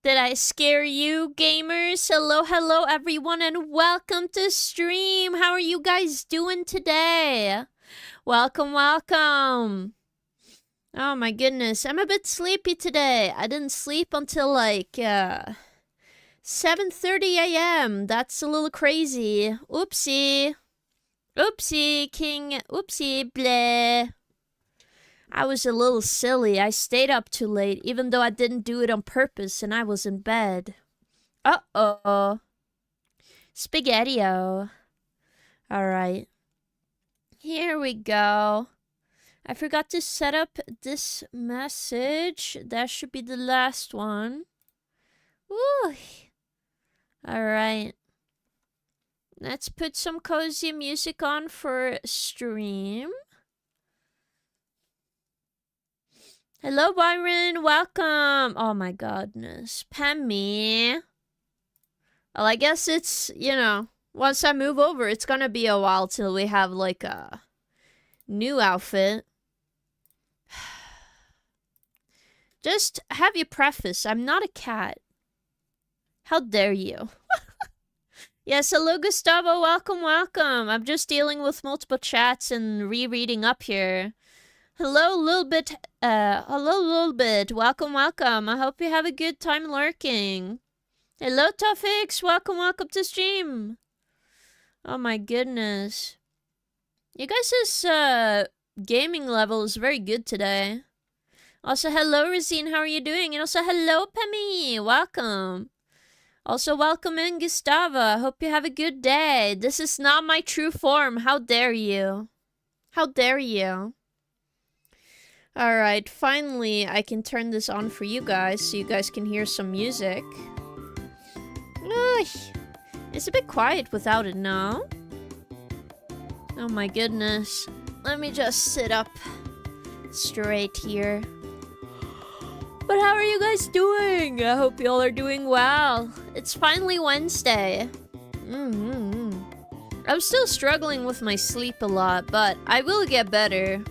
Did I scare you, gamers? Hello, hello, everyone, and welcome to stream. How are you guys doing today? Welcome, welcome. Oh my goodness, I'm a bit sleepy today. I didn't sleep until like 7:30 a.m. That's a little crazy. Oopsie. Oopsie, King. Oopsie, bleh. I was a little silly. I stayed up too late, even though I didn't do it on purpose and I was in bed. Uh-oh. Spaghetti-o. Alright. Here we go. I forgot to set up this message. That should be the last one. Woo. Alright. Let's put some cozy music on for stream. Hello, Byron. Welcome. Oh, my goodness. Pammy. Well, I guess it's, you know, once I move over, it's gonna be a while till we have, like, a new outfit. Just have you preface, I'm not a cat. How dare you? Yes, hello, Gustavo. Welcome, welcome. I'm just dealing with multiple chats and rereading up here. Hello, little bit. Hello, little bit. Welcome, welcome. I hope you have a good time lurking. Hello, Tofix. Welcome, welcome to stream. Oh my goodness. You guys' gaming level is very good today. Also, hello, Rosine. How are you doing? And also, hello, Pemi. Welcome. Also, welcome in, Gustavo. Hope you have a good day. This is not my true form. How dare you? How dare you? Alright, finally I can turn this on for you guys so you guys can hear some music. It's a bit quiet without it now. Oh my goodness. Let me just sit up straight here. But how are you guys doing? I hope you all are doing well. It's finally Wednesday. I'm still struggling with my sleep a lot, but I will get better.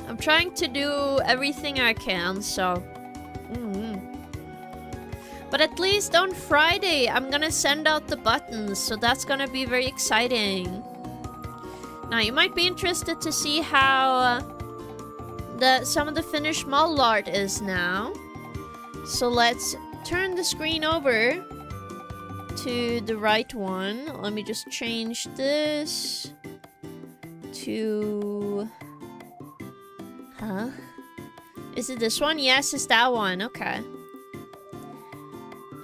I'm trying to do everything I can, so... But at least on Friday, I'm gonna send out the buttons, so that's gonna be very exciting. Now, you might be interested to see how some of the finished model art is now. So let's turn the screen over to the right one. Let me just change this to... Huh? Is it this one? Yes, it's that one. Okay.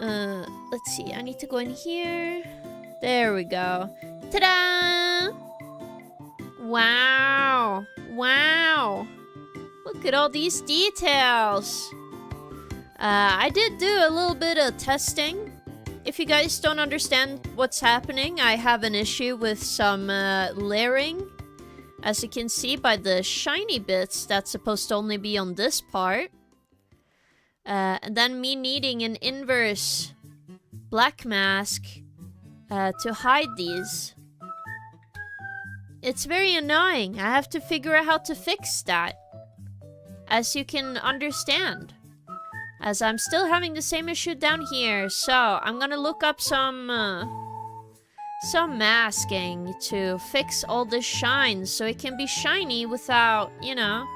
Let's see. I need to go in here. There we go. Ta-da! Wow. Wow. Look at all these details. I did do a little bit of testing. If you guys don't understand what's happening, I have an issue with some layering. As you can see by the shiny bits that's supposed to only be on this part. And then me needing an inverse black mask to hide these. It's very annoying. I have to figure out how to fix that. As you can understand. As I'm still having the same issue down here. So, I'm gonna look up some masking to fix all the shines so it can be shiny without, you know,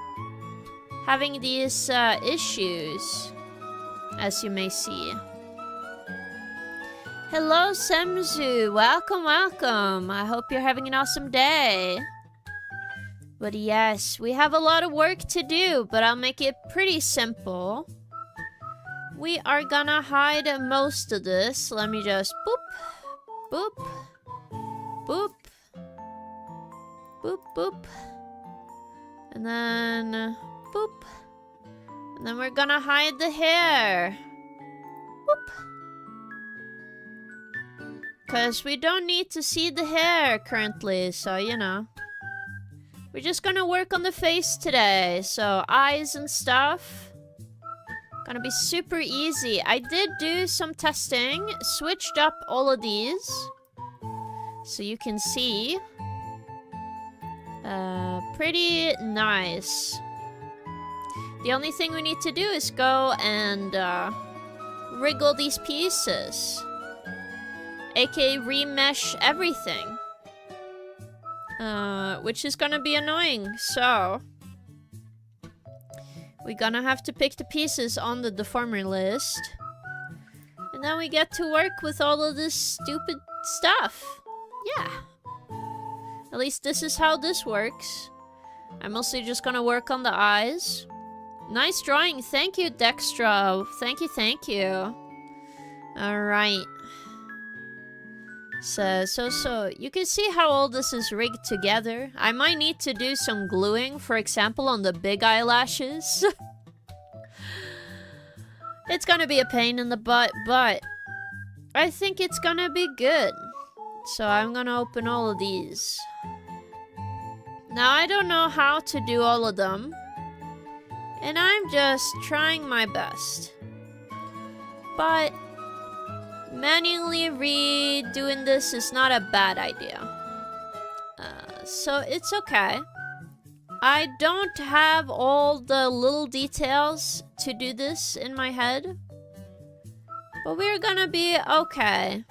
having these issues, as you may see. Hello, Semzu. Welcome, welcome. I hope you're having an awesome day. But yes, we have a lot of work to do, but I'll make it pretty simple. We are gonna hide most of this. Let me just boop, boop, boop, boop, boop, and then boop, and then we're gonna hide the hair. Boop. Because we don't need to see the hair currently, so you know. We're just gonna work on the face today, so eyes and stuff. Gonna be super easy. I did do some testing, switched up all of these. So you can see. Pretty nice. The only thing we need to do is go and wriggle these pieces. aka remesh everything. Which is gonna be annoying, so we're gonna have to pick the pieces on the deformer list. And then we get to work with all of this stupid stuff. Yeah. At least this is how this works. I'm mostly just gonna work on the eyes. Nice drawing. Thank you, Dextra. Thank you, thank you. Alright. So, you can see how all this is rigged together. I might need to do some gluing, for example, on the big eyelashes. It's gonna be a pain in the butt, but I think it's gonna be good. So I'm gonna open all of these. Now, I don't know how to do all of them, and I'm just trying my best. But manually redoing this is not a bad idea. So it's okay. I don't have all the little details to do this in my head, but we're gonna be okay.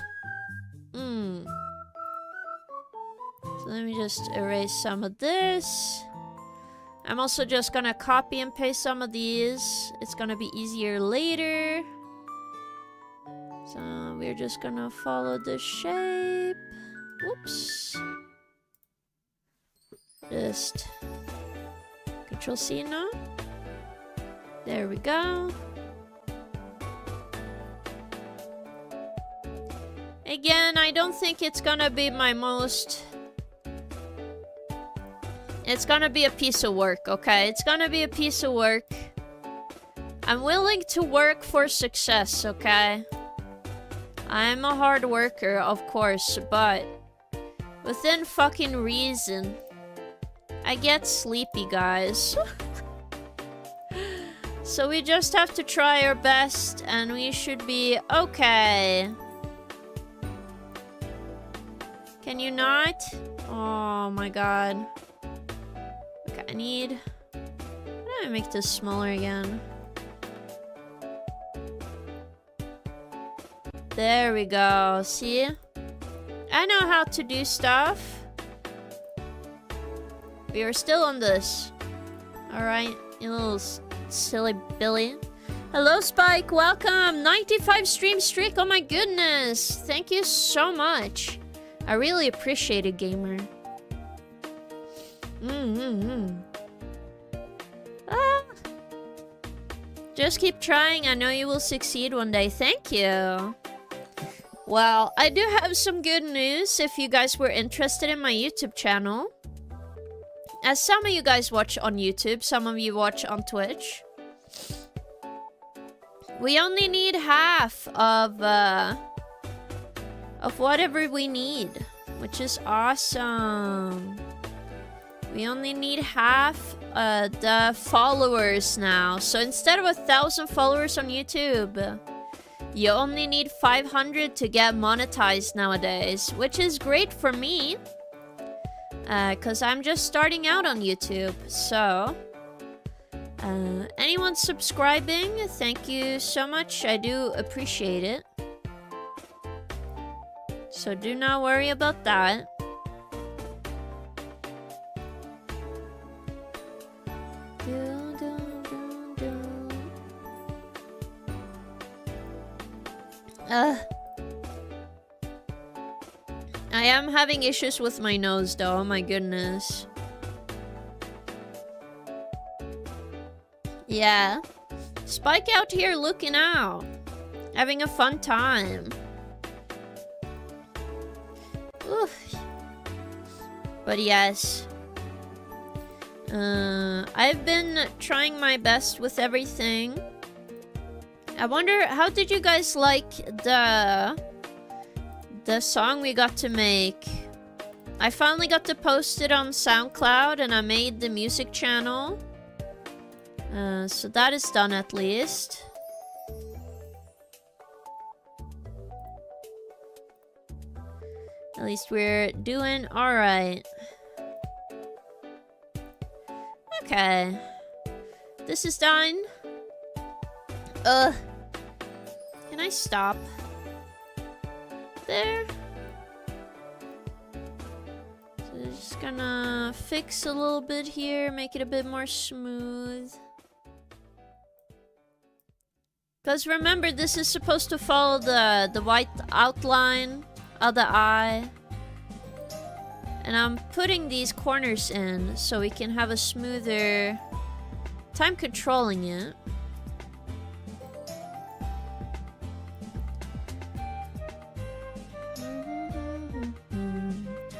So let me just erase some of this. I'm also just gonna copy and paste some of these. It's gonna be easier later. So we're just gonna follow the shape. Whoops. Just Control C now. There we go. Again, I don't think it's gonna be my most... It's gonna be a piece of work, okay? It's gonna be a piece of work. I'm willing to work for success, okay? I'm a hard worker, of course, but within fucking reason. I get sleepy, guys. So we just have to try our best, and we should be okay. Can you not? Oh my god. Okay, I need... How do I make this smaller again? There we go. See? I know how to do stuff. We are still on this. Alright, you little silly Billy. Hello, Spike. Welcome. 95 stream streak. Oh my goodness. Thank you so much. I really appreciate it, gamer. Ah. Just keep trying. I know you will succeed one day. Thank you. Well, I do have some good news if you guys were interested in my YouTube channel. As some of you guys watch on YouTube, some of you watch on Twitch. We only need half of whatever we need, which is awesome. We only need half the followers now. So instead of 1,000 followers on YouTube, you only need 500 to get monetized nowadays, which is great for me. Because I'm just starting out on YouTube, so... anyone subscribing, thank you so much. I do appreciate it. So do not worry about that. I am having issues with my nose though, oh my goodness. Yeah. Spike out here looking out. Having a fun time. Oof. But yes. I've been trying my best with everything. I wonder, how did you guys like the song we got to make? I finally got to post it on SoundCloud and I made the music channel. So that is done at least. At least we're doing alright. Okay. This is done. Can I stop? There. So just gonna fix a little bit here, make it a bit more smooth. Because remember, this is supposed to follow the white outline of the eye. And I'm putting these corners in so we can have a smoother time controlling it.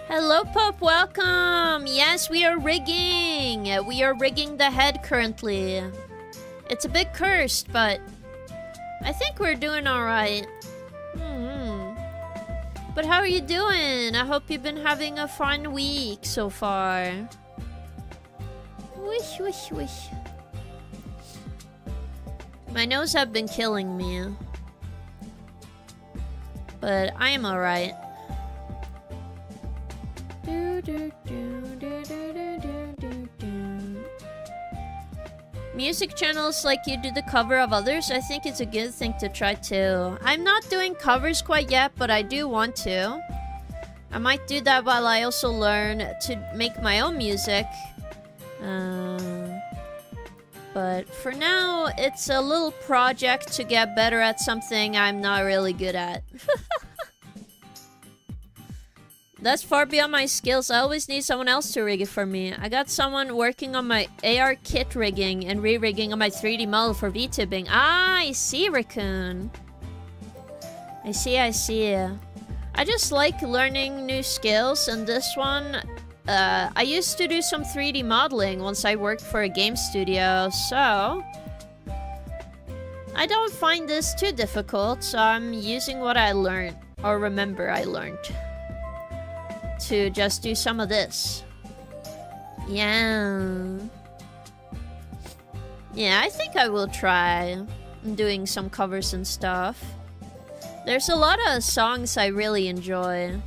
Hello, Pope. Welcome. Yes, we are rigging. We are rigging the head currently. It's a bit cursed, but I think we're doing all right. But how are you doing? I hope you've been having a fun week so far. Wish, wish, wish. My nose have been killing me. But I am alright. Music channels like you do the cover of others, I think it's a good thing to try too. I'm not doing covers quite yet, but I do want to. I might do that while I also learn to make my own music. But for now, it's a little project to get better at something I'm not really good at. That's far beyond my skills. I always need someone else to rig it for me. I got someone working on my AR kit rigging and re-rigging on my 3D model for VTubing. Ah, I see, Raccoon. I see. I just like learning new skills, and this one... I used to do some 3D modeling once I worked for a game studio, so... I don't find this too difficult, so I'm using what I learned, or remember I learned, to just do some of this. Yeah. Yeah, I think I will try doing some covers and stuff. There's a lot of songs I really enjoy.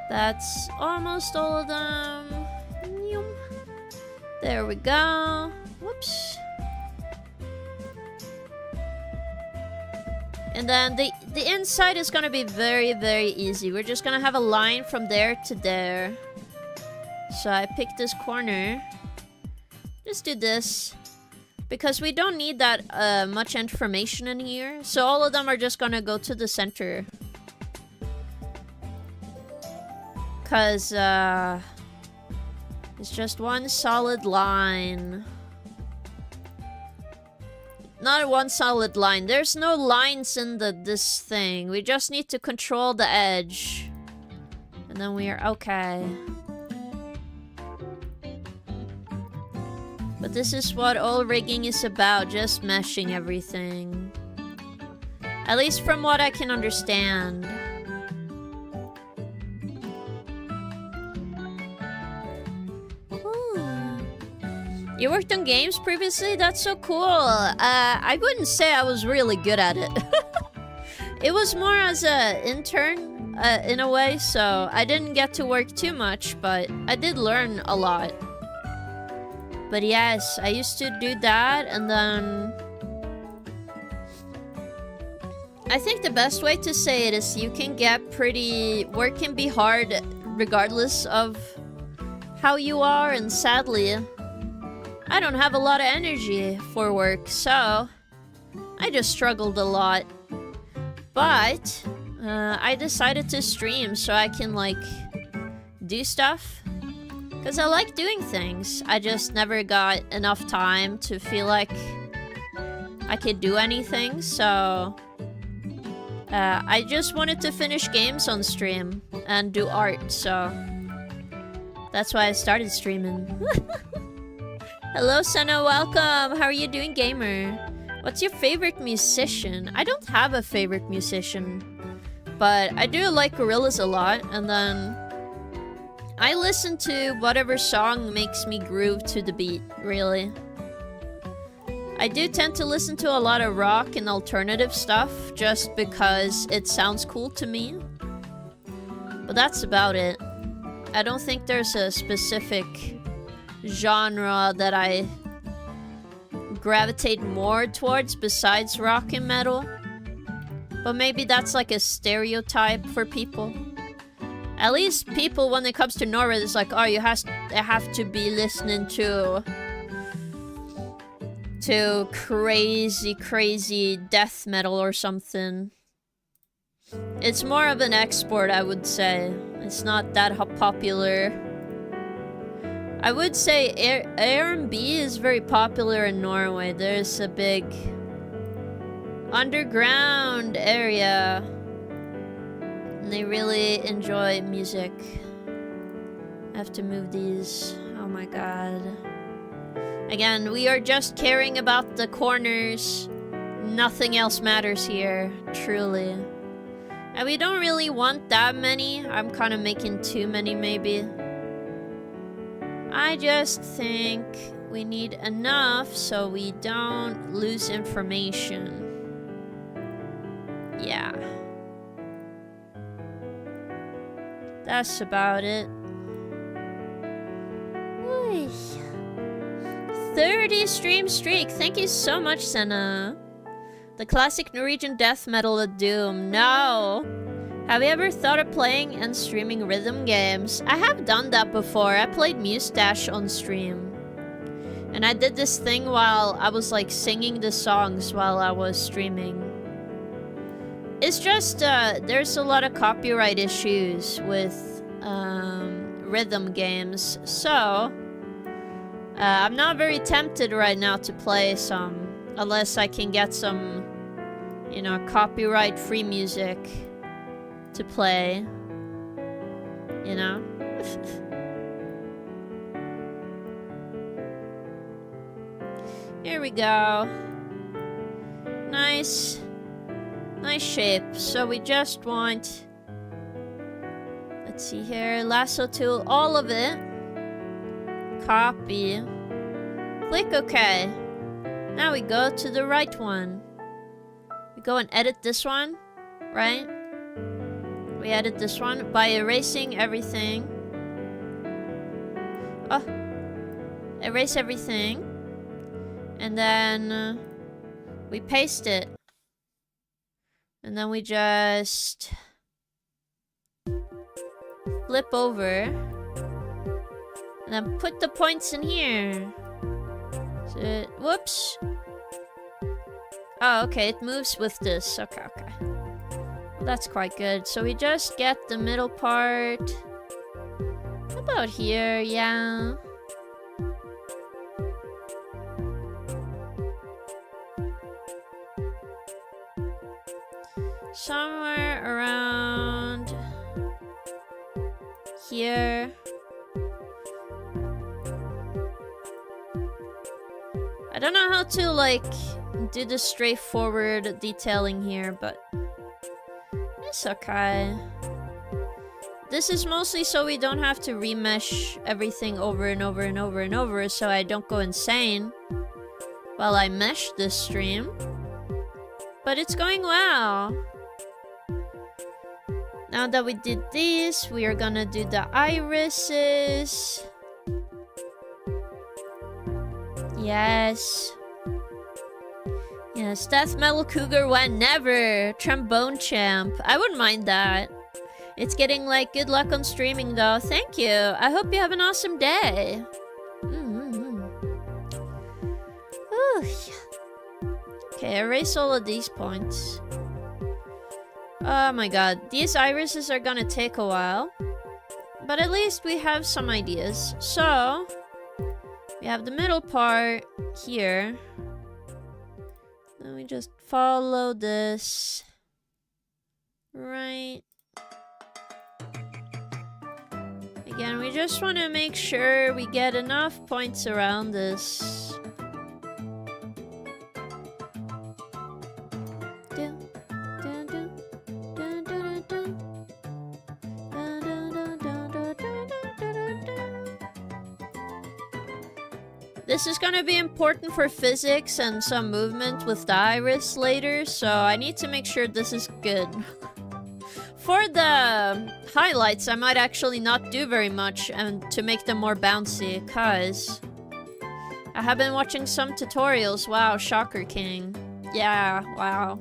That's almost all of them. There we go. Whoops. And then the inside is gonna be very, very easy. We're just gonna have a line from there to there. So I picked this corner. Just do this. Because we don't need that much information in here. So all of them are just gonna go to the center. Because it's just one solid line. Not one solid line. There's no lines in this thing. We just need to control the edge. And then we are okay. But this is what all rigging is about, just meshing everything. At least from what I can understand. You worked on games previously? That's so cool. I wouldn't say I was really good at it. It was more as an intern, in a way, so I didn't get to work too much, but I did learn a lot. But yes, I used to do that, and then... I think the best way to say it is you can get pretty... Work can be hard regardless of how you are, and sadly... I don't have a lot of energy for work, so I just struggled a lot. But I decided to stream so I can, like, do stuff. Because I like doing things. I just never got enough time to feel like I could do anything, so... I just wanted to finish games on stream and do art, so... That's why I started streaming. Hello, Senna, welcome! How are you doing, gamer? What's your favorite musician? I don't have a favorite musician, but I do like Gorillaz a lot, and then I listen to whatever song makes me groove to the beat, really. I do tend to listen to a lot of rock and alternative stuff just because it sounds cool to me. But that's about it. I don't think there's a specific genre that I gravitate more towards besides rock and metal. But maybe that's like a stereotype for people. At least people, when it comes to Norway, it's like, oh, you have to be listening to crazy death metal or something. It's more of an export, I would say. It's not that popular. I would say R&B is very popular in Norway. There's a big underground area. And they really enjoy music. I have to move these. Oh my god. Again, we are just caring about the corners. Nothing else matters here, truly. And we don't really want that many. I'm kind of making too many, maybe. I just think we need enough so we don't lose information. Yeah. That's about it. Oy. 30 stream streak. Thank you so much, Senna. The classic Norwegian death metal of doom. No. Have you ever thought of playing and streaming rhythm games? I have done that before. I played Mustache on stream. And I did this thing while I was like singing the songs while I was streaming. It's just, there's a lot of copyright issues with rhythm games. So, I'm not very tempted right now to play some, unless I can get some, you know, copyright-free music to play, you know? Here we go. Nice shape. So we just want, let's see here, lasso tool, all of it. Copy. Click OK. Now we go to the right one. We go and edit this one, right? We edit this one by erasing everything. Oh. Erase everything. And then we paste it. And then we just flip over. And then put the points in here. So, whoops. Oh, okay, it moves with this. Okay. Well, that's quite good. So we just get the middle part. About here, yeah. Somewhere around here. I don't know how to, like, do the straightforward detailing here, but it's okay. This is mostly so we don't have to remesh everything over and over and over and over, so I don't go insane while I mesh this stream. But it's going well. Now that we did this, we are gonna do the irises. Yes. Yes, death metal cougar whenever. Trombone champ. I wouldn't mind that. It's getting like good luck on streaming though. Thank you. I hope you have an awesome day. Ooh. Okay, erase all of these points. Oh my god, these irises are gonna take a while. But at least we have some ideas. So, we have the middle part here. Then we just follow this. Right. Again, we just want to make sure we get enough points around this. This is gonna be important for physics and some movement with the iris later, so I need to make sure this is good. For the highlights, I might actually not do very much and to make them more bouncy, cause I have been watching some tutorials. Wow, Shocker King. Yeah, wow.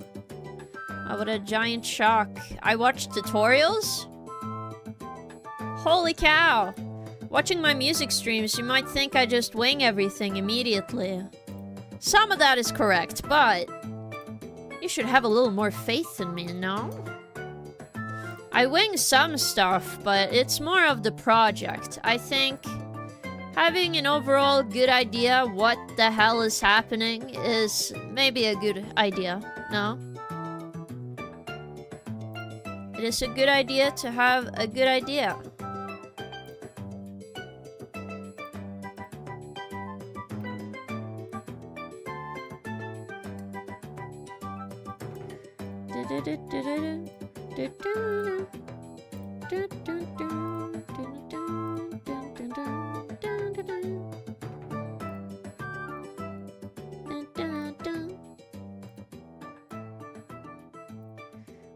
Oh, what a giant shock. I watched tutorials? Holy cow! Watching my music streams, you might think I just wing everything immediately. Some of that is correct, but you should have a little more faith in me, no? I wing some stuff, but it's more of the project. I think having an overall good idea what the hell is happening is maybe a good idea, no? It is a good idea to have a good idea.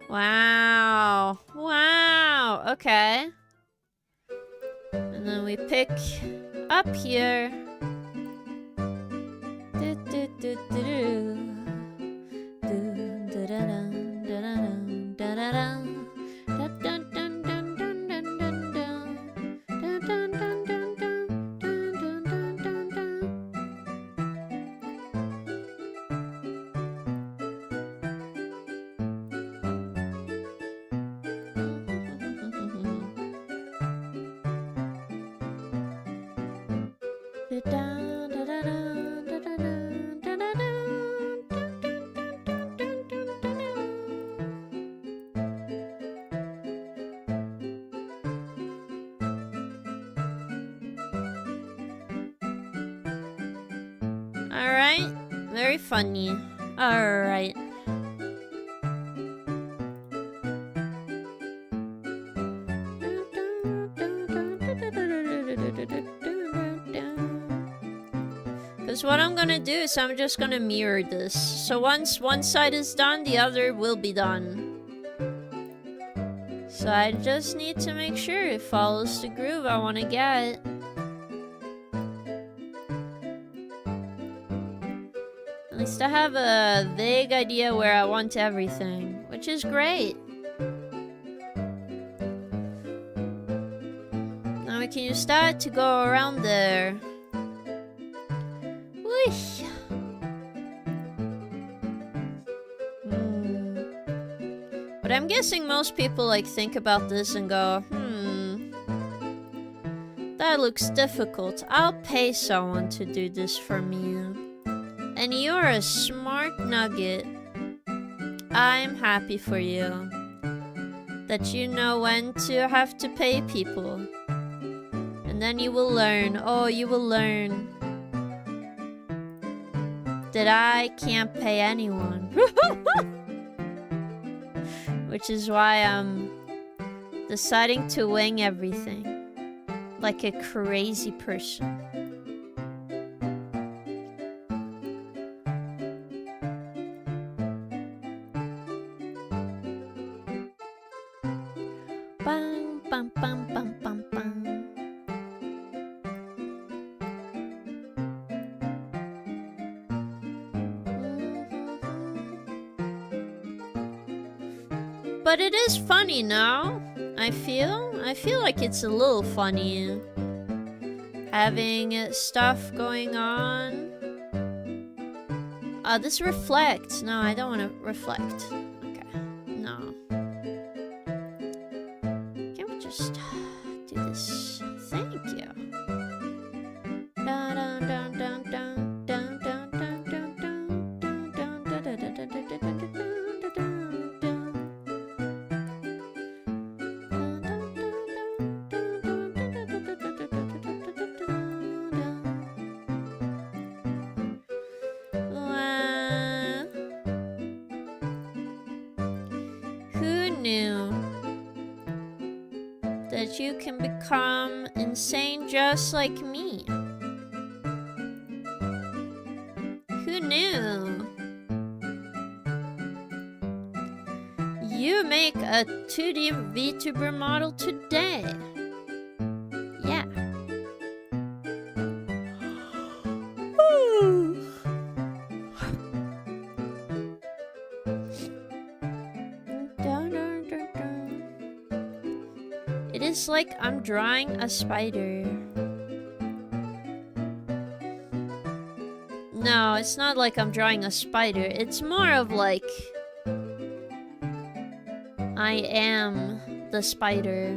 Wow. Wow. Okay. And then we pick up here. Alright, very funny. Alright. Because what I'm gonna do is I'm just gonna mirror this. So once one side is done, the other will be done. So I just need to make sure it follows the groove I want to get. At least I have a vague idea where I want everything, which is great. Now we can use that to go around there. Whoosh. But I'm guessing most people like think about this and go, that looks difficult. I'll pay someone to do this for me. And you're a smart nugget. I'm happy for you. That you know when to have to pay people. And then you will learn, oh, you will learn that I can't pay anyone. Which is why I'm deciding to wing everything. Like a crazy person. Bam, bam, bam, bam, bam, bam. But it is funny now. I feel like it's a little funny. Having stuff going on. This reflects. No, I don't want to reflect. Okay. No. Can we just do this? Thank you. Dun, dun, dun, dun, dun, dun, dun, dun, dun, dun, dun, dun, dun, dun, dun, dun, dun. That you can become insane just like me. make a 2D VTuber model today. Yeah. It is like I'm drawing a spider. No, it's not like I'm drawing a spider. It's more of like I am the spider.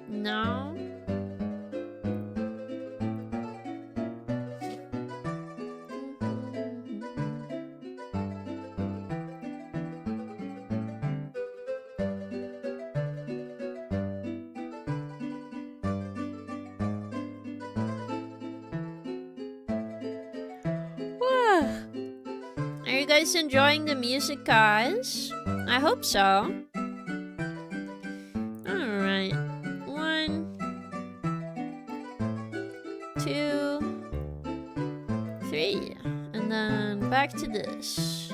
No? Are you guys enjoying the music, guys? I hope so. Alright. 1, 2, 3. And then back to this.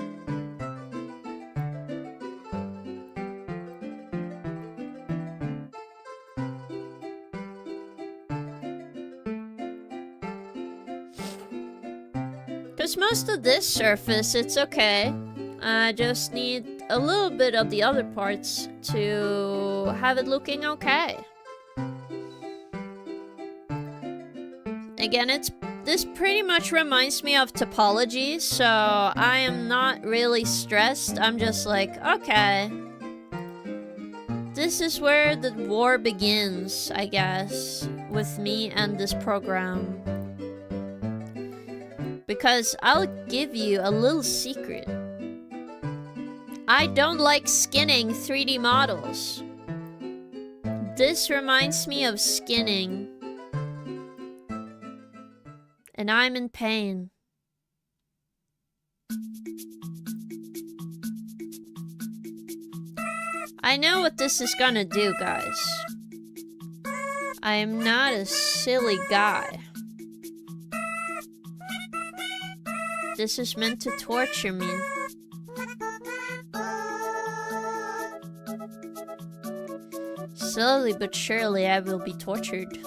Because most of this surface, it's okay. I just need a little bit of the other parts to have it looking okay. Again, this pretty much reminds me of topology, so I am not really stressed. I'm just like, okay. This is where the war begins, I guess, with me and this program. Because I'll give you a little secret. I don't like skinning 3D models. This reminds me of skinning. And I'm in pain. I know what this is gonna do, guys. I am not a silly guy. This is meant to torture me. Slowly but surely I will be tortured.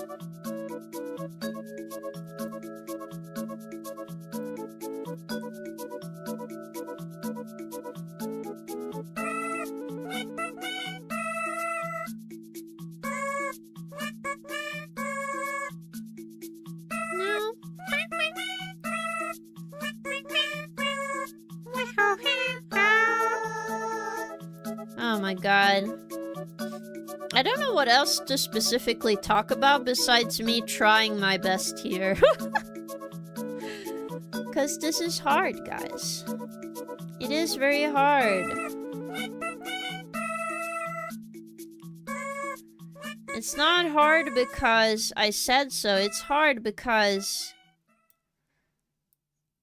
Oh my god. I don't know what else to specifically talk about besides me trying my best here. Because this is hard, guys. It is very hard. It's not hard because I said so. It's hard because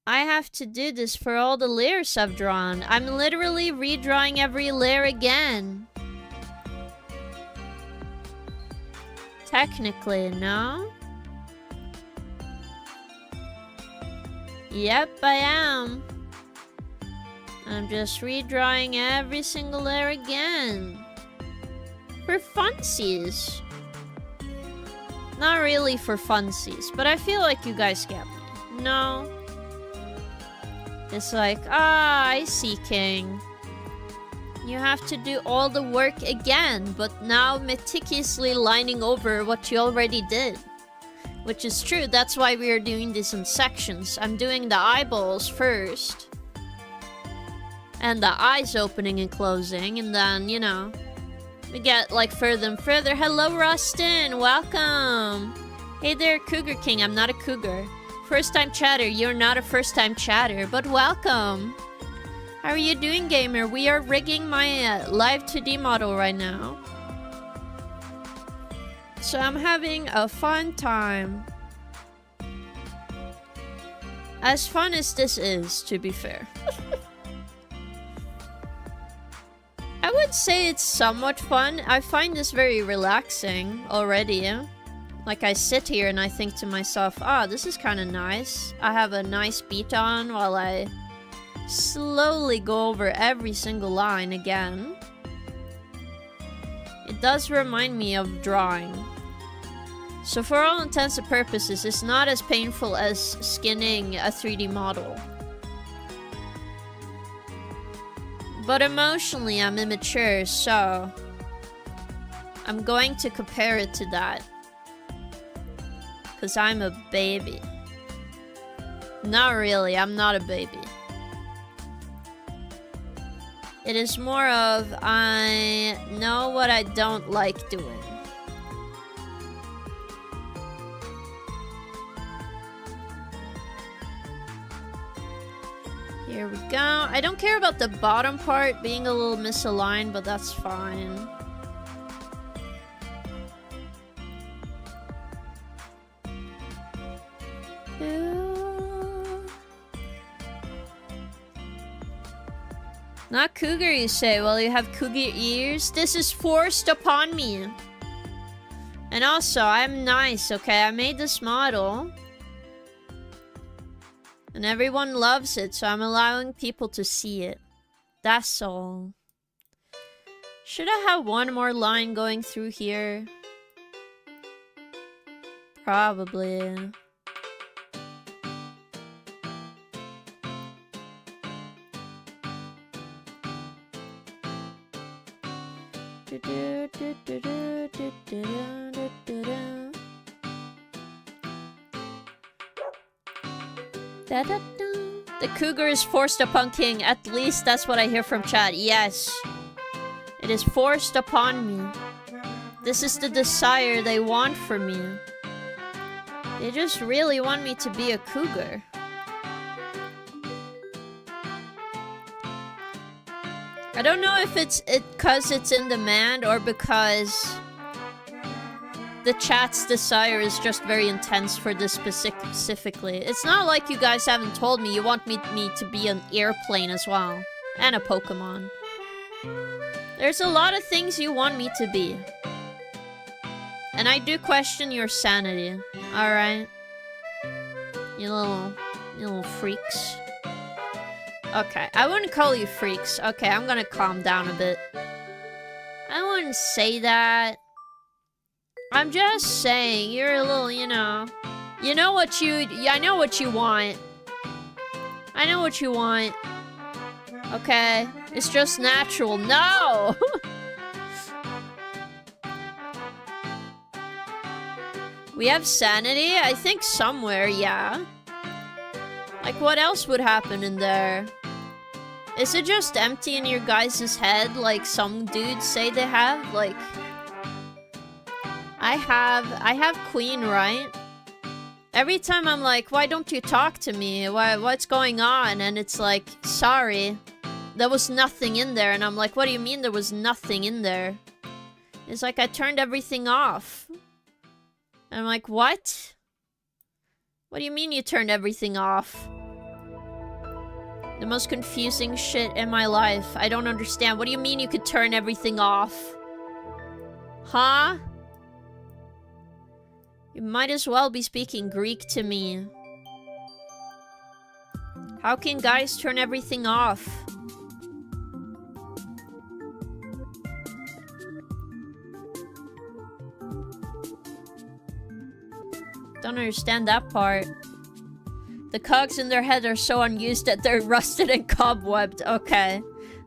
I have to do this for all the layers I've drawn. I'm literally redrawing every layer again. Technically, no? Yep, I am. I'm just redrawing every single layer again. For funsies. Not really for funsies, but I feel like you guys get me. No? It's like, I see, King. You have to do all the work again, but now meticulously lining over what you already did. Which is true, that's why we are doing this in sections. I'm doing the eyeballs first. And the eyes opening and closing, and then, you know, we get like further and further. Hello, Rustin, welcome. Hey there, Cougar King, I'm not a cougar. First time chatter, you're not a first time chatter, but welcome. How are you doing, gamer? We are rigging my live2d model right now. So I'm having a fun time. As fun as this is, to be fair. I would say it's somewhat fun. I find this very relaxing already. Like, I sit here and I think to myself, ah, this is kind of nice. I have a nice beat on while I slowly go over every single line again. It does remind me of drawing. So for all intents and purposes, it's not as painful as skinning a 3D model. But emotionally, I'm immature, so I'm going to compare it to that. Because I'm a baby. Not really, I'm not a baby. It is more of, I know what I don't like doing. Here we go. I don't care about the bottom part being a little misaligned, but that's fine. Not cougar, you say? Well, you have cougar ears? This is forced upon me. And also, I'm nice, okay? I made this model. And everyone loves it, so I'm allowing people to see it. That's all. Should I have one more line going through here? Probably. The cougar is forced upon king. At least that's what I hear from chat. Yes. It is forced upon me. This is the desire they want for me. They just really want me to be a cougar. I don't know if it's because it's in demand or because the chat's desire is just very intense for this specifically. It's not like you guys haven't told me you want me to be an airplane as well. And a Pokemon. There's a lot of things you want me to be. And I do question your sanity. Alright? You little freaks. Okay, I wouldn't call you freaks. Okay, I'm gonna calm down a bit. I wouldn't say that. I'm just saying, you're a little, you know. You know what you... I know what you want. I know what you want. Okay? It's just natural. No! We have sanity? I think somewhere, yeah. Like, what else would happen in there? Is it just empty in your guys' head like some dudes say they have? Like... I have Queen, right? Every time I'm like, why don't you talk to me? What's going on? And it's like, sorry. There was nothing in there. And I'm like, what do you mean there was nothing in there? It's like, I turned everything off. And I'm like, what? What do you mean you turned everything off? The most confusing shit in my life. I don't understand. What do you mean you could turn everything off? Huh? You might as well be speaking Greek to me. How can guys turn everything off? Don't understand that part. The cogs in their head are so unused that they're rusted and cobwebbed. Okay.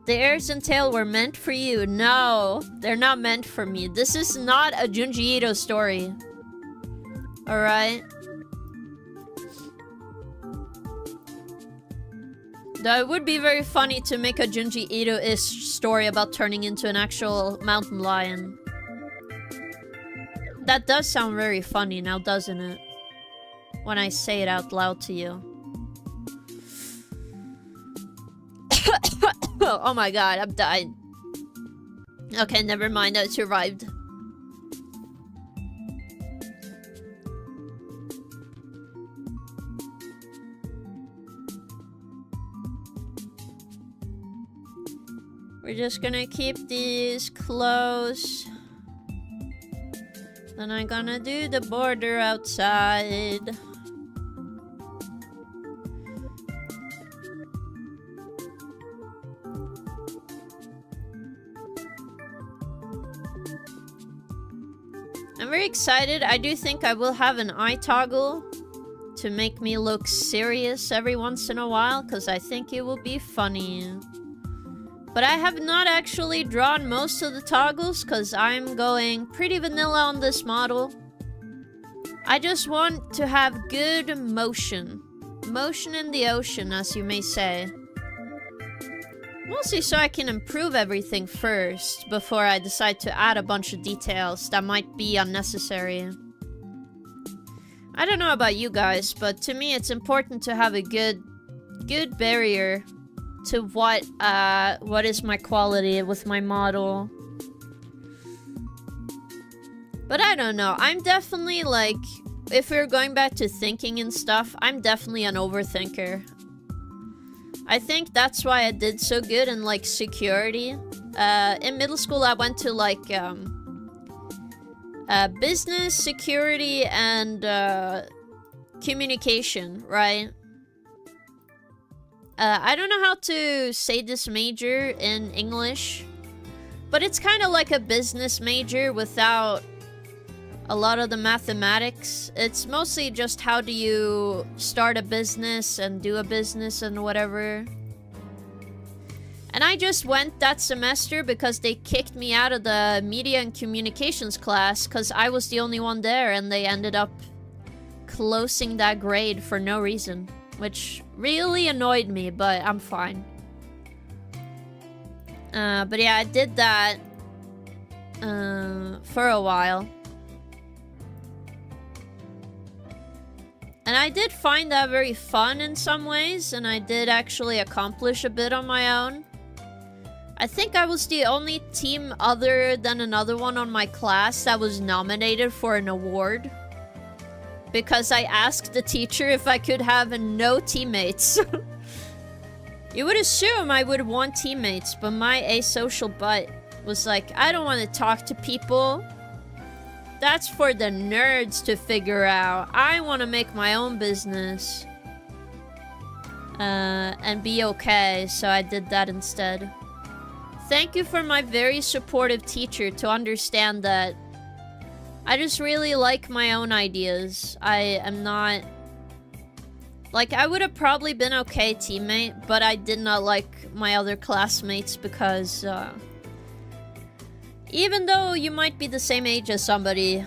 The ears and tail were meant for you. No, they're not meant for me. This is not a Junji Ito story. Alright. Though it would be very funny to make a Junji Ito-ish story about turning into an actual mountain lion. That does sound very funny now, doesn't it? When I say it out loud to you. Oh my god, I'm dying. Okay, never mind, I survived. We're just gonna keep these close. Then I'm gonna do the border outside. I'm very excited. I do think I will have an eye toggle to make me look serious every once in a while, because I think it will be funny. But I have not actually drawn most of the toggles, because I'm going pretty vanilla on this model. I just want to have good motion. Motion in the ocean, as you may say. Mostly so I can improve everything first, before I decide to add a bunch of details that might be unnecessary. I don't know about you guys, but to me it's important to have a good barrier to what is my quality with my model. But I don't know, I'm definitely like, if we're going back to thinking and stuff, I'm definitely an overthinker. I think that's why I did so good in like security. In middle school I went to like business, security, and communication, right? I don't know how to say this major in English, but it's kind of like a business major without a lot of the mathematics. It's mostly just how do you start a business and do a business and whatever. And I just went that semester because they kicked me out of the media and communications class because I was the only one there, and they ended up closing that grade for no reason, which really annoyed me, but I'm fine. But yeah, I did that for a while. And I did find that very fun in some ways, and I did actually accomplish a bit on my own. I think I was the only team other than another one on my class that was nominated for an award. Because I asked the teacher if I could have no teammates. You would assume I would want teammates, but my asocial butt was like, I don't want to talk to people. That's for the nerds to figure out. I want to make my own business. And be okay, so I did that instead. Thank you for my very supportive teacher to understand that I just really like my own ideas. I am not... Like, I would have probably been okay teammate, but I did not like my other classmates because, even though you might be the same age as somebody,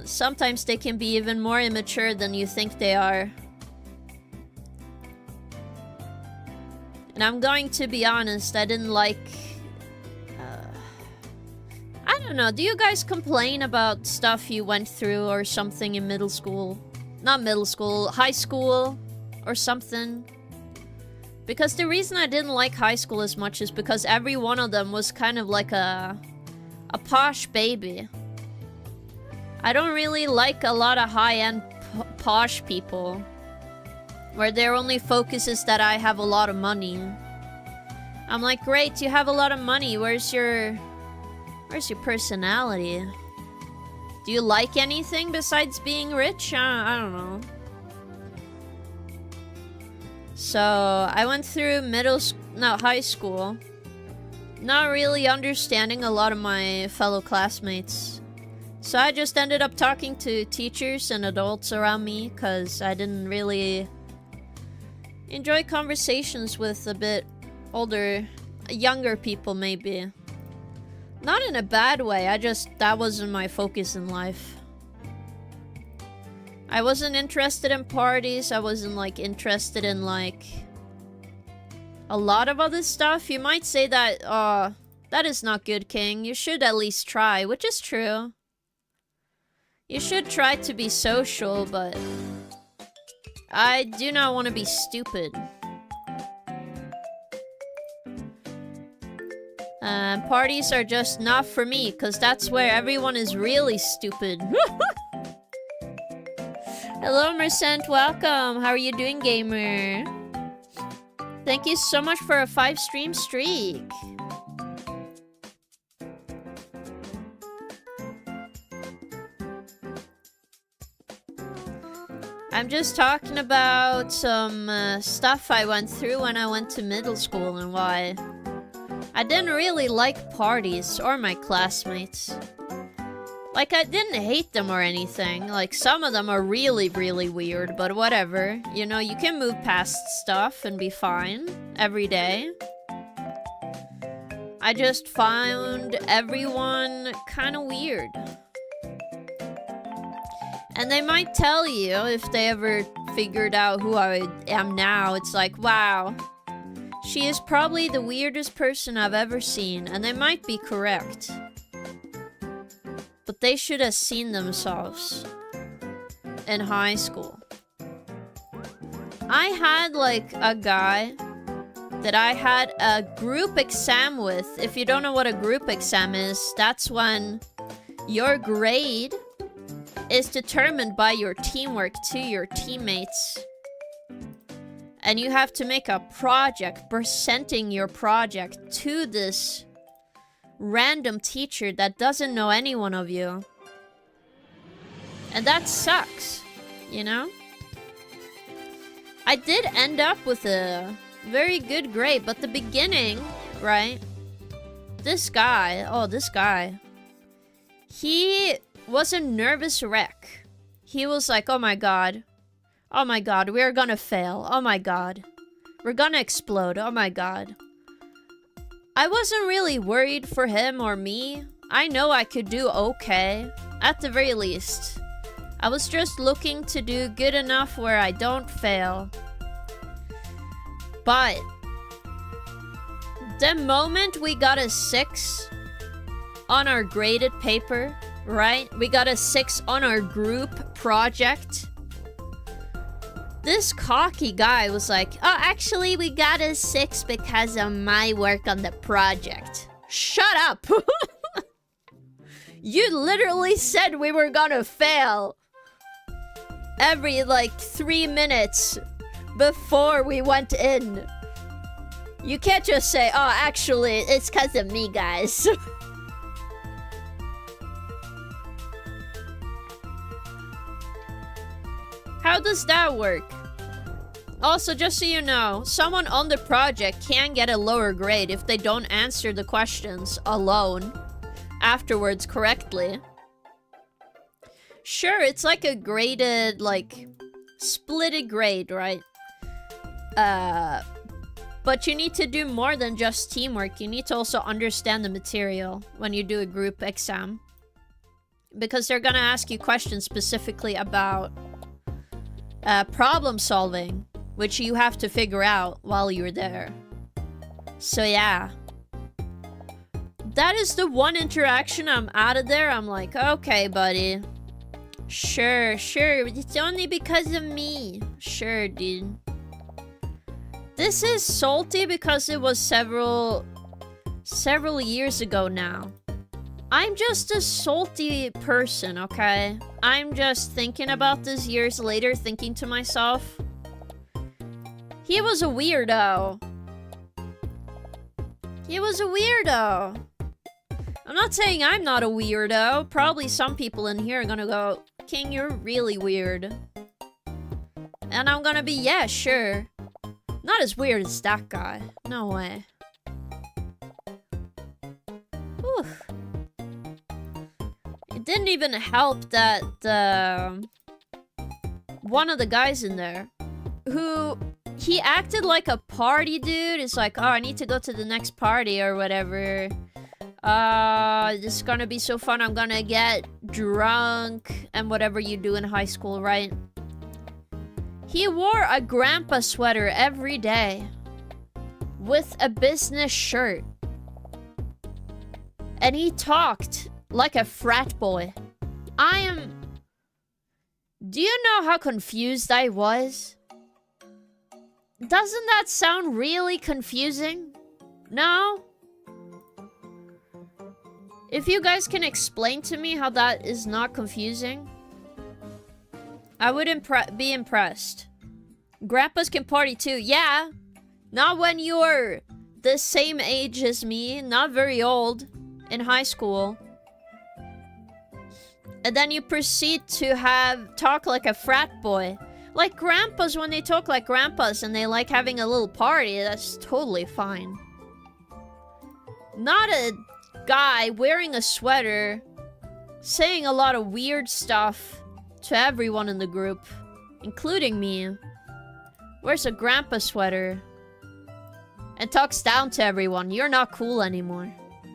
sometimes they can be even more immature than you think they are. And I'm going to be honest, I didn't like... I don't know, do you guys complain about stuff you went through or something in middle school? Not middle school, high school or something? Because the reason I didn't like high school as much is because every one of them was kind of like a posh baby. I don't really like a lot of high-end posh people, where their only focus is that I have a lot of money. I'm like, great, you have a lot of money, where's your personality? Do you like anything besides being rich? I don't know. So, I went through high school, not really understanding a lot of my fellow classmates. So I just ended up talking to teachers and adults around me, because I didn't really enjoy conversations with a bit older, younger people maybe. Not in a bad way, that wasn't my focus in life. I wasn't interested in parties, I wasn't like interested in like a lot of other stuff. You might say that, that is not good, King. You should at least try, which is true. You should try to be social, but I do not want to be stupid. Parties are just not for me, because that's where everyone is really stupid. Hello, Mercent. Welcome. How are you doing, gamer? Thank you so much for a 5-stream streak. I'm just talking about some stuff I went through when I went to middle school and why I didn't really like parties or my classmates. Like, I didn't hate them or anything. Like, some of them are really, really weird, but whatever. You know, you can move past stuff and be fine every day. I just found everyone kind of weird. And they might tell you, if they ever figured out who I am now, it's like, wow, she is probably the weirdest person I've ever seen. And they might be correct. But they should have seen themselves in high school. I had, like, a guy that I had a group exam with. If you don't know what a group exam is, that's when your grade is determined by your teamwork to your teammates. And you have to make a project, presenting your project to this random teacher that doesn't know any one of you. And that sucks, you know? I did end up with a very good grade, but the beginning, right? This guy, he was a nervous wreck. He was like, oh my god, we're gonna fail. Oh my god, we're gonna explode. Oh my god. I wasn't really worried for him or me. I know I could do okay, at the very least. I was just looking to do good enough where I don't fail. But the moment we got a 6 on our graded paper, right? We got a 6 on our group project. This cocky guy was like, oh, actually, we got a 6 because of my work on the project. Shut up! You literally said we were gonna fail every, like, 3 minutes before we went in. You can't just say, oh, actually, it's because of me, guys. How does that work? Also, just so you know, someone on the project can get a lower grade if they don't answer the questions alone afterwards correctly. Sure, it's like a graded, like, splitted grade, right? But you need to do more than just teamwork. You need to also understand the material when you do a group exam. Because they're gonna ask you questions specifically about problem solving, which you have to figure out while you're there. So yeah. That is the one interaction I'm out of there. I'm like, okay, buddy. Sure, it's only because of me. Sure, dude. This is salty because it was several years ago now. I'm just a salty person, okay? I'm just thinking about this years later, thinking to myself, he was a weirdo. He was a weirdo. I'm not saying I'm not a weirdo. Probably some people in here are gonna go, King, you're really weird. And I'm gonna be, yeah, sure. Not as weird as that guy. No way. Whew. It didn't even help that one of the guys in there, who, he acted like a party dude. It's like, oh, I need to go to the next party or whatever. This is gonna be so fun. I'm gonna get drunk and whatever you do in high school, right? He wore a grandpa sweater every day with a business shirt. And he talked like a frat boy. Do you know how confused I was? Doesn't that sound really confusing? No? If you guys can explain to me how that is not confusing, I would be impressed. Grandpas can party too. Yeah. Not when you're the same age as me, not very old, in high school. And then you proceed to talk like a frat boy. Like grandpas, when they talk like grandpas and they like having a little party, that's totally fine. Not a guy wearing a sweater saying a lot of weird stuff to everyone in the group, including me. Wears a grandpa sweater and talks down to everyone. You're not cool anymore.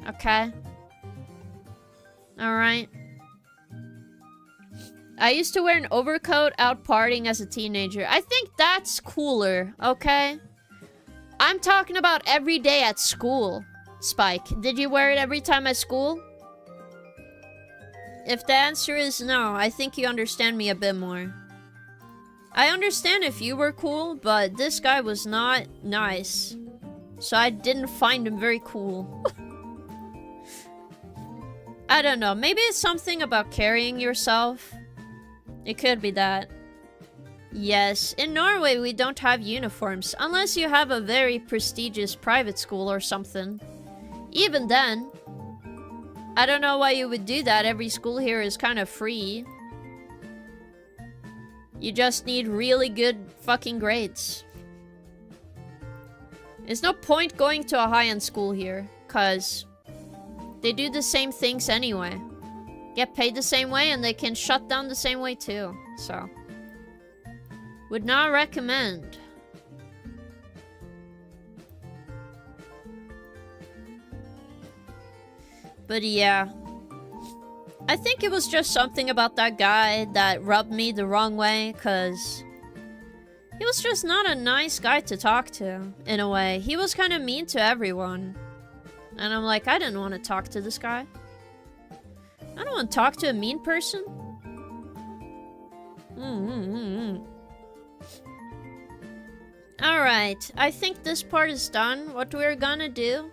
Okay? Alright. I used to wear an overcoat out partying as a teenager. I think that's cooler, okay? I'm talking about every day at school. Spike, did you wear it every time at school? If the answer is no, I think you understand me a bit more. I understand if you were cool, but this guy was not nice. So I didn't find him very cool. I don't know, maybe it's something about carrying yourself. It could be that. Yes, in Norway we don't have uniforms, unless you have a very prestigious private school or something. Even then, I don't know why you would do that. Every school here is kind of free. You just need really good fucking grades. There's no point going to a high-end school here, cause they do the same things anyway. Get paid the same way and they can shut down the same way too. So, would not recommend. But yeah, I think it was just something about that guy that rubbed me the wrong way, cause he was just not a nice guy to talk to, in a way. He was kind of mean to everyone. And I'm like, I didn't want to talk to this guy. I don't want to talk to a mean person. Alright, I think this part is done. What we're gonna do...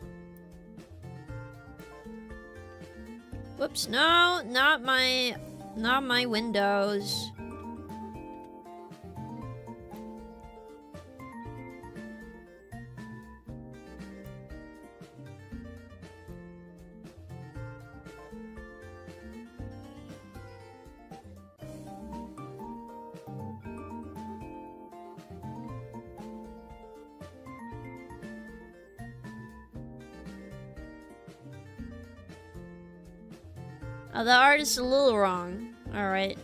Whoops, no, not my windows. Oh, the art is a little wrong. Alright.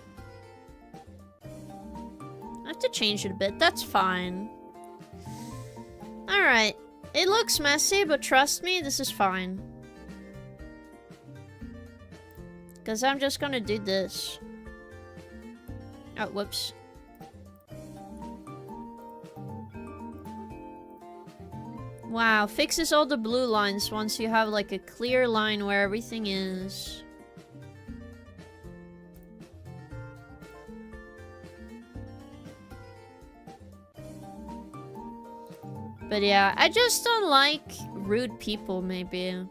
I have to change it a bit. That's fine. Alright. It looks messy, but trust me, this is fine. Because I'm just gonna do this. Oh, whoops. Wow, fixes all the blue lines once you have like a clear line where everything is. But yeah, I just don't like rude people, maybe.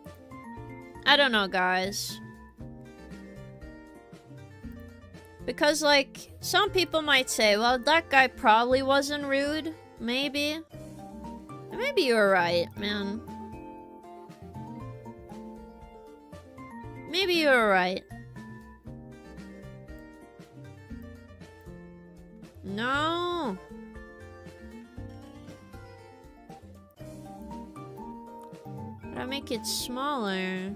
I don't know, guys. Because, like, some people might say, well, that guy probably wasn't rude. Maybe. Maybe you're right, man. Maybe you're right. No. But I make it smaller.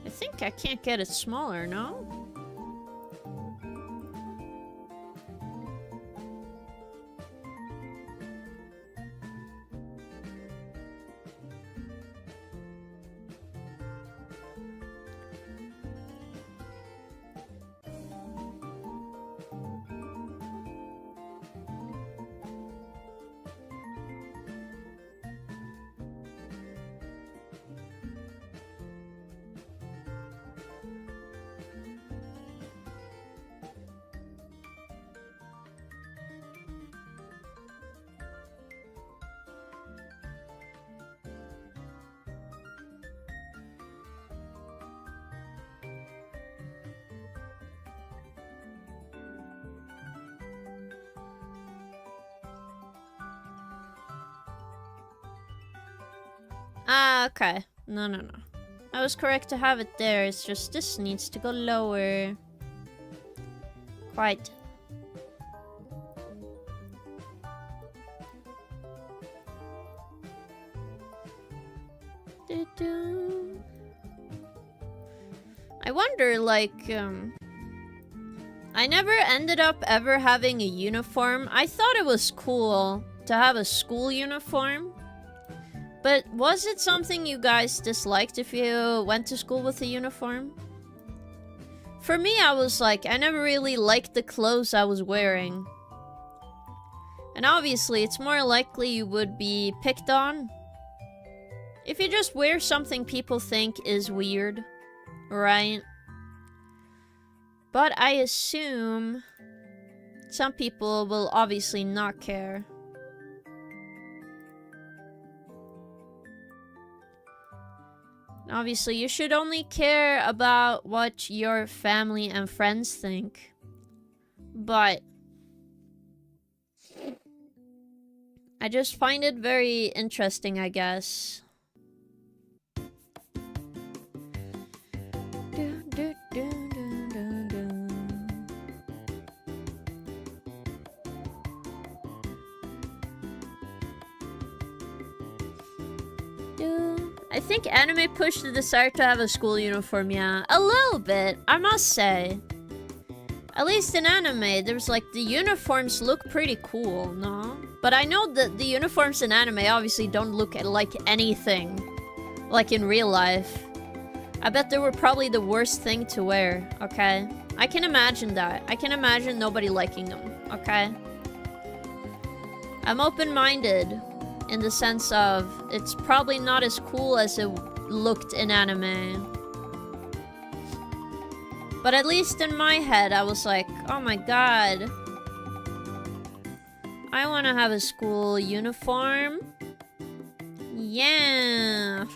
I think I can't get it smaller, no? Ah, okay. No. I was correct to have it there. It's just this needs to go lower. Quite. I wonder, like, I never ended up ever having a uniform. I thought it was cool to have a school uniform. But was it something you guys disliked if you went to school with a uniform? For me, I was like, I never really liked the clothes I was wearing. And obviously, it's more likely you would be picked on if you just wear something people think is weird, right? But I assume some people will obviously not care. Obviously, you should only care about what your family and friends think. But I just find it very interesting, I guess. I think anime pushed the desire to have a school uniform, yeah. A little bit, I must say. At least in anime, there's like, the uniforms look pretty cool, no? But I know that the uniforms in anime obviously don't look like anything like in real life. I bet they were probably the worst thing to wear, okay? I can imagine that. I can imagine nobody liking them, okay? I'm open-minded in the sense of it's probably not as cool as it looked in anime. But at least in my head, I was like, oh my god. I want to have a school uniform. Yeah.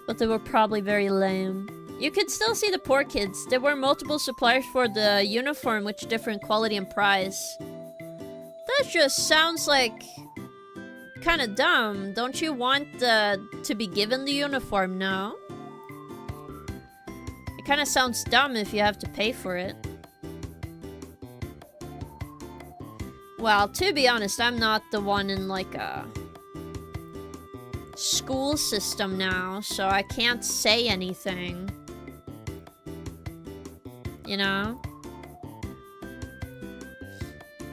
But they were probably very lame. You could still see the poor kids. There were multiple suppliers for the uniform, which different quality and price. That just sounds like kind of dumb. Don't you want to be given the uniform now? It kind of sounds dumb if you have to pay for it. Well, to be honest, I'm not the one in like a school system now, so I can't say anything. You know?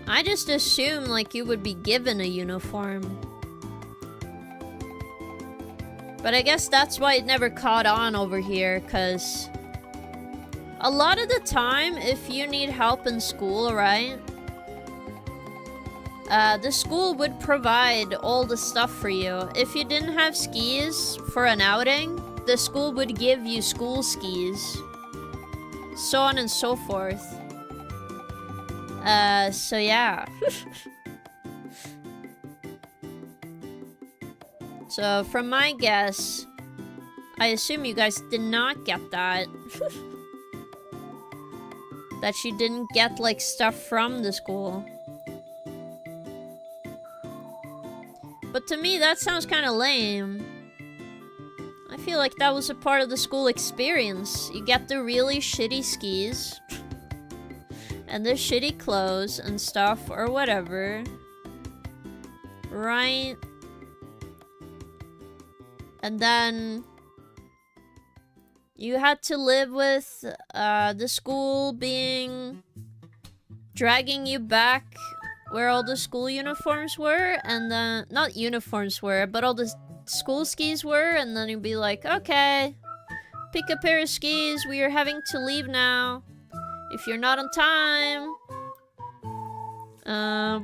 I just assume like you would be given a uniform. But I guess that's why it never caught on over here, because a lot of the time, if you need help in school, right? The school would provide all the stuff for you. If you didn't have skis for an outing, the school would give you school skis. So on and so forth. So yeah. So from my guess, I assume you guys did not get that. That you didn't get like stuff from the school. But to me, that sounds kind of lame. I feel like that was a part of the school experience. You get the really shitty skis. And the shitty clothes and stuff, or whatever. Right? And then you had to live with the school dragging you back where all the school uniforms were, and then, not uniforms were, but all the school skis were, and then you'd be like, okay, pick a pair of skis, we are having to leave now. If you're not on time,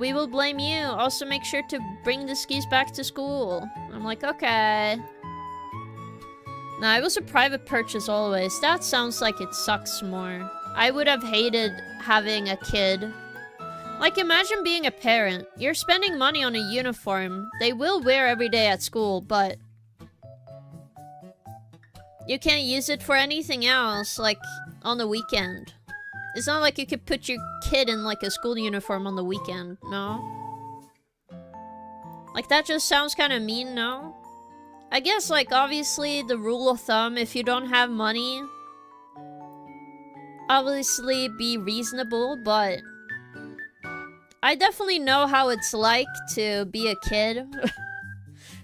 we will blame you. Also make sure to bring the skis back to school. I'm like, okay. Nah, it was a private purchase always. That sounds like it sucks more. I would have hated having a kid. Like, imagine being a parent. You're spending money on a uniform they will wear every day at school, but you can't use it for anything else, like, on the weekend. It's not like you could put your kid in, like, a school uniform on the weekend, no? Like, that just sounds kind of mean, no? I guess, like, obviously, the rule of thumb, if you don't have money, obviously be reasonable, but I definitely know how it's like to be a kid.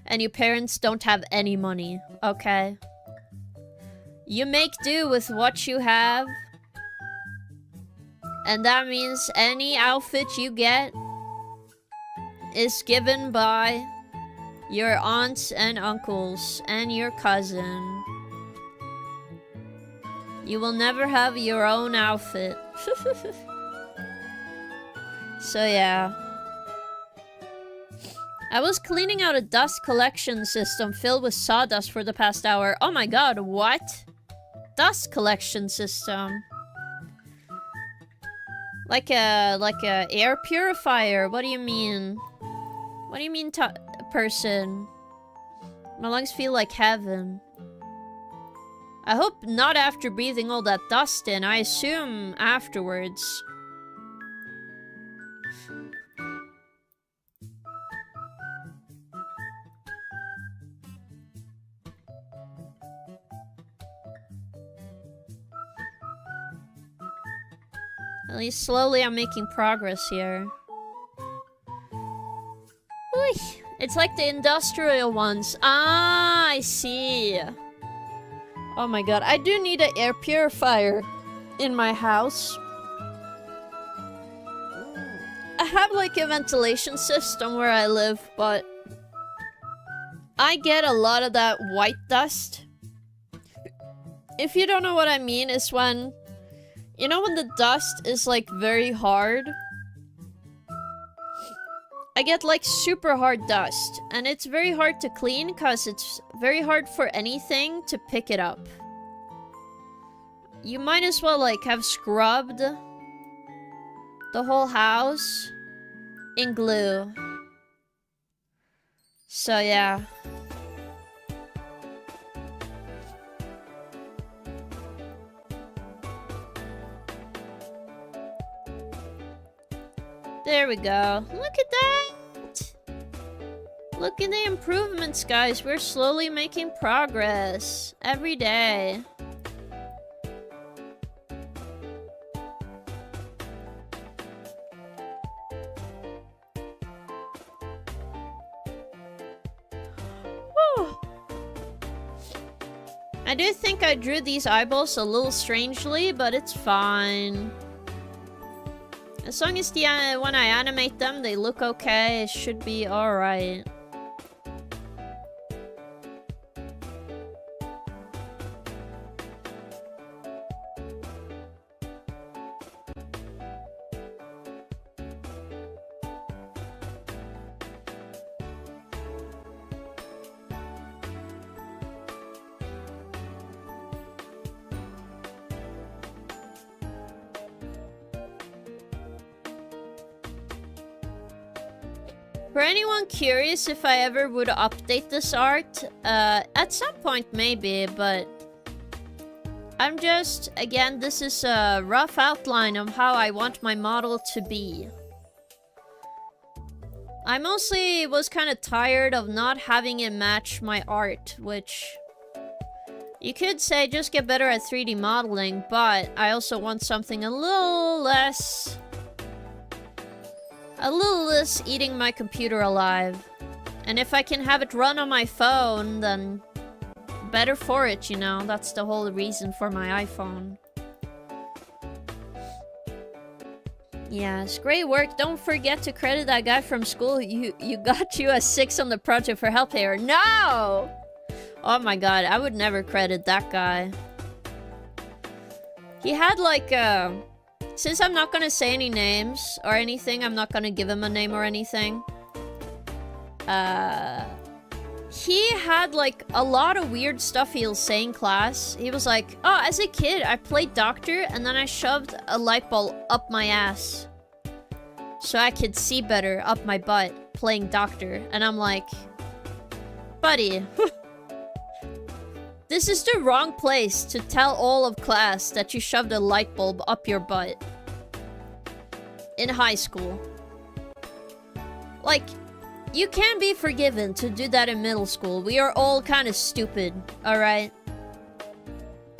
and your parents don't have any money, okay? You make do with what you have. And that means any outfit you get is given by your aunts and uncles and your cousin. You will never have your own outfit. So yeah. I was cleaning out a dust collection system filled with sawdust for the past hour. Oh my god, what? Dust collection system? Like a air purifier? What do you mean? What do you mean, person? My lungs feel like heaven. I hope not after breathing all that dust in. I assume afterwards. At least slowly I'm making progress here. Oy. It's like the industrial ones. Ah, I see. Oh my god, I do need an air purifier in my house. I have like a ventilation system where I live, but I get a lot of that white dust. If you don't know what I mean, it's when... You know when the dust is like very hard? I get like super hard dust, and it's very hard to clean because it's very hard for anything to pick it up. You might as well like have scrubbed the whole house in glue. So yeah. There we go. Look at that! Look at the improvements, guys. We're slowly making progress. Every day. Whew. I do think I drew these eyeballs a little strangely, but it's fine. As long as when I animate them, they look okay, it should be alright. For anyone curious if I ever would update this art, at some point maybe, but I'm just, again, this is a rough outline of how I want my model to be. I mostly was kind of tired of not having it match my art, which you could say just get better at 3D modeling, but I also want something a little less eating my computer alive. And if I can have it run on my phone, then better for it, you know? That's the whole reason for my iPhone. Yes, great work. Don't forget to credit that guy from school. You got you a 6 on the project for help here. No! Oh my god, I would never credit that guy. He had like since I'm not gonna say any names or anything, I'm not gonna give him a name or anything. He had like a lot of weird stuff he'll say in class. He was like, oh, as a kid, I played doctor and then I shoved a light bulb up my ass so I could see better up my butt playing doctor. And I'm like, buddy, this is the wrong place to tell all of class that you shoved a light bulb up your butt in high school. Like, you can be forgiven to do that in middle school. We are all kind of stupid, alright?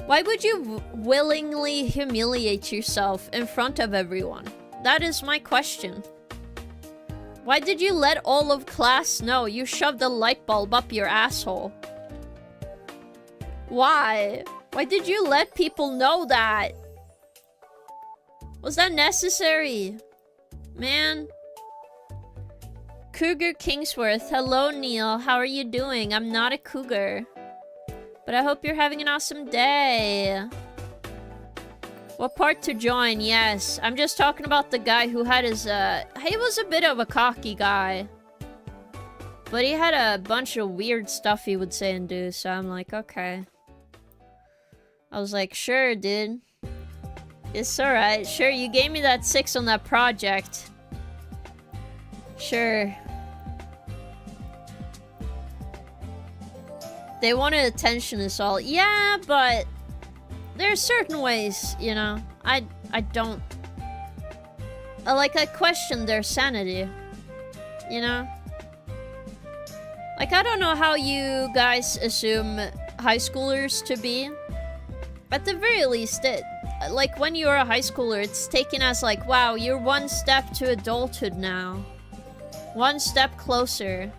Why would you willingly humiliate yourself in front of everyone? That is my question. Why did you let all of class know you shoved a light bulb up your asshole? Why? Why did you let people know that? Was that necessary? Man. Cougar Kingsworth. Hello, Neil. How are you doing? I'm not a cougar. But I hope you're having an awesome day. What part to join? Yes. I'm just talking about the guy who had his, he was a bit of a cocky guy. But he had a bunch of weird stuff he would say and do, so I'm like, okay. I was like, sure, dude. It's alright. Sure, you gave me that 6 on that project. Sure. They wanted attention is all. Yeah, but there's certain ways, you know. I don't... like, I question their sanity. You know? Like, I don't know how you guys assume high schoolers to be. At the very least, like, when you're a high schooler, it's taken as like, wow, you're one step to adulthood now. One step closer.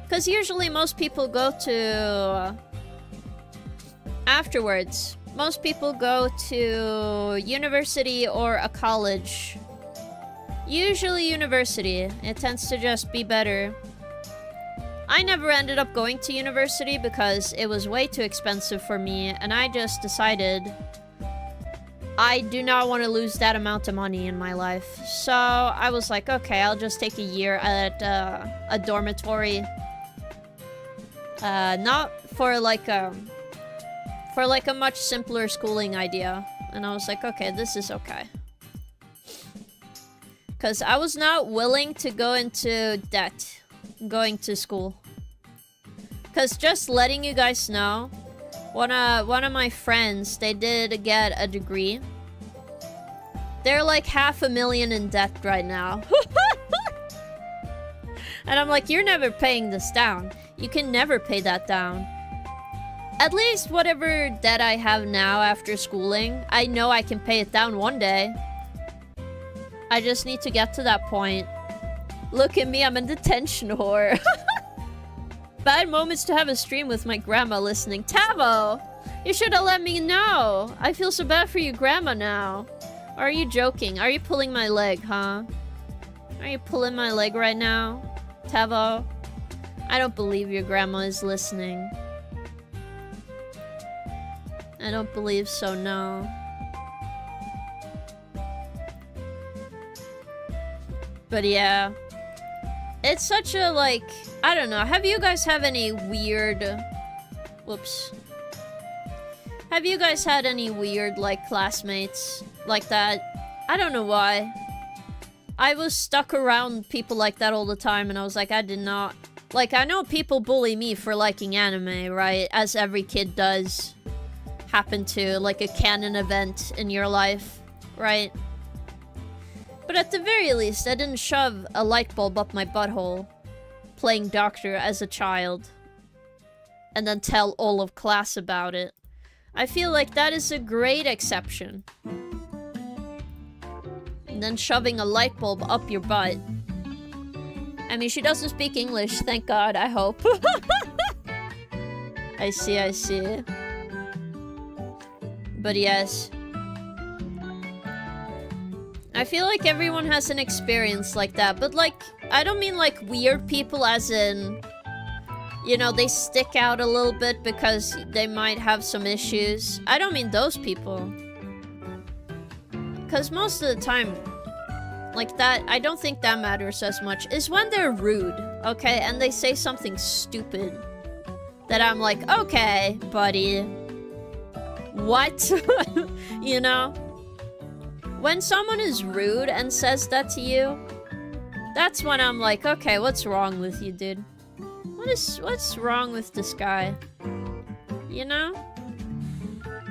Because usually most people go to... afterwards, most people go to university or a college. Usually university. It tends to just be better. I never ended up going to university because it was way too expensive for me, and I just decided I do not want to lose that amount of money in my life. So I was like, okay, I'll just take a year at a dormitory. Not for like a much simpler schooling idea. And I was like, okay, this is okay. Because I was not willing to go into debt going to school. Because just letting you guys know, one of my friends, they did get a degree. They're like $500,000 in debt right now. And I'm like, you're never paying this down. You can never pay that down. At least whatever debt I have now after schooling, I know I can pay it down one day. I just need to get to that point. Look at me, I'm a detention whore. Bad moments to have a stream with my grandma listening. Tavo! You should have let me know. I feel so bad for you, grandma, now. Or are you joking? Are you pulling my leg, huh? Are you pulling my leg right now? Tavo? I don't believe your grandma is listening. I don't believe so, no. But yeah. It's such a, like... I don't know. Have you guys have any weird... Whoops. Have you guys had any weird, like, classmates like that? I don't know why. I was stuck around people like that all the time, and I was like, I did not... Like, I know people bully me for liking anime, right? As every kid does. Happen to, like, a canon event in your life, right? But at the very least, I didn't shove a light bulb up my butthole playing doctor as a child and then tell all of class about it. I feel like that is a great exception. And then shoving a light bulb up your butt. I mean, she doesn't speak English, thank God, I hope. I see, I see. But yes. I feel like everyone has an experience like that, but like, I don't mean like weird people as in, you know, they stick out a little bit because they might have some issues. I don't mean those people. Because most of the time, like that, I don't think that matters as much, is when they're rude, okay? And they say something stupid that I'm like, okay, buddy. What? You know? When someone is rude and says that to you, that's when I'm like, okay, what's wrong with you, dude? What's wrong with this guy? You know?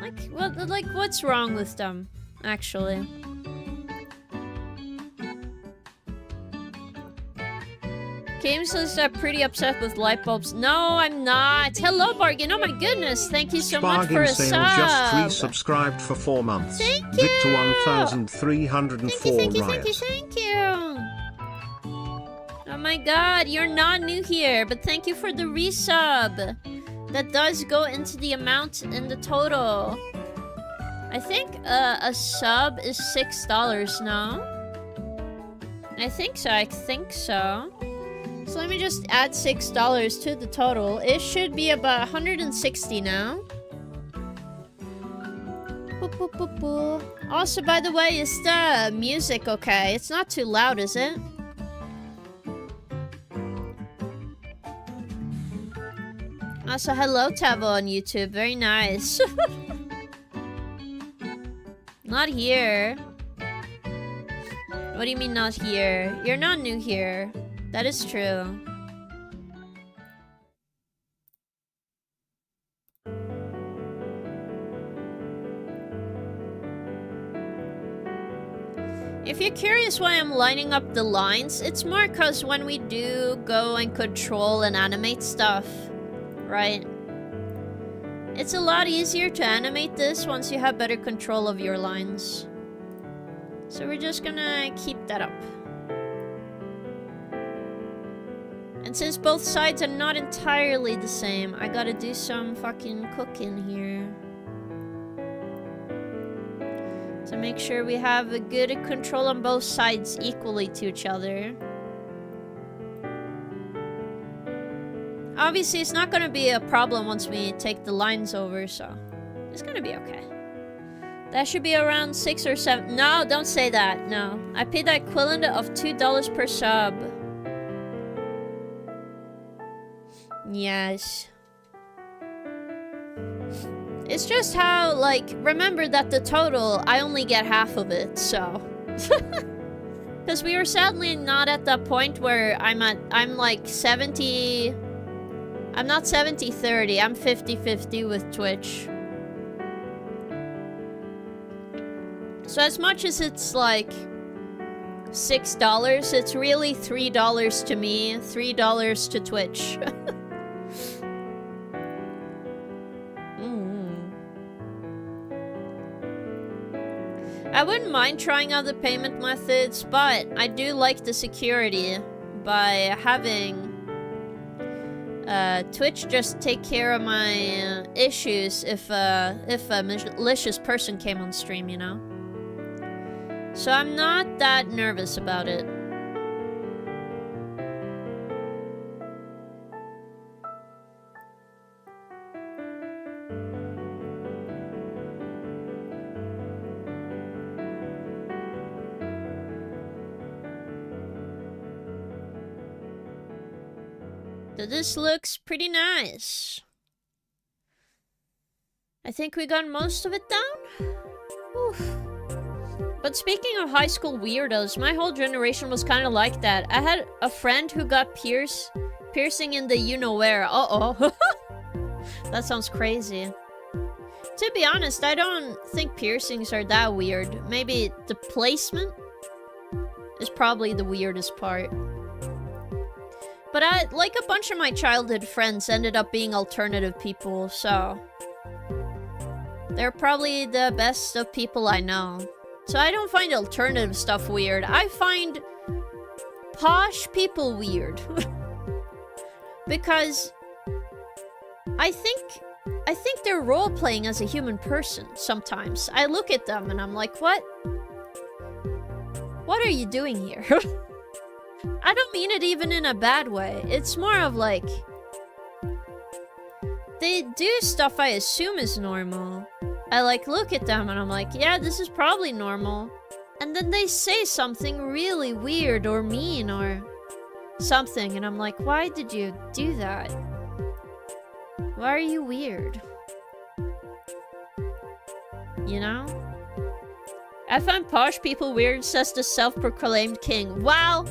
Like, what's wrong with them, actually? Games is pretty upset with light bulbs. No, I'm not. Hello, Bargain. Oh my goodness. Thank you so much for a sub. Just resubscribed for 4 months. Thank you. Victor 1304 Thank you. Riot. Thank you. my god, you're not new here, but thank you for the resub. That does go into the amount in the total. I think a sub is $6 now. I think so. So let me just add $6 to the total. It should be about 160 now. Boop, boop, boop, boop. Also, by the way, is the music okay? It's not too loud, is it? Also, hello Tavo on YouTube. Very nice. Not here. What do you mean not here? You're not new here. That is true. If you're curious why I'm lining up the lines, it's more because when we do go and control and animate stuff, right? It's a lot easier to animate this once you have better control of your lines. So we're just gonna keep that up. And since both sides are not entirely the same, I gotta do some fucking cooking here. To make sure we have a good control on both sides equally to each other. Obviously, it's not gonna be a problem once we take the lines over, so it's gonna be okay. That should be around 6 or 7. No, don't say that. No. I paid the equivalent of $2 per sub. Yes. It's just how, like, remember that the total, I only get half of it, so. Because we were sadly not at that point where I'm like 70... I'm not 70-30, I'm 50-50 with Twitch. So as much as it's like $6, it's really $3 to me, $3 to Twitch. I wouldn't mind trying other payment methods, but I do like the security by having Twitch just take care of my issues if a malicious person came on stream, you know? So I'm not that nervous about it. So this looks pretty nice. I think we got most of it down. Oof. But speaking of high school weirdos, my whole generation was kind of like that. I had a friend who got piercing in the you-know-where. Uh-oh. That sounds crazy. To be honest, I don't think piercings are that weird. Maybe the placement is probably the weirdest part. But like a bunch of my childhood friends ended up being alternative people, so... they're probably the best of people I know. So I don't find alternative stuff weird. I find posh people weird. Because I think they're role-playing as a human person sometimes. I look at them and I'm like, what? What are you doing here? I don't mean it even in a bad way. It's more of like... they do stuff I assume is normal. I like look at them and I'm like, yeah, this is probably normal. And then they say something really weird or mean or something. And I'm like, why did you do that? Why are you weird? You know? I find posh people weird, says the self-proclaimed king. Wow!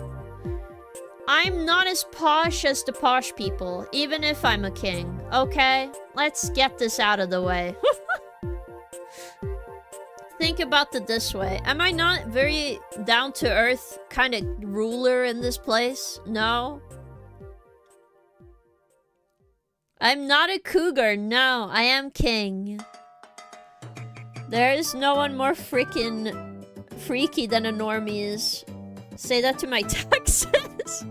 I'm not as posh as the posh people, even if I'm a king. Okay? Let's get this out of the way. Think about it this way. Am I not very down-to-earth kind of ruler in this place? No? I'm not a cougar. No, I am king. There is no one more freaking freaky than a normie is. Say that to my taxes.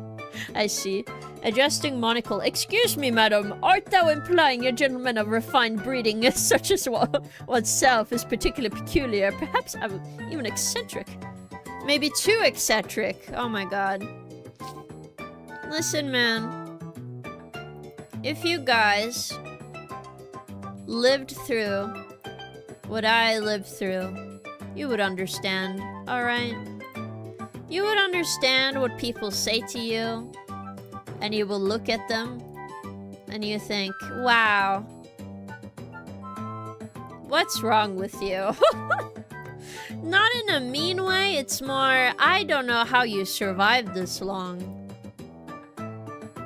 I I see. Adjusting monocle. Excuse me, madam. Art thou implying a gentleman of refined breeding, such as oneself, is particularly peculiar? Perhaps even eccentric. Maybe too eccentric. Oh my god. Listen, man. If you guys lived through what I lived through, you would understand, alright? You would understand what people say to you, and you will look at them, and you think, wow, what's wrong with you? Not in a mean way, it's more, I don't know how you survived this long.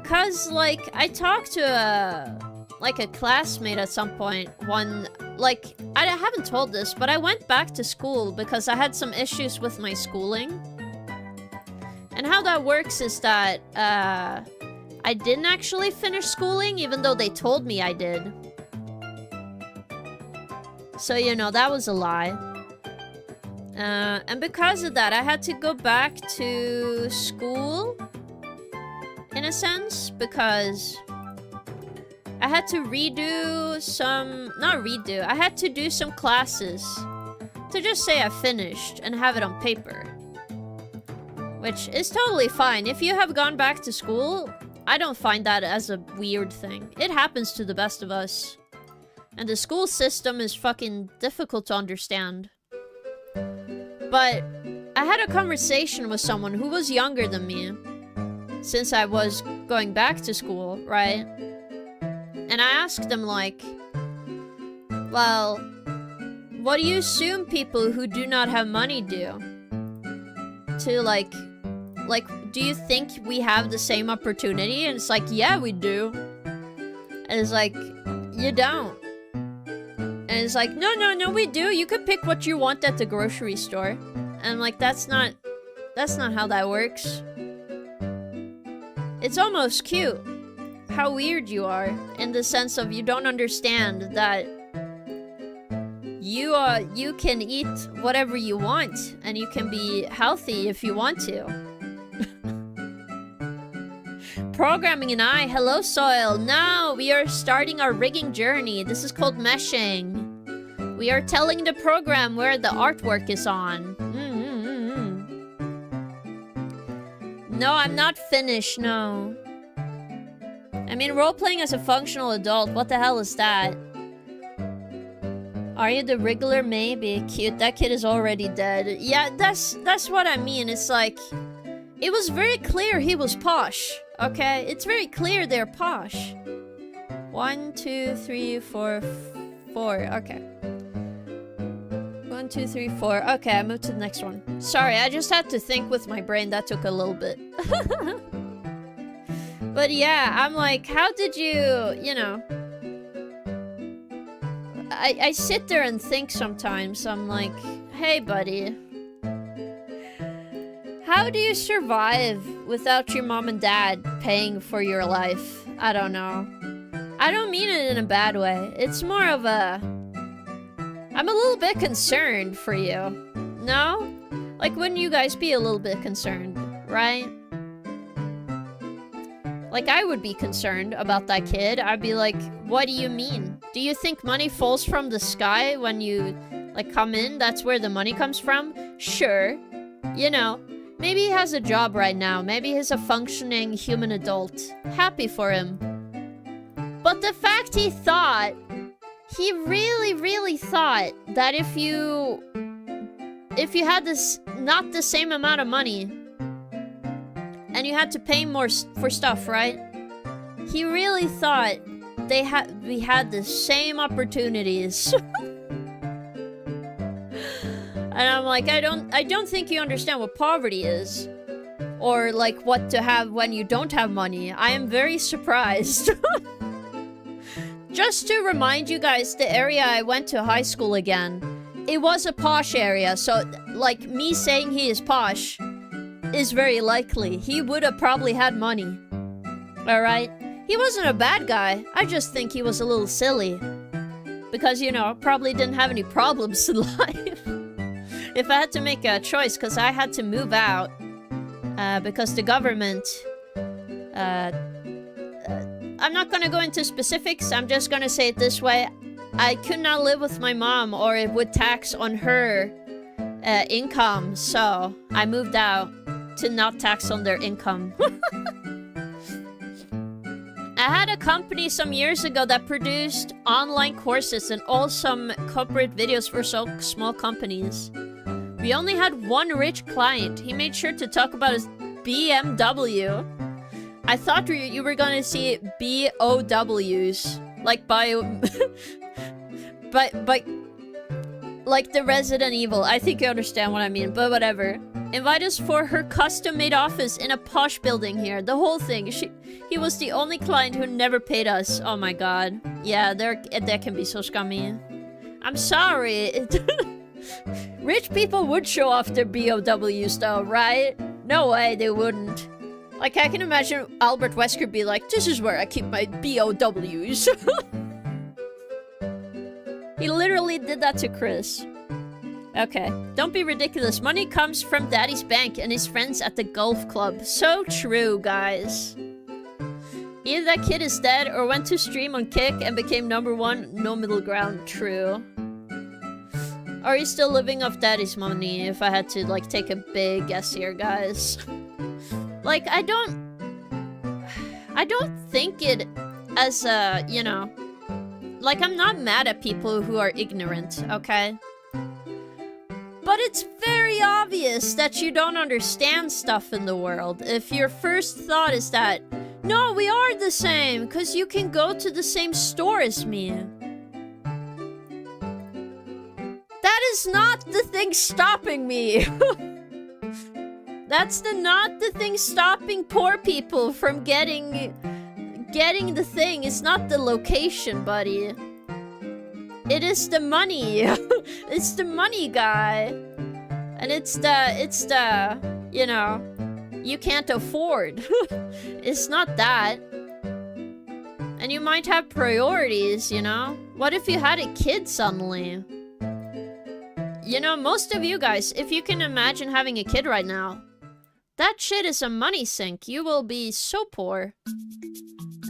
Cause, like, I talked to a classmate at some point, I haven't told this, but I went back to school because I had some issues with my schooling. And how that works is that, I didn't actually finish schooling, even though they told me I did. So, you know, that was a lie. And because of that, I had to go back to school, in a sense, because I had to redo some... Not redo, I had to do some classes to just say I finished and have it on paper. Which is totally fine. If you have gone back to school, I don't find that as a weird thing. It happens to the best of us. And the school system is fucking difficult to understand. But I had a conversation with someone who was younger than me, since I was going back to school, right? And I asked them, like, well, what do you assume people who do not have money do? To, like, do you think we have the same opportunity? And it's like, yeah, we do. And it's like, you don't. And it's like, no, we do. You could pick what you want at the grocery store. And I'm like, that's not how that works. It's almost cute how weird you are, in the sense of you don't understand that you can eat whatever you want, and you can be healthy if you want to. Programming and I, hello soil. Now we are starting our rigging journey. This is called meshing. We are telling the program where the artwork is on. No, I'm not finished, no. I mean, role-playing as a functional adult, what the hell is that? Are you the Wriggler? Maybe. Cute, that kid is already dead. Yeah, that's what I mean. It's like, it was very clear he was posh, okay? It's very clear they're posh. 1, 2, 3, 4, 4, okay. 1, 2, 3, 4. Okay, I moved to the next one. Sorry, I just had to think with my brain. That took a little bit. But yeah, I'm like, how did you, you know... I sit there and think sometimes. I'm like, hey, buddy. How do you survive without your mom and dad paying for your life? I don't know. I don't mean it in a bad way. It's more of a... I'm a little bit concerned for you. No? Like, wouldn't you guys be a little bit concerned, right? Like, I would be concerned about that kid. I'd be like, what do you mean? Do you think money falls from the sky when you, like, come in? That's where the money comes from? Sure. You know, maybe he has a job right now. Maybe he's a functioning human adult. Happy for him. But the fact he thought... He really, really thought that if you had this, not the same amount of money, and you had to pay more for stuff, right? He really thought we had the same opportunities. And I'm like, I don't think you understand what poverty is, or like what to have when you don't have money. I am very surprised. Just to remind you guys, the area I went to high school again, it was a posh area, so, like, me saying he is posh is very likely. He would have probably had money. Alright? He wasn't a bad guy, I just think he was a little silly. Because, you know, probably didn't have any problems in life. If I had to make a choice, because I had to move out, because the government... I'm not gonna go into specifics. I'm just gonna say it this way. I could not live with my mom or it would tax on her income. So I moved out to not tax on their income. I had a company some years ago that produced online courses and awesome corporate videos for small companies. We only had one rich client. He made sure to talk about his BMW. I thought you were gonna see BOWs, like bio, but like the Resident Evil. I think you understand what I mean, but whatever. Invite us for her custom-made office in a posh building here. The whole thing. He was the only client who never paid us. Oh my god. Yeah, that can be so scummy. I'm sorry. Rich people would show off their BOWs though, right? No way they wouldn't. Like, I can imagine Albert Wesker be like, this is where I keep my BOWs. He literally did that to Chris. Okay, don't be ridiculous. Money comes from Daddy's bank and his friends at the golf club. So true, guys. Either that kid is dead or went to stream on Kick and became #1. No middle ground. True. Are you still living off Daddy's money? If I had to, like, take a big guess here, guys. Like, I don't think it as a, you know... Like, I'm not mad at people who are ignorant, okay? But it's very obvious that you don't understand stuff in the world if your first thought is that, no, we are the same, because you can go to the same store as me. That is not the thing stopping me. That's not the thing stopping poor people from getting the thing. It's not the location, buddy. It is the money. It's the money, guy. And it's the, you know, you can't afford. It's not that. And you might have priorities, you know? What if you had a kid suddenly? You know, most of you guys, if you can imagine having a kid right now, that shit is a money sink. You will be so poor.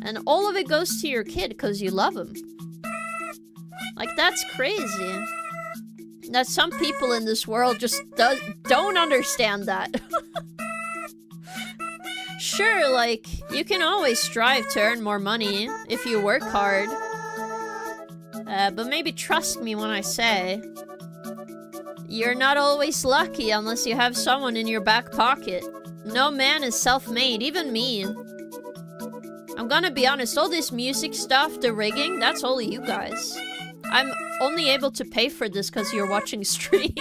And all of it goes to your kid because you love him. Like, that's crazy. That some people in this world just don't understand that. Sure, like, you can always strive to earn more money if you work hard. But maybe trust me when I say, you're not always lucky unless you have someone in your back pocket. No man is self-made, even me. I'm gonna be honest, all this music stuff, the rigging, that's all you guys. I'm only able to pay for this because you're watching stream.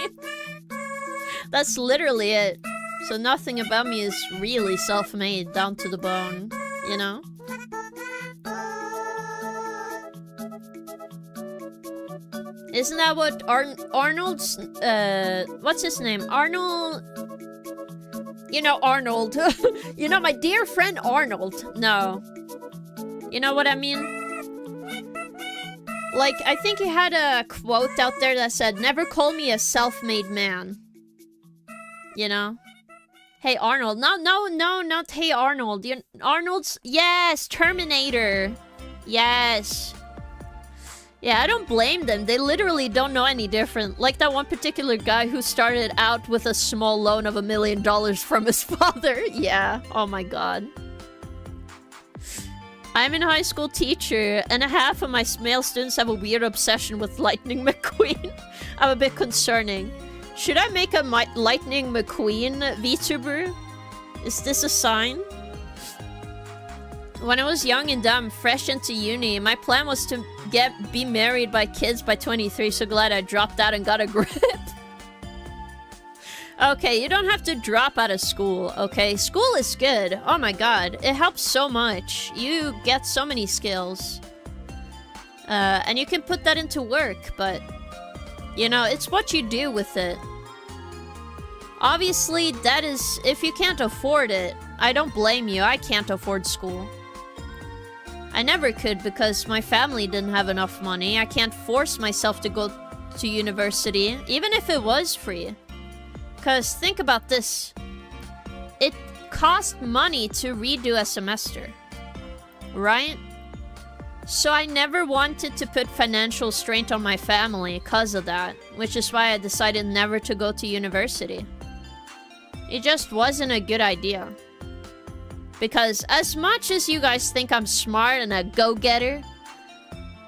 That's literally it. So nothing about me is really self-made down to the bone, you know? Isn't that what Arnold's, what's his name? Arnold... You know, Arnold. You know, my dear friend Arnold. No. You know what I mean? Like, I think he had a quote out there that said, never call me a self-made man. You know? Hey Arnold. No, not Hey Arnold. Arnold's... Yes! Terminator! Yes! Yeah, I don't blame them. They literally don't know any different. Like that one particular guy who started out with a small loan of $1 million from his father. Yeah, oh my god. I'm a high school teacher, and half of my male students have a weird obsession with Lightning McQueen. I'm a bit concerning. Should I make a Lightning McQueen VTuber? Is this a sign? When I was young and dumb, fresh into uni, my plan was to be married by kids by 23, so glad I dropped out and got a grip. Okay, you don't have to drop out of school, okay? School is good. Oh my god, it helps so much. You get so many skills. And you can put that into work, but... You know, it's what you do with it. Obviously, that is... If you can't afford it, I don't blame you. I can't afford school. I never could because my family didn't have enough money. I can't force myself to go to university, even if it was free. Because think about this. It cost money to redo a semester, right? So I never wanted to put financial strain on my family because of that, which is why I decided never to go to university. It just wasn't a good idea. Because as much as you guys think I'm smart and a go-getter,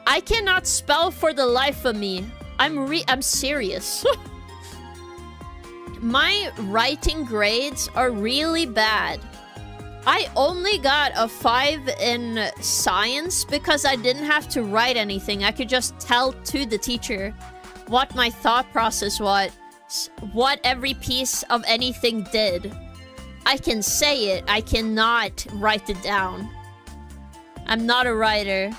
I cannot spell for the life of me. I'm serious. My writing grades are really bad. I only got a 5 in science because I didn't have to write anything. I could just tell to the teacher what my thought process was, what every piece of anything did. I can say it, I cannot write it down. I'm not a writer.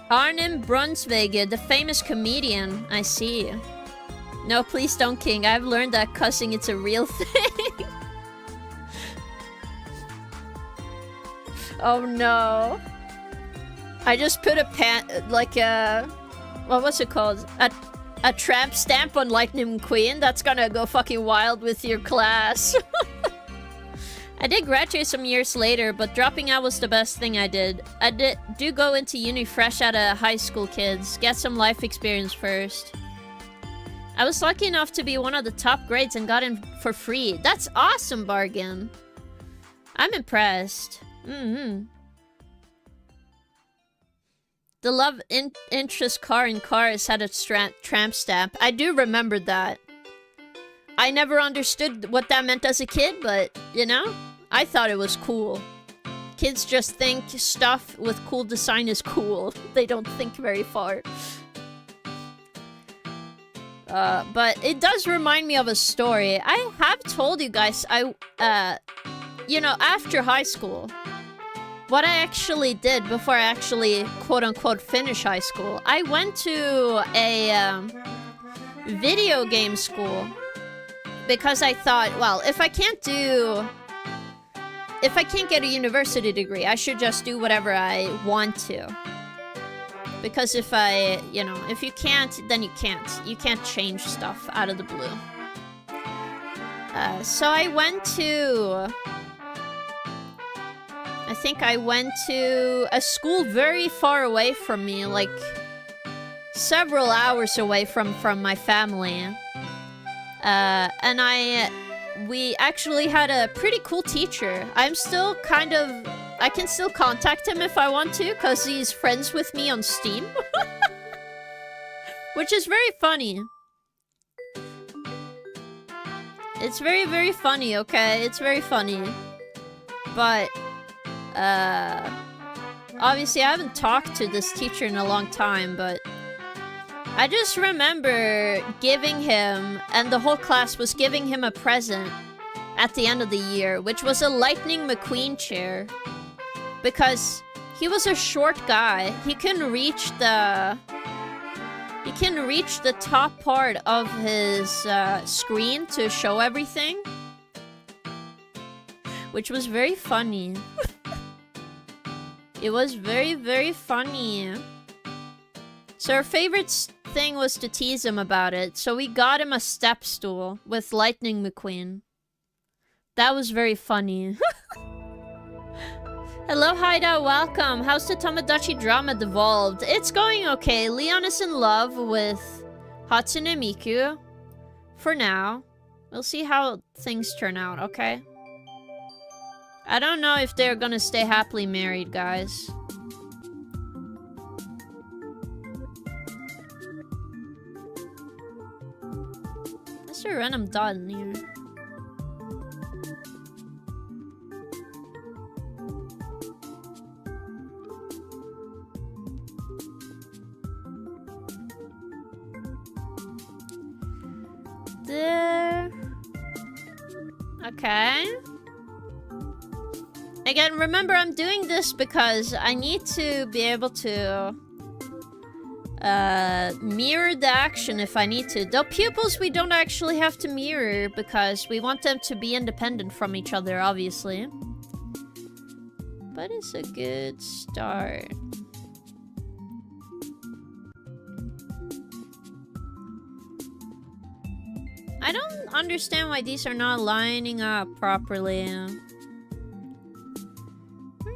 Arnim Brunsvig, the famous comedian. I see. No, please don't, King. I've learned that cussing, it's a real thing. Oh no. I just put what was it called? A tramp stamp on Lightning McQueen. That's gonna go fucking wild with your class. I did graduate some years later, but dropping out was the best thing I did. I do go into uni fresh out of high school, kids. Get some life experience first. I was lucky enough to be one of the top grades and got in for free. That's awesome, Bargain. I'm impressed. The love interest car in cars had a tramp stamp. I do remember that. I never understood what that meant as a kid, but, you know, I thought it was cool. Kids just think stuff with cool design is cool. They don't think very far. But it does remind me of a story. I have told you guys, you know, after high school, what I actually did before I actually quote-unquote finish high school, I went to a video game school because I thought, well, if I can't get a university degree, I should just do whatever I want to. Because if if you can't, then you can't. You can't change stuff out of the blue. So I think I went to a school very far away from me, like several hours away from my family. And we actually had a pretty cool teacher. I can still contact him if I want to, because he's friends with me on Steam. Which is very funny. It's very, very funny, okay? It's very funny. But, obviously I haven't talked to this teacher in a long time, but I just remember giving him, and the whole class was giving him a present at the end of the year, which was a Lightning McQueen chair. Because he was a short guy. He couldn't reach the top part of his screen to show everything. Which was very funny. It was very, very funny. So our favorite thing was to tease him about it. So we got him a step stool with Lightning McQueen. That was very funny. Hello, Haida, welcome. How's the Tomodachi drama devolved? It's going okay. Leon is in love with Hatsune Miku. For now. We'll see how things turn out, okay? I don't know if they're gonna stay happily married, guys. Is there a random dot in here? There. Okay. Again, remember, I'm doing this because I need to be able to mirror the action if I need to. The pupils we don't actually have to mirror because we want them to be independent from each other, obviously. But it's a good start. I don't understand why these are not lining up properly.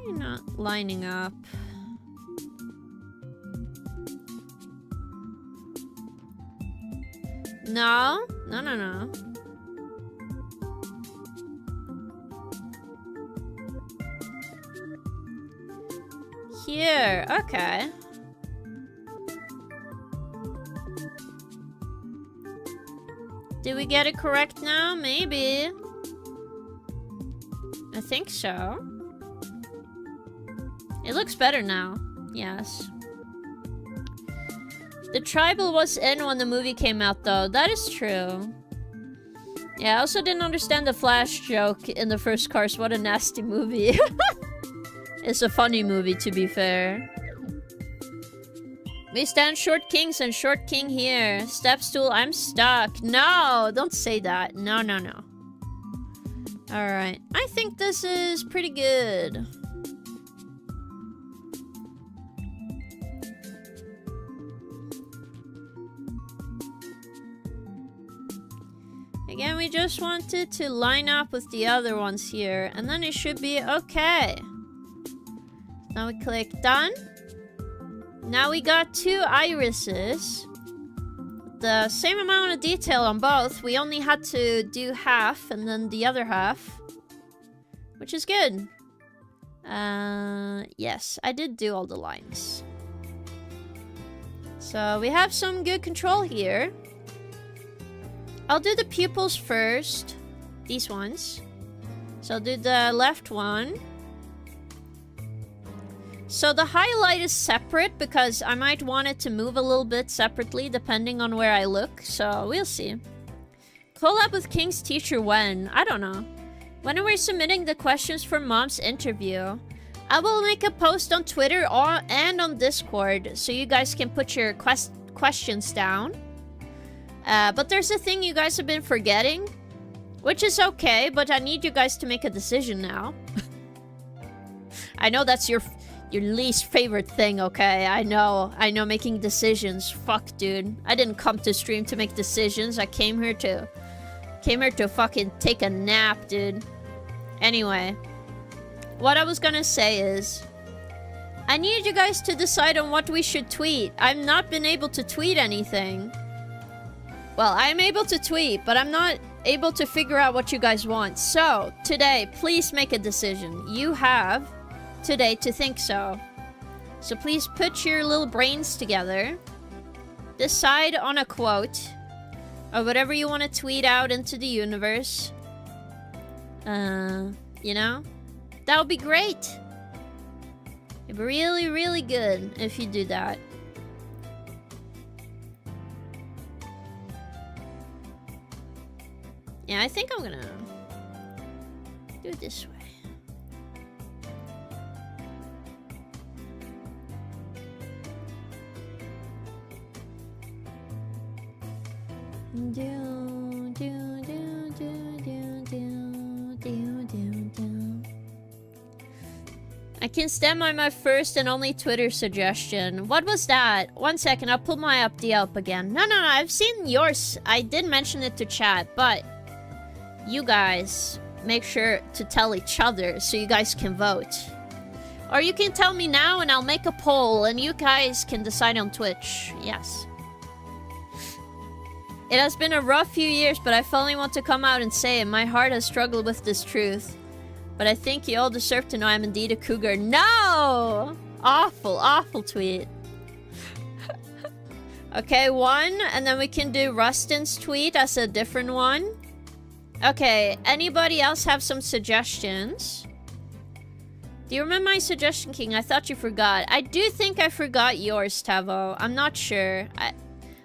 are you not lining up? No? No, no, no. Here, okay. Did we get it correct now? Maybe. I think so. It looks better now. Yes. The tribal was in when the movie came out, though. That is true. Yeah, I also didn't understand the Flash joke in the first Cars. What a nasty movie. It's a funny movie, to be fair. We stand short kings and short king here. Step stool, I'm stuck. No, don't say that. No, no, no. Alright. I think this is pretty good. Again, we just wanted to line up with the other ones here, and then it should be okay. Now we click done. Now we got 2 irises. The same amount of detail on both. We only had to do half and then the other half. Which is good. Yes, I did do all the lines. So we have some good control here. I'll do the pupils first. These ones. So I'll do the left one. So the highlight is separate because I might want it to move a little bit separately depending on where I look. So we'll see. Collab with King's teacher when? I don't know. When are we submitting the questions for Mom's interview? I will make a post on Twitter and on Discord so you guys can put your questions down. But there's a thing you guys have been forgetting, which is okay, but I need you guys to make a decision now. I know that's your least favorite thing, okay? I know making decisions. Fuck, dude. I didn't come to stream to make decisions. I came here to fucking take a nap, dude. Anyway, what I was gonna say is, I need you guys to decide on what we should tweet. I've not been able to tweet anything. Well, I'm able to tweet, but I'm not able to figure out what you guys want. So, today, please make a decision. You have today to think so. So please put your little brains together. Decide on a quote. Or whatever you want to tweet out into the universe. You know? That would be great. It'd be really, really good if you do that. Yeah, I think I'm gonna do it this way. I can stand by my first and only Twitter suggestion. What was that? 1 second, I'll pull my update up again. No, I've seen yours. I did mention it to chat, but you guys make sure to tell each other so you guys can vote. Or you can tell me now and I'll make a poll and you guys can decide on Twitch. Yes. It has been a rough few years, but I finally want to come out and say it. My heart has struggled with this truth. But I think you all deserve to know I'm indeed a cougar. No! Awful, awful tweet. Okay, 1, and then we can do Rustin's tweet as a different one. Okay, anybody else have some suggestions? Do you remember my suggestion, King? I thought you forgot. I do think I forgot yours, Tavo. I'm not sure.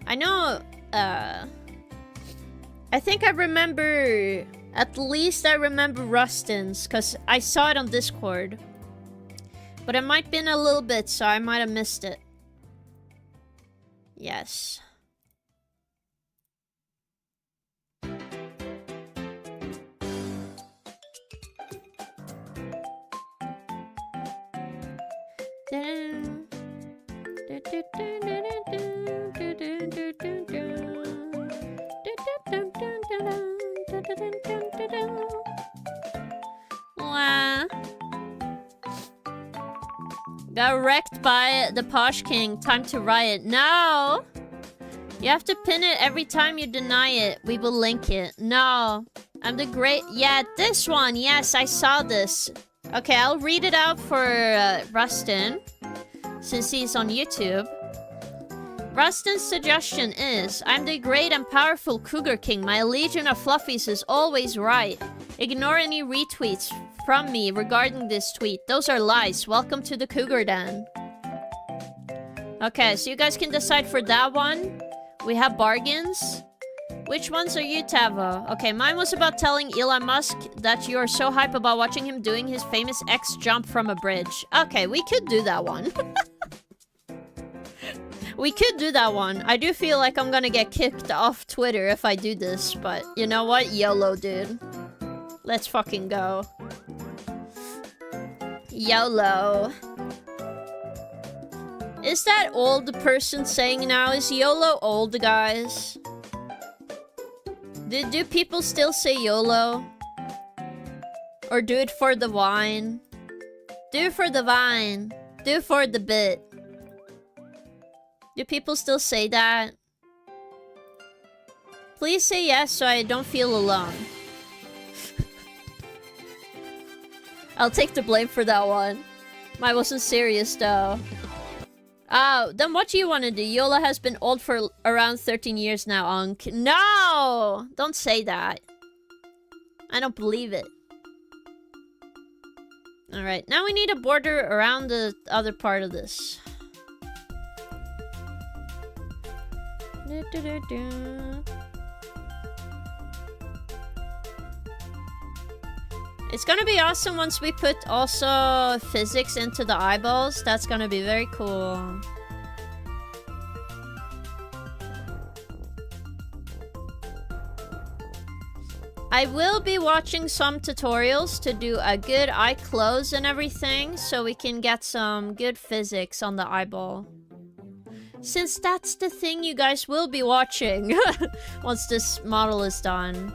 I know, I think I remember... At least I remember Rustin's, because I saw it on Discord. But it might have been a little bit, so I might have missed it. Yes. Wow. Got wrecked by the Posh King. Time to riot. No! You have to pin it every time you deny it. We will link it. No. I'm the great... Yeah, this one. Yes, I saw this. Okay, I'll read it out for Rustin, since he's on YouTube. Rustin's suggestion is, I'm the great and powerful Cougar King. My legion of fluffies is always right. Ignore any retweets from me regarding this tweet. Those are lies. Welcome to the Cougar Den. Okay, so you guys can decide for that one. We have bargains. Which ones are you, Tavo? Okay, mine was about telling Elon Musk that you are so hype about watching him doing his famous X jump from a bridge. Okay, we could do that one. We could do that one. I do feel like I'm gonna get kicked off Twitter if I do this, but you know what? YOLO, dude. Let's fucking go. YOLO. Is that old person saying now? Is YOLO old, guys? Do people still say YOLO? Or do it for the wine? Do it for the vine. Do it for the bit. Do people still say that? Please say yes so I don't feel alone. I'll take the blame for that one. Mine wasn't serious though. Oh, then what do you want to do? YOLO has been old for around 13 years now, Unk. No! Don't say that. I don't believe it. Alright, now we need a border around the other part of this. It's gonna be awesome once we put also physics into the eyeballs. That's gonna be very cool. I will be watching some tutorials to do a good eye close and everything, so we can get some good physics on the eyeball. Since that's the thing you guys will be watching once this model is done.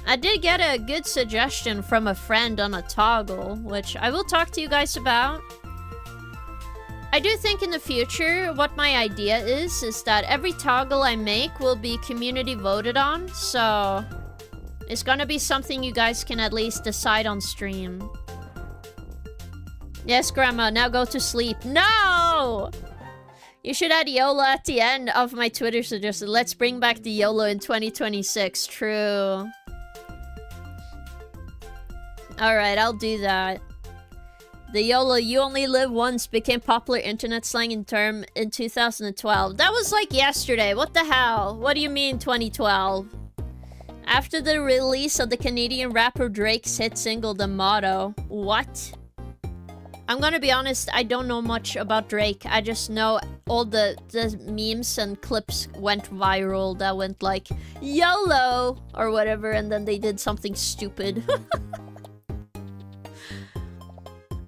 I did get a good suggestion from a friend on a toggle, which I will talk to you guys about. I do think in the future, what my idea is that every toggle I make will be community voted on, so it's gonna be something you guys can at least decide on stream. Yes, Grandma, now go to sleep. No! You should add YOLO at the end of my Twitter suggestion. Let's bring back the YOLO in 2026. True. Alright, I'll do that. The YOLO, you only live once, became popular internet slang in term in 2012. That was like yesterday. What the hell? What do you mean 2012? After the release of the Canadian rapper Drake's hit single, The Motto. What? I'm gonna be honest, I don't know much about Drake. I just know all the memes and clips went viral that went like, YOLO! Or whatever, and then they did something stupid.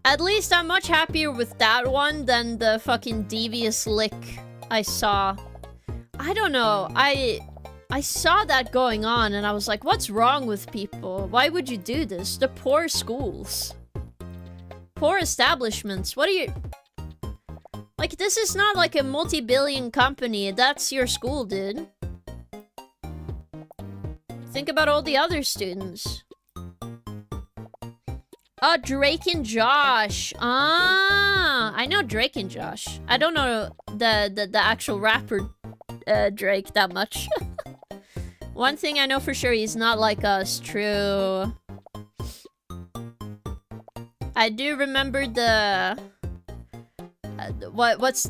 At least I'm much happier with that one than the fucking devious lick I saw. I don't know, I saw that going on and I was like, what's wrong with people? Why would you do this? The poor schools. Poor establishments. What are you... Like, this is not like a multi-billion company. That's your school, dude. Think about all the other students. Oh, Drake and Josh. Ah, I know Drake and Josh. I don't know the actual rapper Drake that much. One thing I know for sure, he's not like us. True. I do remember the... what's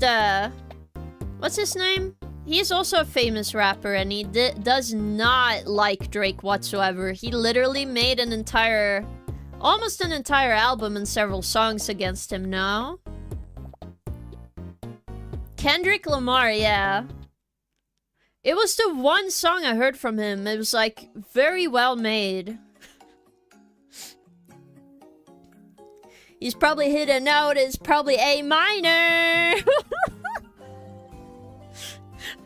his name? He's also a famous rapper and he does not like Drake whatsoever. He literally made an entire... almost an entire album and several songs against him now. Kendrick Lamar, yeah. It was the one song I heard from him. It was like very well made. He's probably hit a note. It's probably A minor.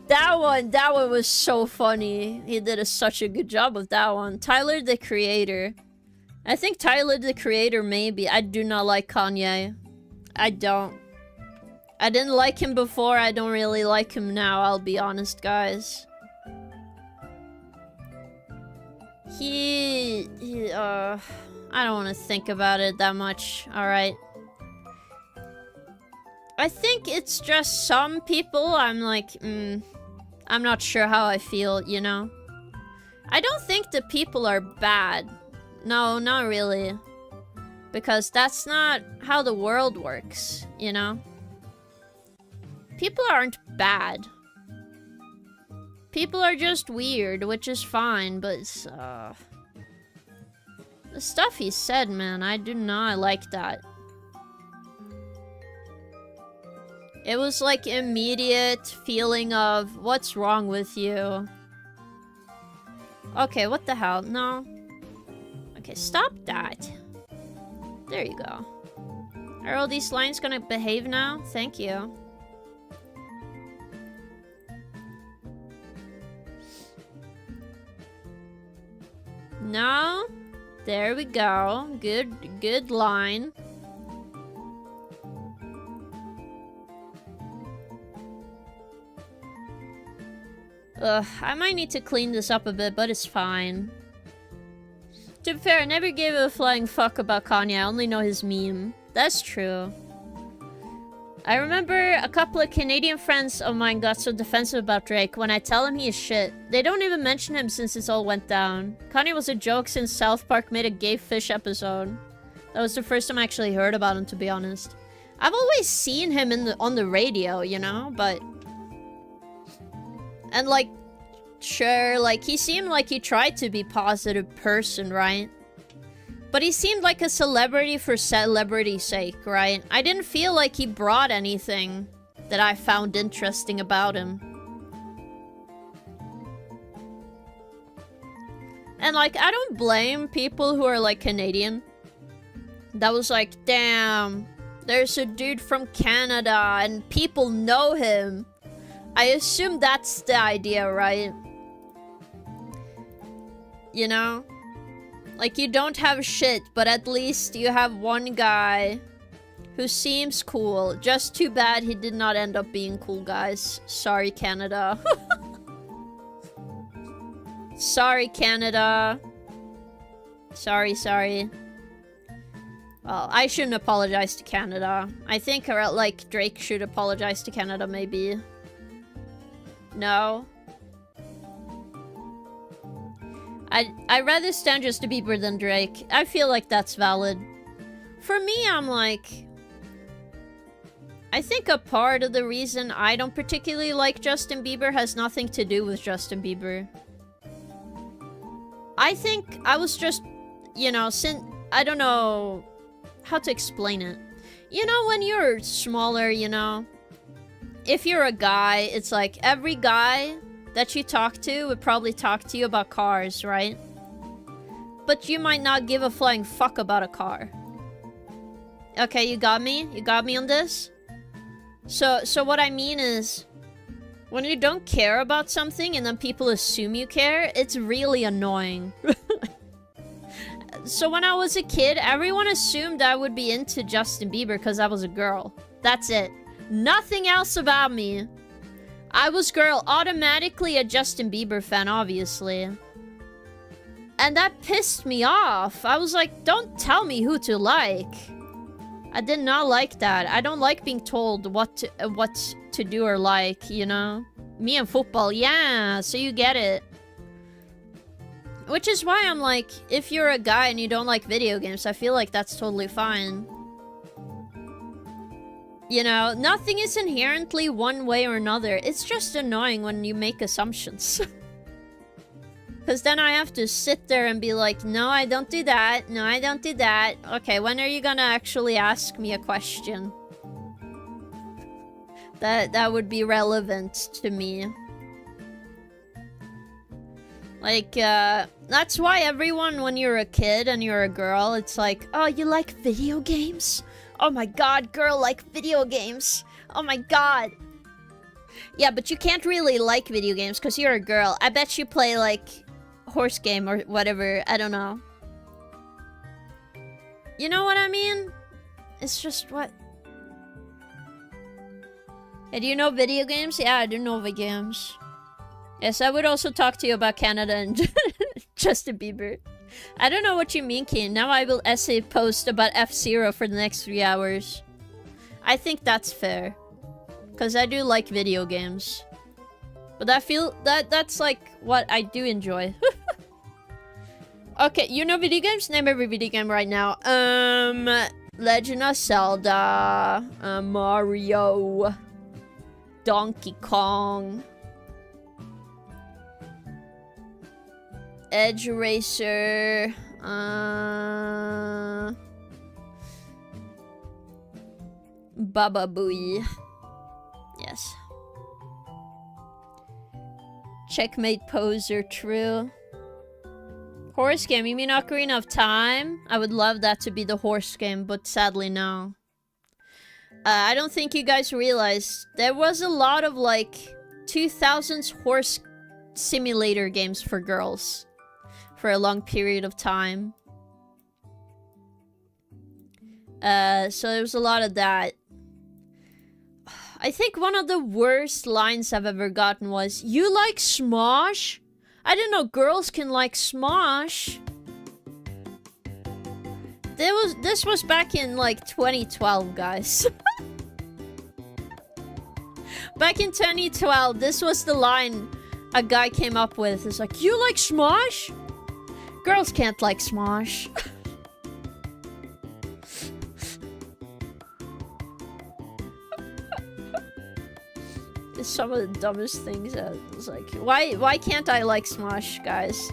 That one was so funny. He did such a good job with that one. Tyler, the Creator. I think Tyler, the Creator, maybe. I do not like Kanye. I don't. I didn't like him before, I don't really like him now, I'll be honest, guys. I don't want to think about it that much, alright? I think it's just some people I'm like, I'm not sure how I feel, you know? I don't think the people are bad. No, not really. Because that's not how the world works, you know? People aren't bad. People are just weird, which is fine, but the stuff he said, man, I do not like that. It was like immediate feeling of, what's wrong with you? Okay, what the hell? No. Okay, stop that. There you go. Are all these lines gonna behave now? Thank you. No. There we go. Good line. Ugh, I might need to clean this up a bit, but it's fine. To be fair, I never gave a flying fuck about Kanye, I only know his meme. That's true. I remember a couple of Canadian friends of mine got so defensive about Drake when I tell them he is shit. They don't even mention him since this all went down. Kanye was a joke since South Park made a gay fish episode. That was the first time I actually heard about him, to be honest. I've always seen him on the radio, you know, but... And like, sure, like, he seemed like he tried to be a positive person, right? But he seemed like a celebrity for celebrity's sake, right? I didn't feel like he brought anything that I found interesting about him. And like, I don't blame people who are like Canadian. That was like, damn, there's a dude from Canada and people know him. I assume that's the idea, right? You know? Like, you don't have shit, but at least you have one guy who seems cool. Just too bad he did not end up being cool, guys. Sorry, Canada. Sorry, Canada. Sorry. Well, I shouldn't apologize to Canada. I think, like, Drake should apologize to Canada, maybe. No? I'd rather stan Justin Bieber than Drake. I feel like that's valid. For me, I'm like... I think a part of the reason I don't particularly like Justin Bieber has nothing to do with Justin Bieber. I think I was just, you know, I don't know how to explain it. You know, when you're smaller, you know, if you're a guy, it's like every guy that you talk to would probably talk to you about cars, right? But you might not give a flying fuck about a car. Okay, you got me? You got me on this? So what I mean is, when you don't care about something and then people assume you care, it's really annoying. So when I was a kid, everyone assumed I would be into Justin Bieber because I was a girl. That's it. Nothing else about me. I was girl, automatically a Justin Bieber fan, obviously. And that pissed me off. I was like, don't tell me who to like. I did not like that. I don't like being told what to do or like, you know? Me and football, yeah, so you get it. Which is why I'm like, if you're a guy and you don't like video games, I feel like that's totally fine. You know, nothing is inherently one way or another. It's just annoying when you make assumptions. Because then I have to sit there and be like, no, I don't do that. No, I don't do that. Okay, when are you gonna actually ask me a question? That would be relevant to me. Like, that's why everyone, when you're a kid and you're a girl, it's like, oh, you like video games? Oh my god, girl, like video games. Oh my god. Yeah, but you can't really like video games because you're a girl. I bet you play, like, horse game or whatever. I don't know. You know what I mean? It's just what... Hey, do you know video games? Yeah, I do know video games. Yes, I would also talk to you about Canada and Justin Bieber. I don't know what you mean, Keen. Now I will essay post about F-Zero for the next 3 hours. I think that's fair. Because I do like video games. But I feel that's like what I do enjoy. Okay, you know video games? Name every video game right now. Legend of Zelda. Mario. Donkey Kong. Edge Racer. Baba Booey. Yes. Checkmate Poser, true. Horse game, you mean Ocarina of Time? I would love that to be the horse game, but sadly no. I don't think you guys realized there was a lot of like 2000s horse simulator games for girls for a long period of time. So there was a lot of that. I think one of the worst lines I've ever gotten was, "You like Smosh? I didn't know girls can like Smosh." This was back in like 2012, guys. Back in 2012, this was the line a guy came up with. It's like, "You like Smosh? Girls can't like Smosh." It's some of the dumbest things that it's like, why can't I like Smosh, guys?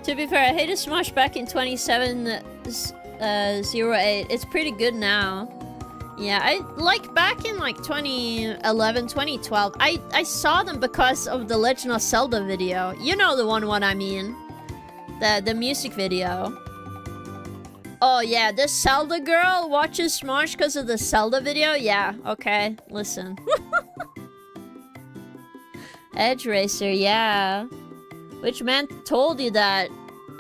To be fair, I hated Smosh back in 2708. It's pretty good now. Yeah, I like back in like 2011, 2012. I saw them because of the Legend of Zelda video. You know the one what I mean. The music video. Oh yeah, this Zelda girl watches Smosh because of the Zelda video? Yeah, okay, listen. Edge Racer, yeah. Which man told you that?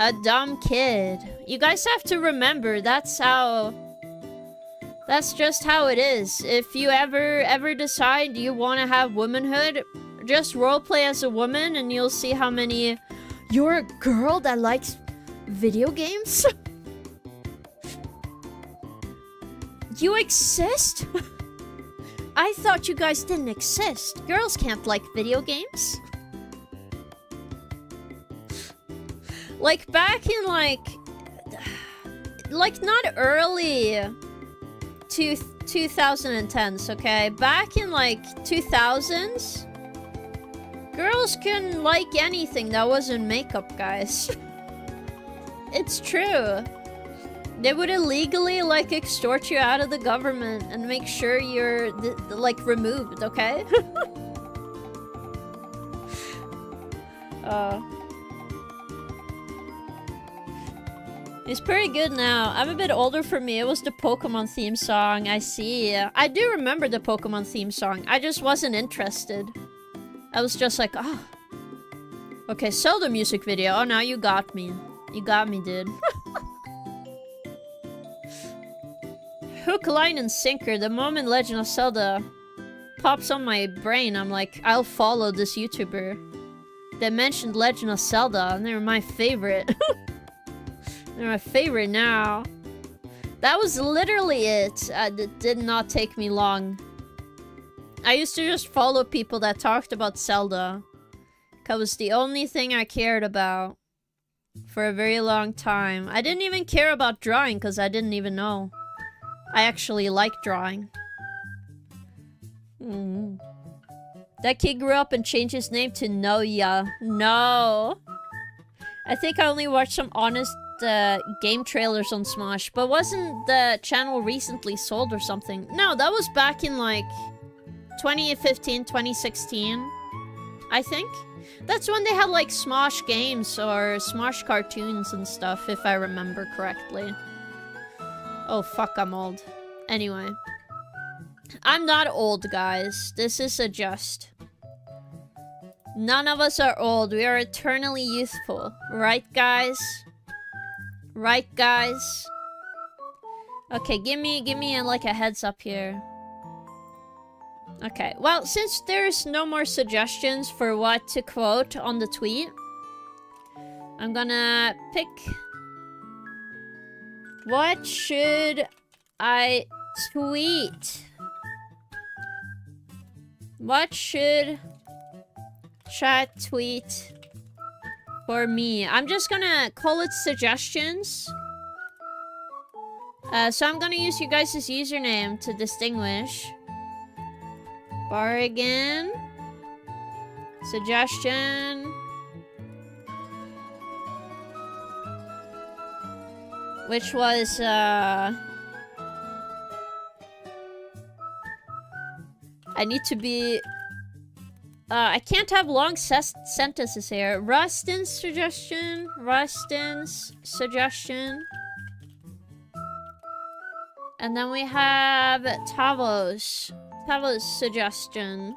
A dumb kid. You guys have to remember, that's just how it is. If you ever decide you want to have womanhood, just roleplay as a woman and you'll see how many... You're a girl that likes video games? You exist? I thought you guys didn't exist. Girls can't like video games. Like back in like not early 2010s, okay? Back in like 2000s, girls can like anything that wasn't makeup, guys. It's true. They would illegally, like, extort you out of the government and make sure you're, like, removed, okay? It's pretty good now. I'm a bit older for me. It was the Pokemon theme song. I see. I do remember the Pokemon theme song. I just wasn't interested. I was just like, oh. Okay, so the music video. Oh, now you got me. You got me, dude. Hook, line, and sinker. The moment Legend of Zelda pops on my brain, I'm like, I'll follow this YouTuber. They mentioned Legend of Zelda, and they were my favorite. They're my favorite now. That was literally it. It did not take me long. I used to just follow people that talked about Zelda. That was the only thing I cared about for a very long time. I didn't even care about drawing because I didn't even know. I actually like drawing. That kid grew up and changed his name to Noya. No. I think I only watched some honest game trailers on Smosh, but wasn't the channel recently sold or something? No, that was back in like 2015, 2016, I think. That's when they had like Smosh games or Smosh cartoons and stuff, if I remember correctly. Oh, fuck, I'm old. Anyway. I'm not old, guys. This is a jest. None of us are old. We are eternally youthful. Right, guys? Right, guys? Okay, give me like a heads up here. Okay, well, since there's no more suggestions for what to quote on the tweet, I'm gonna pick... What should I tweet? What should chat tweet for me? I'm just gonna call it suggestions. So I'm gonna use you guys' username to distinguish. Bargain. Suggestion. Which was, I need to be... I can't have long sentences here. Rustin's suggestion. Rustin's suggestion. And then we have Tavo's. Tavo's suggestion.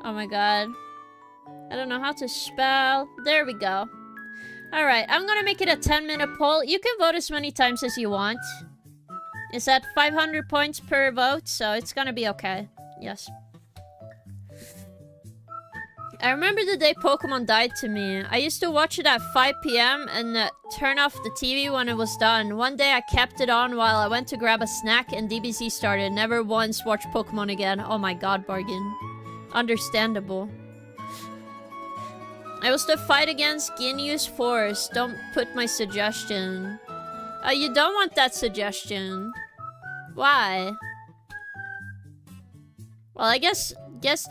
Oh my god. I don't know how to spell. There we go. Alright, I'm gonna make it a 10-minute poll. You can vote as many times as you want. It's at 500 points per vote, so it's gonna be okay. Yes. I remember the day Pokemon died to me. I used to watch it at 5 PM and turn off the TV when it was done. One day I kept it on while I went to grab a snack and DBZ started. Never once watched Pokemon again. Oh my god, Bargain. Understandable. I was to fight against Ginyu's force. Don't put my suggestion. You don't want that suggestion. Why? Well, I guess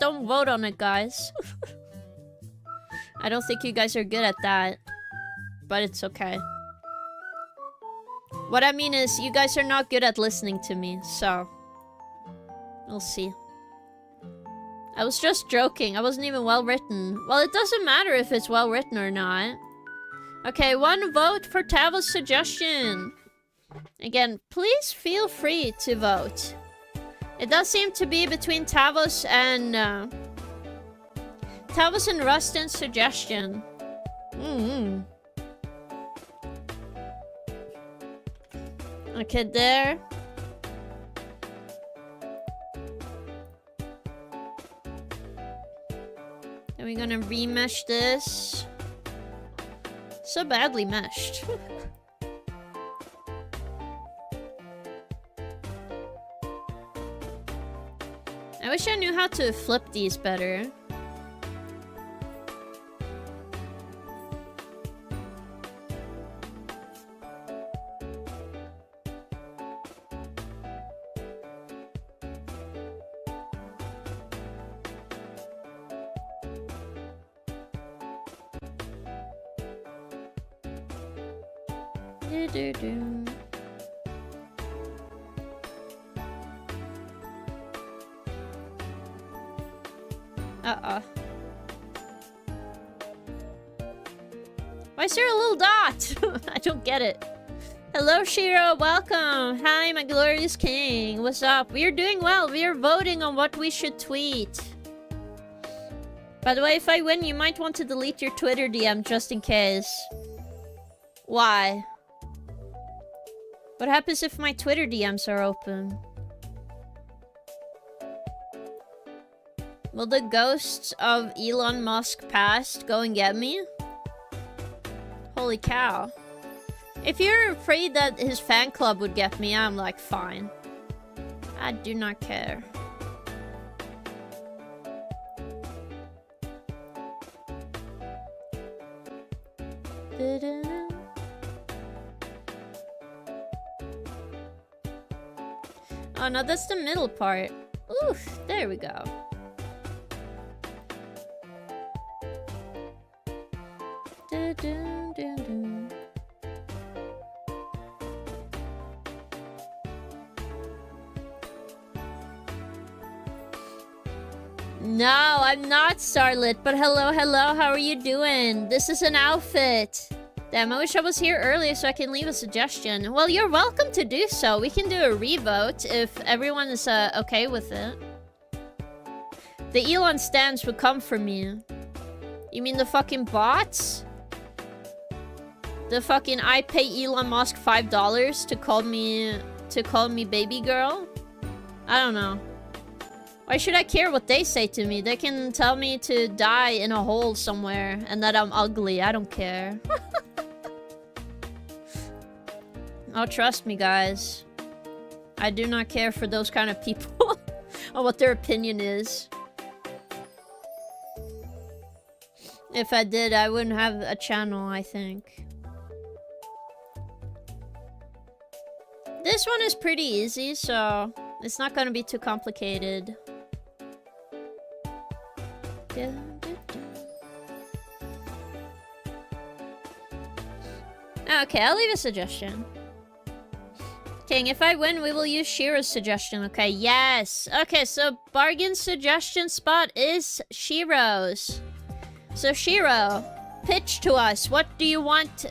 don't vote on it, guys. I don't think you guys are good at that. But it's okay. What I mean is, you guys are not good at listening to me, so... We'll see. I was just joking. I wasn't even well written. Well, it doesn't matter if it's well written or not. Okay, 1 vote for Tavo's suggestion. Again, please feel free to vote. It does seem to be between Tavo's and Rustin's suggestion. Okay, there. Then we're gonna remesh this. So badly meshed. I wish I knew how to flip these better. Uh-oh. Why is there a little dot? I don't get it. Hello, Shiro. Welcome. Hi, my glorious king. What's up? We are doing well. We are voting on what we should tweet. By the way, if I win, you might want to delete your Twitter DM just in case. Why? What happens if my Twitter DMs are open? Will the ghosts of Elon Musk past go and get me? Holy cow. If you're afraid that his fan club would get me, I'm like, fine. I do not care. Oh no, that's the middle part. Oof, there we go. No, I'm not Starlit, but hello, how are you doing? This is an outfit. Damn, I wish I was here earlier so I can leave a suggestion. Well, you're welcome to do so. We can do a revote if everyone is okay with it. The Elon stans would come for me. You mean the fucking bots? The fucking I pay Elon Musk $5 to call me baby girl? I don't know. Why should I care what they say to me? They can tell me to die in a hole somewhere and that I'm ugly. I don't care. Oh, trust me, guys. I do not care for those kind of people on what their opinion is. If I did, I wouldn't have a channel, I think. This one is pretty easy, so it's not gonna be too complicated. Okay, I'll leave a suggestion. King, if I win, we will use Shiro's suggestion. Okay, yes. Okay, so bargain suggestion spot is Shiro's. So Shiro, pitch to us. What do you want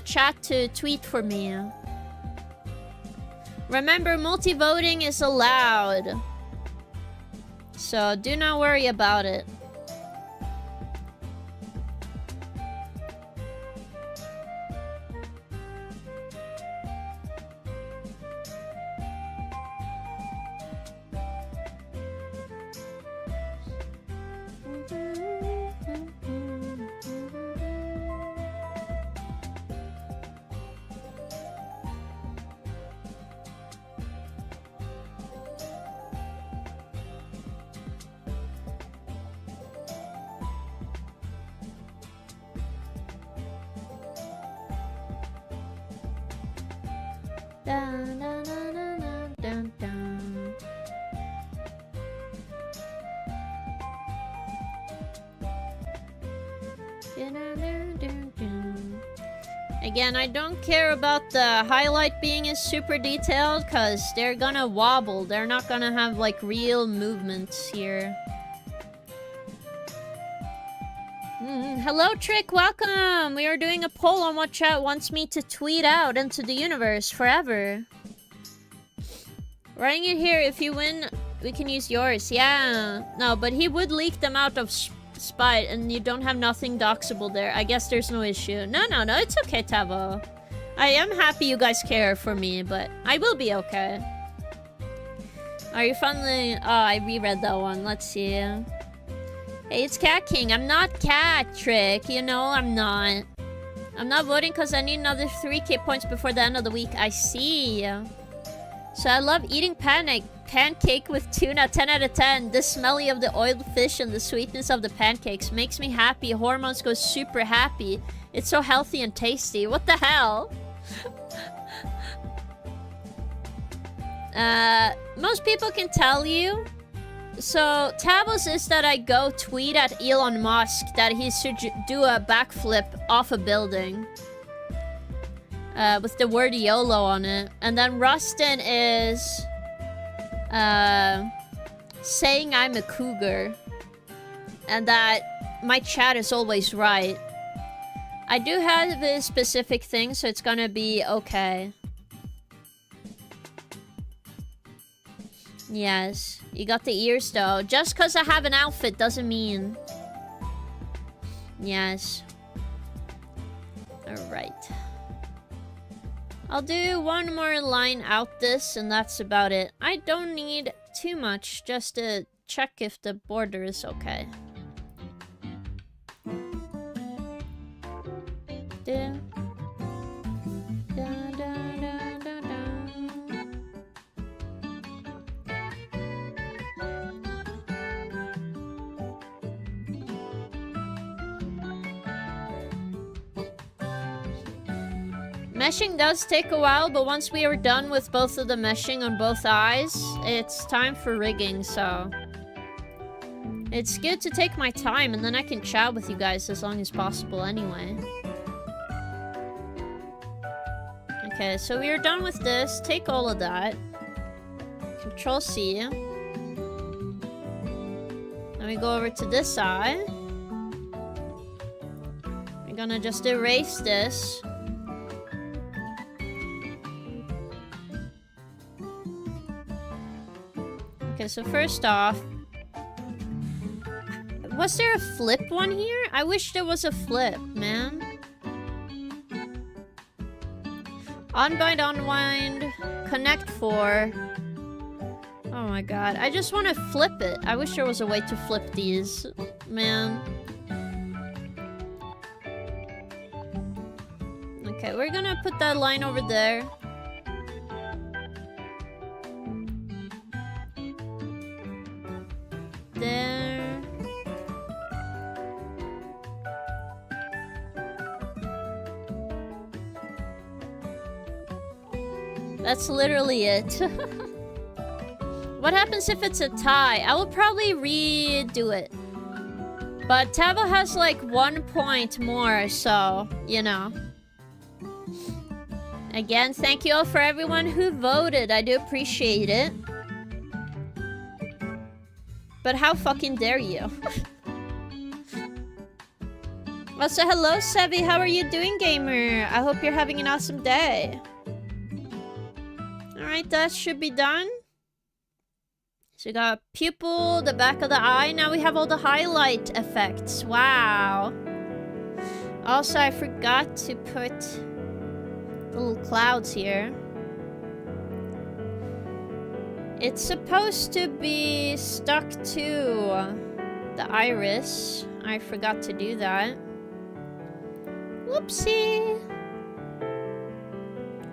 chat to tweet for me? Remember, multi-voting is allowed. So do not worry about it. Dun, dun, dun, dun, dun, dun. Dun, dun, dun, dun, dun. Again, I don't care about the highlight being as super detailed because they're gonna wobble. They're not gonna have like real movements here. Hello, Trick. Welcome. We are doing a poll on what chat wants me to tweet out into the universe forever. Writing it here. If you win, we can use yours. Yeah. No, but he would leak them out of spite, and you don't have nothing doxable there. I guess there's no issue. No. It's okay, Tavo. I am happy you guys care for me, but I will be okay. Are you finally... Oh, I reread that one. Let's see. Hey, it's Cat King. I'm not Cat Trick. You know I'm not. I'm not voting because I need another 3k points before the end of the week. I see. So I love eating pancake with tuna. 10 out of 10. The smelly of the oiled fish and the sweetness of the pancakes makes me happy. Hormones go super happy. It's so healthy and tasty. What the hell? Most people can tell you. So, Tavos is that I go tweet at Elon Musk that he should do a backflip off a building. With the word YOLO on it. And then Rustin is... saying I'm a cougar. And that my chat is always right. I do have a specific thing, so it's gonna be okay. Yes, you got the ears though. Just because I have an outfit doesn't mean... Yes. Alright. I'll do one more line out this and that's about it. I don't need too much just to check if the border is okay. Da. Da, da, da, da, da. Meshing does take a while, but once we are done with both of the meshing on both eyes, it's time for rigging, so... It's good to take my time, and then I can chat with you guys as long as possible anyway. Okay, so we are done with this. Take all of that. Control C. Then we go over to this eye. We're gonna just erase this. Okay, so first off... Was there a flip one here? I wish there was a flip, man. Unbind, unwind, connect 4. Oh my god, I just want to flip it. I wish there was a way to flip these, man. Okay, we're gonna put that line over there. There. That's literally it. What happens if it's a tie? I will probably redo it. But Tavo has like 1 point more, so, you know. Again, thank you all for everyone who voted. I do appreciate it. But how fucking dare you? Also, hello, Sevi. How are you doing, gamer? I hope you're having an awesome day. Alright, that should be done. So we got pupil, the back of the eye. Now we have all the highlight effects. Wow. Also, I forgot to put the little clouds here. It's supposed to be stuck to the iris. I forgot to do that. Whoopsie.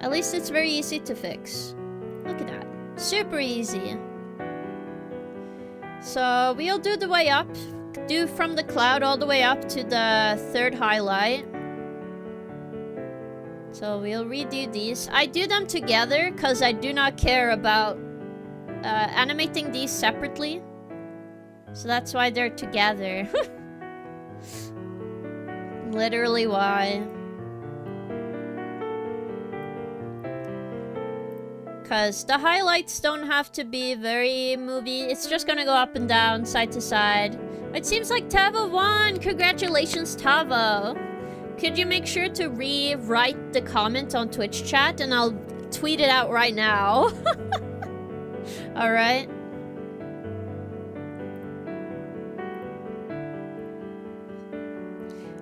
At least it's very easy to fix. Look at that. Super easy. So we'll do the way up. Do from the cloud all the way up to the 3rd highlight. So we'll redo these. I do them together because I do not care about animating these separately. So that's why they're together. Literally why. Because the highlights don't have to be very movie. It's just gonna go up and down, side to side. It seems like Tavo won! Congratulations, Tavo! Could you make sure to rewrite the comment on Twitch chat and I'll tweet it out right now. Alright.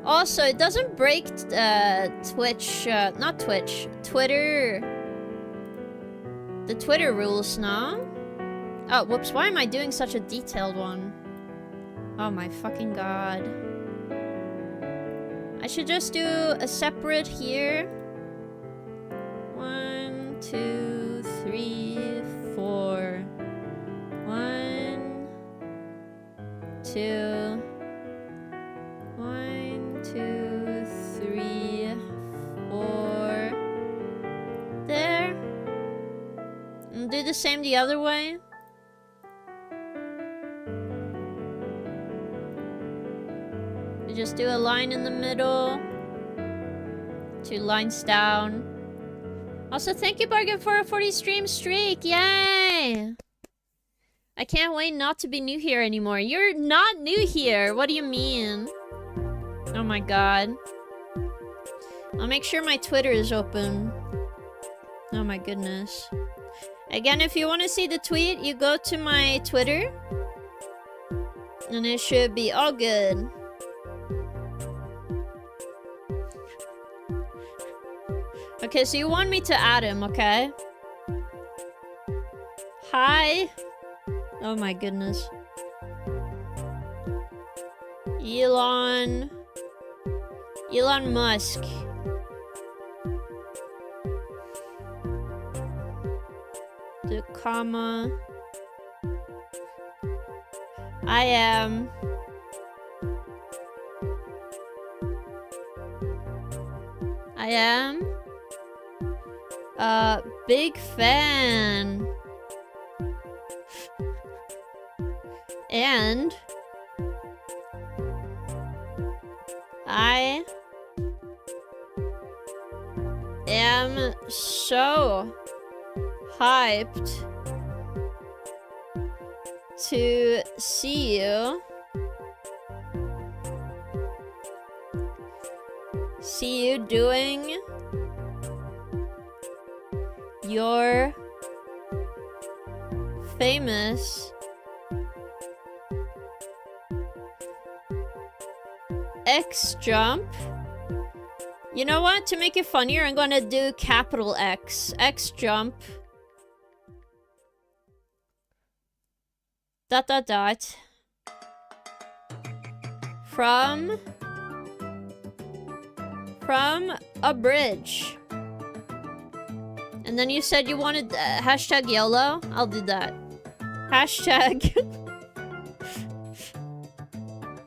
Also, it doesn't break Twitch, not Twitch, Twitter. The Twitter rules, no? Oh, whoops, why am I doing such a detailed one? Oh my fucking god. I should just do a separate here. 1, 2, 3, 4. 1, 2. 1, 2, 3, 4. There. And do the same the other way. You just do a line in the middle. 2 lines down. Also, thank you, Bargain, for a 40 stream streak. Yay! I can't wait not to be new here anymore. You're not new here. What do you mean? Oh my god. I'll make sure my Twitter is open. Oh my goodness. Again, if you want to see the tweet, you go to my Twitter. And it should be all good. Okay, so you want me to add him, okay? Hi. Oh my goodness. Elon Musk. The comma. I am. A big fan. And I am so hyped to see you. See you doing your famous X jump You know what? To make it funnier, I'm gonna do capital X. X jump. Dot dot dot. From a bridge. And then you said you wanted hashtag YOLO? I'll do that. Hashtag...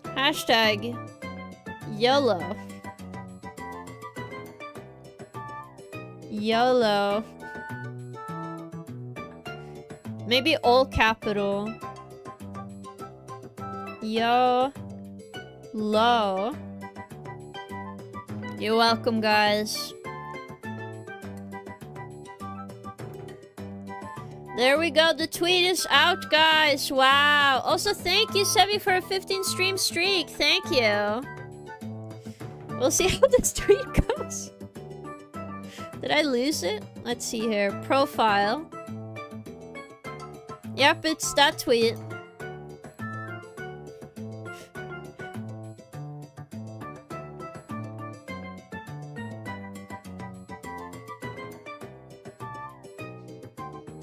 hashtag YOLO. YOLO. Maybe all capital. YOLO. You're welcome, guys. There we go. The tweet is out, guys. Wow. Also, thank you, Sevi, for a 15-stream streak. Thank you. We'll see how this tweet goes. Did I lose it? Let's see here. Profile. Yep, it's that tweet.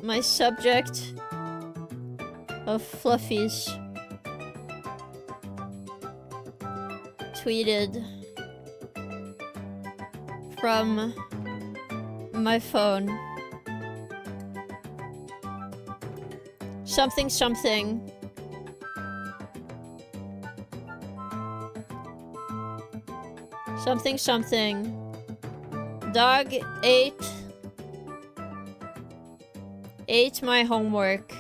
My subject of fluffies tweeted from my phone. Something something. Something something. Dog ate my homework.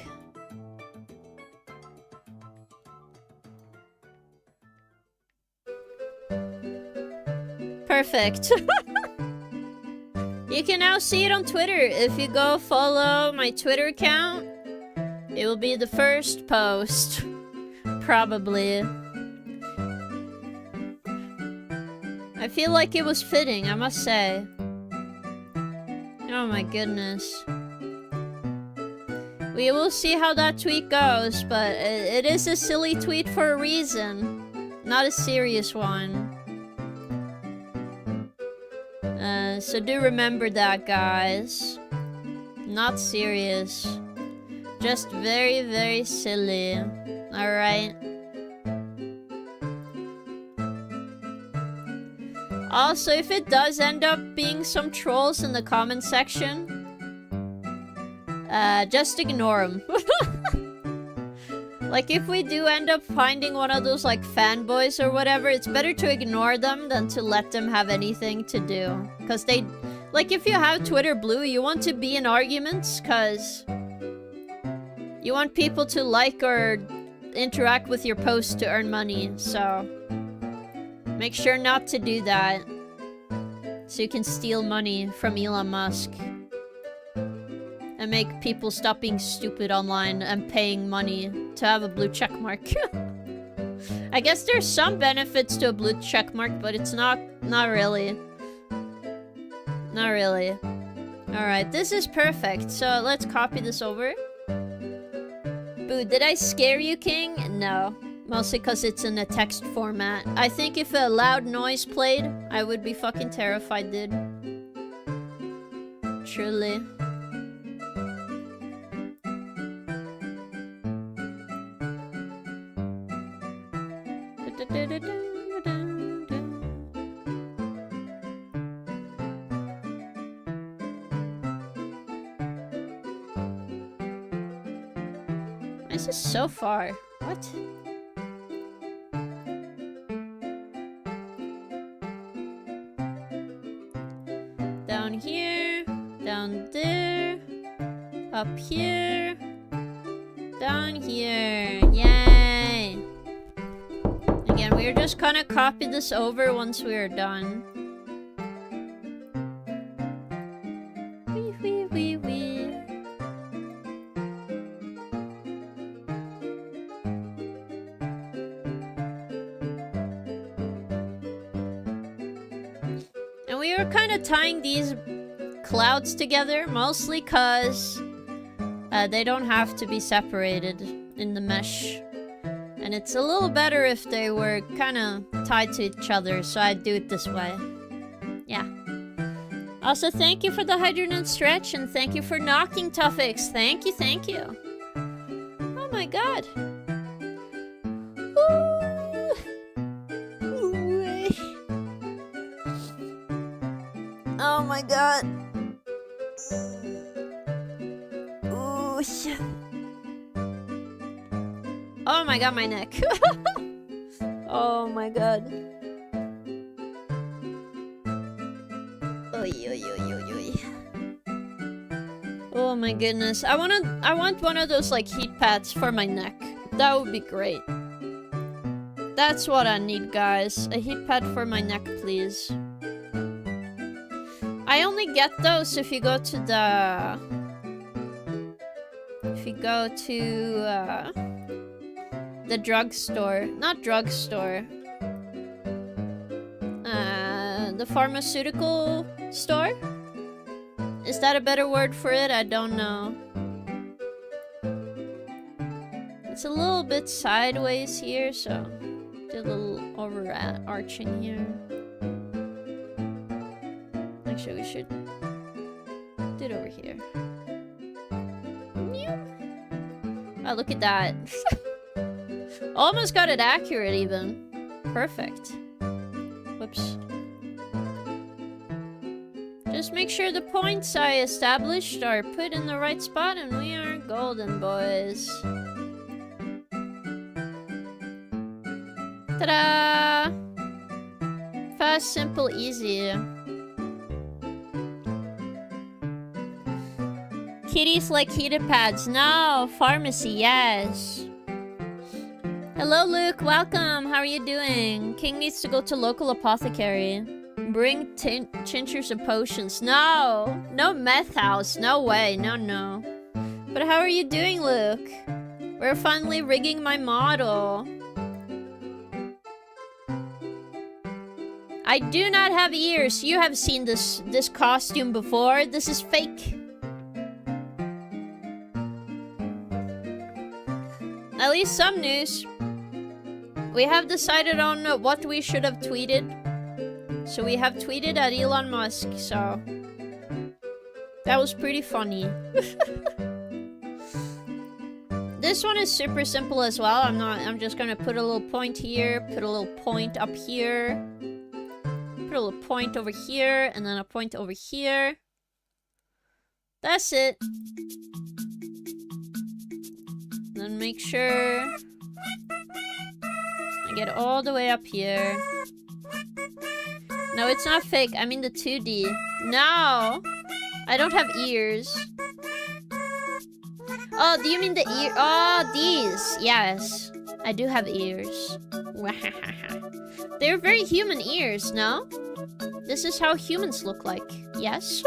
Perfect. You can now see it on Twitter. If you go follow my Twitter account, it will be the first post. Probably. I feel like it was fitting, I must say. Oh my goodness. We will see how that tweet goes, but it is a silly tweet for a reason. Not a serious one. So do remember that, guys. Not serious. Just very, very silly. Alright? Also, if it does end up being some trolls in the comment section, just ignore them. Like, if we do end up finding one of those, like, fanboys or whatever, it's better to ignore them than to let them have anything to do. Because they... Like, if you have Twitter Blue, you want to be in arguments, because... You want people to like or interact with your posts to earn money, so... Make sure not to do that. So you can steal money from Elon Musk. And make people stop being stupid online and paying money to have a blue checkmark. I guess there's some benefits to a blue checkmark, but it's not really. Not really. Alright, this is perfect. So let's copy this over. Boo, did I scare you, King? No. Mostly because it's in a text format. I think if a loud noise played, I would be fucking terrified, dude. Truly. This is so far. What? Down here, down there, up here, down here. Yay! Again, we're just gonna copy this over once we're done. Wee wee wee wee. And we were kind of tying these clouds together, mostly because they don't have to be separated in the mesh. And it's a little better if they were kind of tied to each other, so I do it this way. Yeah. Also, thank you for the hydrant and stretch, and thank you for knocking, Tuffix. Thank you, thank you. Oh my god. Ooh. Ooh. Oh my god. Ooh. Oh my god, my neck. Oh my god. Oy, oy, oy, oy, oy. Oh my goodness. I want one of those like heat pads for my neck. That would be great. That's what I need, guys. A heat pad for my neck, please. I only get those if you go to the... If you go to, the drugstore. Not drugstore. The pharmaceutical store? Is that a better word for it? I don't know. It's a little bit sideways here, so do a little overarching here. Actually, we should do it over here. Oh, look at that. Almost got it accurate, even. Perfect. Whoops. Just make sure the points I established are put in the right spot, and we are golden, boys. Ta-da! Fast, simple, easy. Kitties like heated pads. No, pharmacy, yes. Hello, Luke. Welcome. How are you doing? King needs to go to local apothecary. Bring tinctures and potions. No! No meth house. No way. No, no. But how are you doing, Luke? We're finally rigging my model. I do not have ears. You have seen this costume before. This is fake. At least some news. We have decided on what we should have tweeted. So we have tweeted at Elon Musk, so... That was pretty funny. This one is super simple as well. I'm just gonna put a little point here, put a little point up here, put a little point over here, and then a point over here. That's it. Then make sure I get all the way up here. No, it's not fake. I mean the 2D. No! I don't have ears. Oh, do you mean the ear? Oh, these. Yes. I do have ears. They're very human ears, no? This is how humans look like. Yes?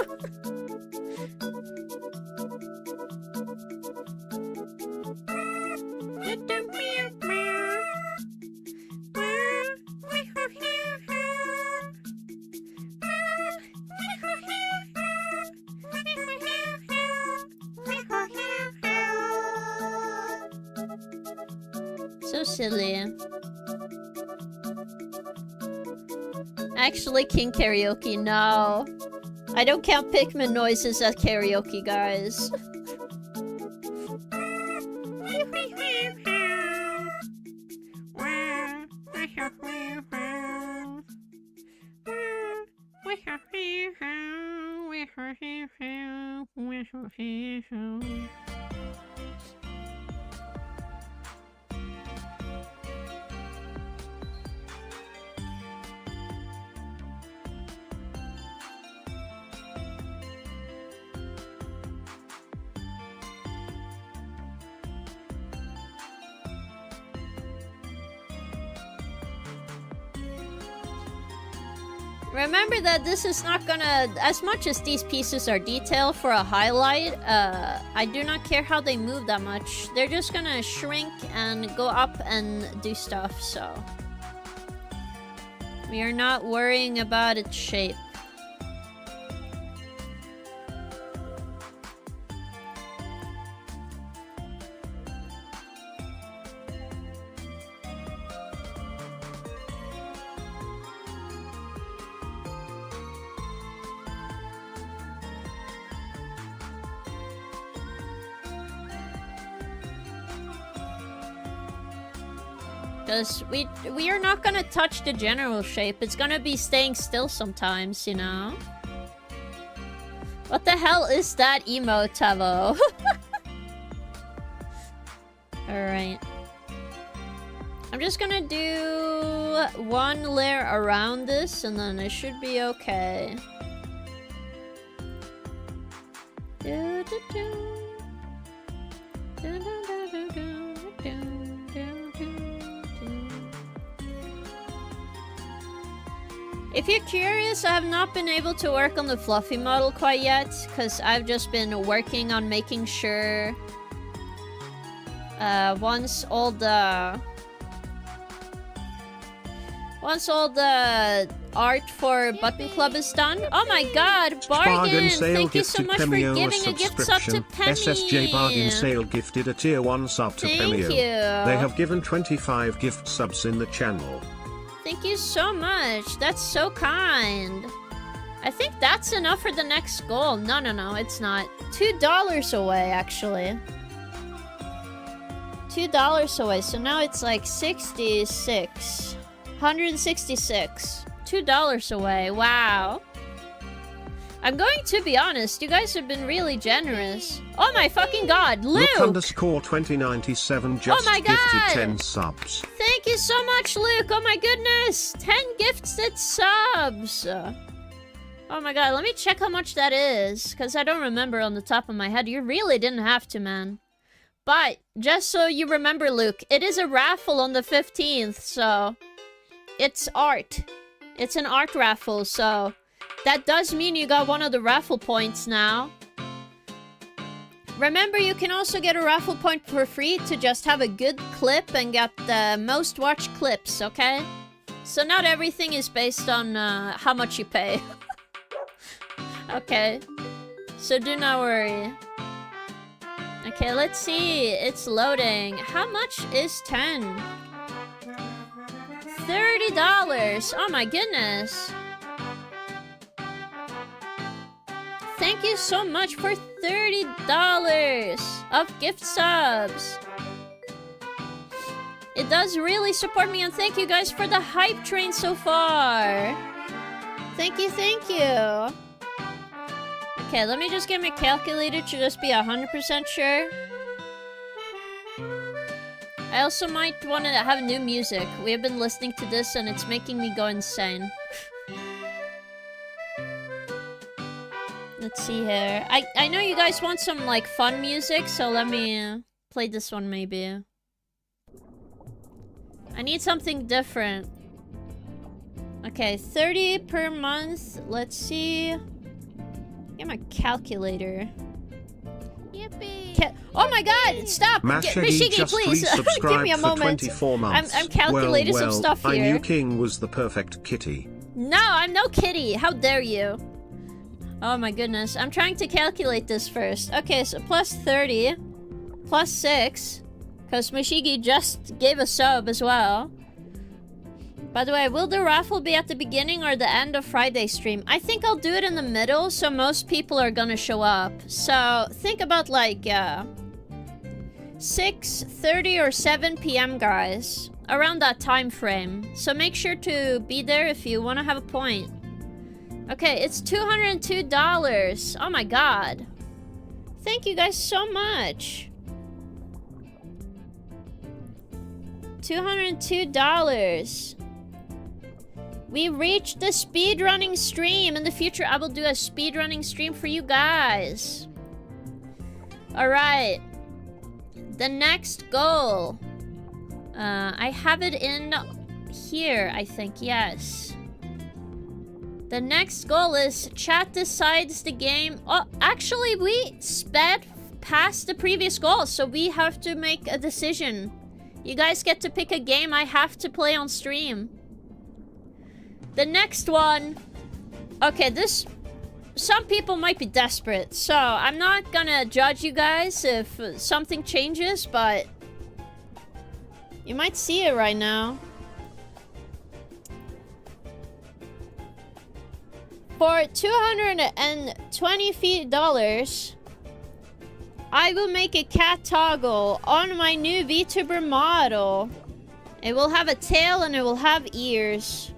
So silly. Actually, King Karaoke, no. I don't count Pikmin noises as karaoke, guys. Remember that this is not gonna... As much as these pieces are detailed for a highlight, I do not care how they move that much. They're just gonna shrink and go up and do stuff, so... We are not worrying about its shape. Because we are not gonna touch the general shape. It's gonna be staying still sometimes, you know? What the hell is that emote, Tavo? Alright. I'm just gonna do one layer around this, and then it should be okay. If you're curious, I have not been able to work on the fluffy model quite yet, because I've just been working on making sure once all the art for Button Club is done. Oh my god, Bargain! Thank you so much for giving a gift sub to Penny! SSJ Bargain Sale gifted a tier 1 sub to Penny. Thank you! They have given 25 gift subs in the channel. Thank you so much. That's so kind. I think that's enough for the next goal. No, it's not. $2 away, actually. $2 away. So now it's like 66. 166. $2 away. Wow. I'm going to be honest. You guys have been really generous. Oh my fucking god. Luke! Luke_2097 just gifted 10 subs. Thank you so much, Luke. Oh my goodness. 10 gifted subs. Oh my god. Let me check how much that is. Because I don't remember on the top of my head. You really didn't have to, man. But just so you remember, Luke, it is a raffle on the 15th. So it's art. It's an art raffle. So that does mean you got one of the raffle points now. Remember, you can also get a raffle point for free to just have a good clip and get the most watched clips, okay? So not everything is based on how much you pay. Okay. So do not worry. Okay, let's see. It's loading. How much is 10? $30. Oh my goodness. Thank you so much for $30 of gift subs. It does really support me, and thank you guys for the hype train so far. Thank you, thank you. Okay, let me just get my calculator to just be 100% sure. I also might want to have new music. We have been listening to this and it's making me go insane. Let's see here. I know you guys want some, like, fun music, so let me play this one, maybe. I need something different. Okay, 30 per month. Let's see. Get my calculator. Yippee! Oh my god! Stop! Mashigi just please! Give me a moment. 24 months. I'm calculating some stuff here. I knew King was the perfect kitty. No, I'm no kitty. How dare you? Oh my goodness. I'm trying to calculate this first. Okay, so plus 30. Plus 6. Because Mashigi just gave a sub as well. By the way, will the raffle be at the beginning or the end of Friday stream? I think I'll do it in the middle, so most people are gonna show up. So, think about like, 6:30 or 7 p.m. guys. Around that time frame. So make sure to be there if you want to have a point. Okay, it's $202. Oh my god. Thank you guys so much. $202. We reached the speedrunning stream. In the future, I will do a speedrunning stream for you guys. Alright. The next goal. I have it in here, I think. Yes. The next goal is chat decides the game. Oh, actually, we sped past the previous goal, so we have to make a decision. You guys get to pick a game I have to play on stream. The next one... Okay, this... Some people might be desperate, so I'm not gonna judge you guys if something changes, but... You might see it right now. For $220, I will make a cat toggle on my new VTuber model. It will have a tail and it will have ears.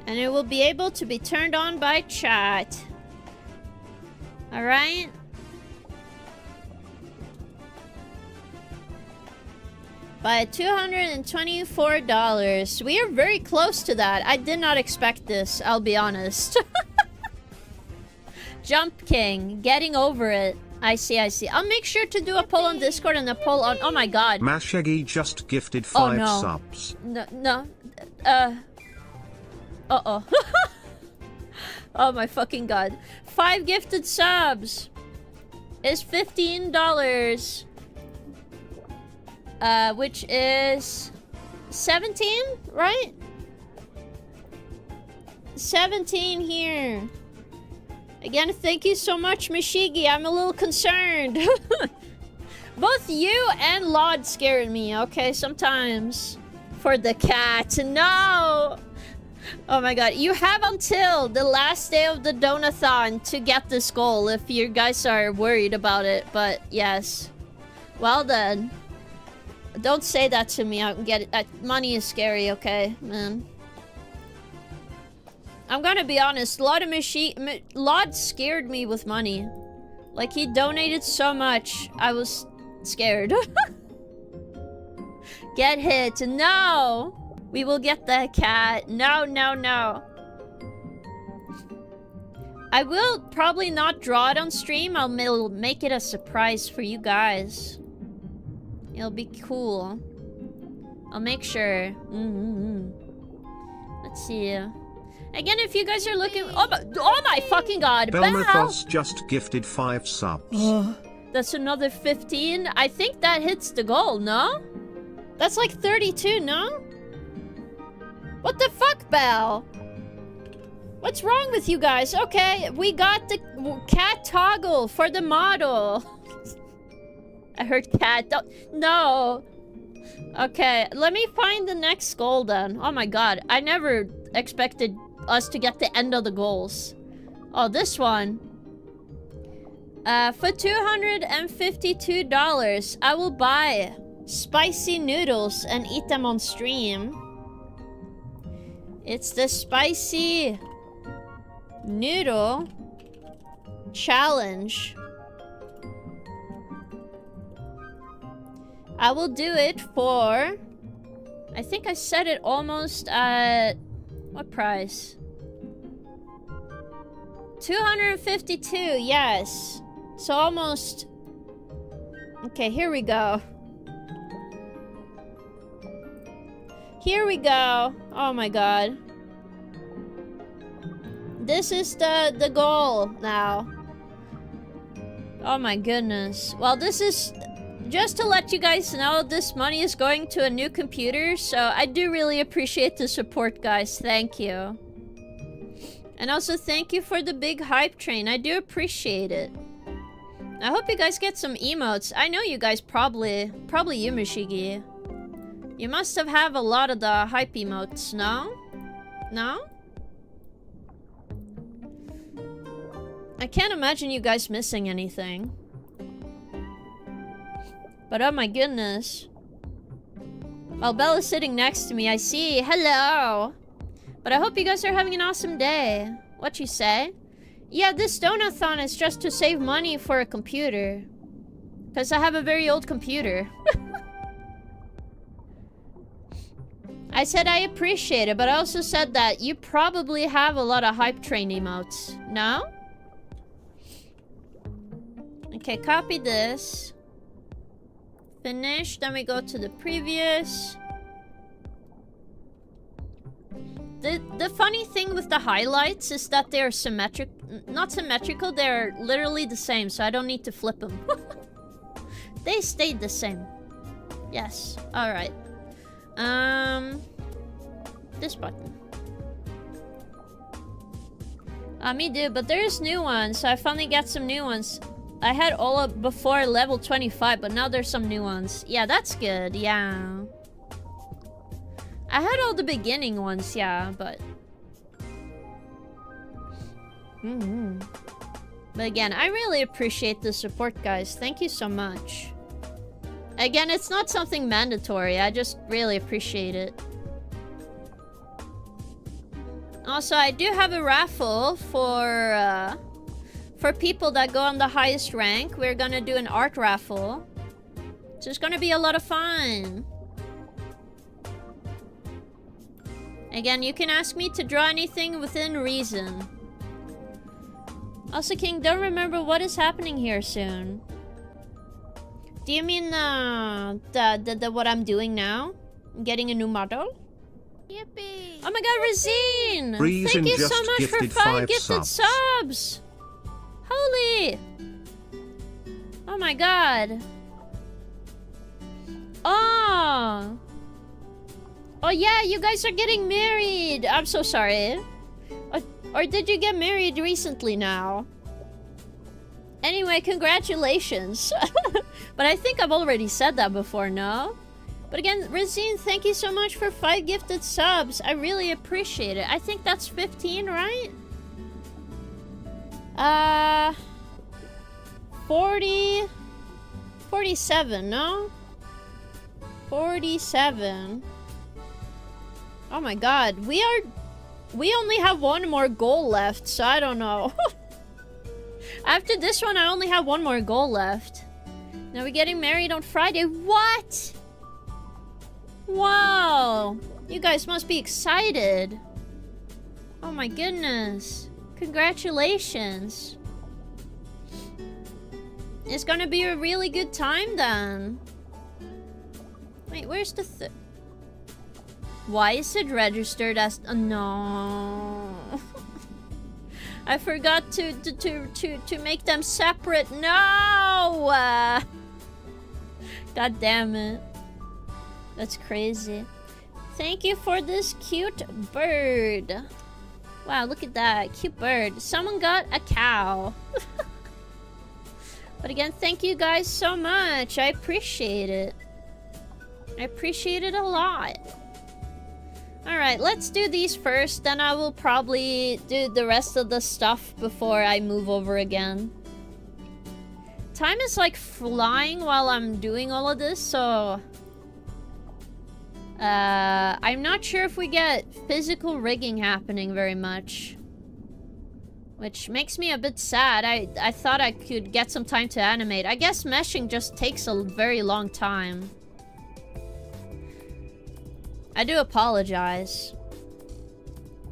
And it will be able to be turned on by chat. Alright? By $224. We are very close to that. I did not expect this, I'll be honest. Jump King, getting over it. I see, I see. I'll make sure to do a poll on Discord and a poll on... Oh my god. Mashaggy just gifted 5 no. subs. No. Uh-oh. Oh my fucking god. 5 gifted subs is $15. Which is 17, right? 17 here. Again, thank you so much, Mishigi. I'm a little concerned. Both you and Lod scared me, okay, sometimes. For the cat. No! Oh my god. You have until the last day of the donathon to get this goal if you guys are worried about it. But yes. Well then. Don't say that to me. I can get it. Money is scary, okay, man. I'm gonna be honest. Lod scared me with money. Like, he donated so much. I was scared. Get hit. No! We will get the cat. No. I will probably not draw it on stream. I'll make it a surprise for you guys. It'll be cool. I'll make sure. Let's see. Again, if you guys are looking... Oh my fucking god! Belmathos just gifted 5 subs. That's another 15. I think that hits the goal, no? That's like 32, no? What the fuck, Belle? What's wrong with you guys? Okay, we got the cat toggle for the model. I heard cat. No. Okay, let me find the next goal then. Oh my god, I never expected us to get the end of the goals. Oh, this one. For $252, I will buy spicy noodles and eat them on stream. It's the spicy noodle challenge. I will do it for... I think I set it almost at... What price? 252, yes. So almost... Okay, here we go. Here we go. Oh my god. This is the goal now. Oh my goodness. Well, this is... Just to let you guys know, this money is going to a new computer, so I do really appreciate the support, guys. Thank you. And also, thank you for the big hype train. I do appreciate it. I hope you guys get some emotes. I know you guys probably you, Mishigi. You must have a lot of the hype emotes, no? No? I can't imagine you guys missing anything. But oh my goodness. Well, Bella's sitting next to me. I see. Hello. But I hope you guys are having an awesome day. What you say? Yeah, this donathon is just to save money for a computer. Because I have a very old computer. I said I appreciate it, but I also said that you probably have a lot of hype train emotes. No? Okay, copy this. Finish, then we go to the previous. The funny thing with the highlights is that they're not symmetrical, they're literally the same, so I don't need to flip them. They stayed the same. Yes, alright. This button. Me do, but there's new ones, so I finally got some new ones. I had all up before level 25, but now there's some new ones. Yeah, that's good, yeah. I had all the beginning ones, yeah, but... But again, I really appreciate the support, guys. Thank you so much. Again, it's not something mandatory. I just really appreciate it. Also, I do have a raffle for people that go on the highest rank. We're gonna do an art raffle. So it's gonna be a lot of fun. Again, you can ask me to draw anything within reason. Also, King, don't remember what is happening here soon. Do you mean the what I'm doing now? I'm getting a new model? Yippee! Oh my god, Razine! Reason Thank you just so much for gifted 5 gifted subs! Holy! Oh my god. Oh! Oh yeah, you guys are getting married! I'm so sorry. Or did you get married recently now? Anyway, congratulations. But I think I've already said that before, no? But again, Razine, thank you so much for 5 gifted subs. I really appreciate it. I think that's 15, right? 47, no? 47. Oh my god, we only have one more goal left, so I don't know. After this one, I only have one more goal left. Now we're getting married on Friday. What? Wow. You guys must be excited. Oh my goodness. Congratulations. It's gonna be a really good time then. Wait, where's the why is it registered as no? I forgot to make them separate. No! God damn it. That's crazy. Thank you for this cute bird. Wow, look at that. Cute bird. Someone got a cow. But again, thank you guys so much. I appreciate it. I appreciate it a lot. Alright, let's do these first, then I will probably do the rest of the stuff before I move over again. Time is like flying while I'm doing all of this, so... I'm not sure if we get physical rigging happening very much. Which makes me a bit sad. I thought I could get some time to animate. I guess meshing just takes a very long time. I do apologize.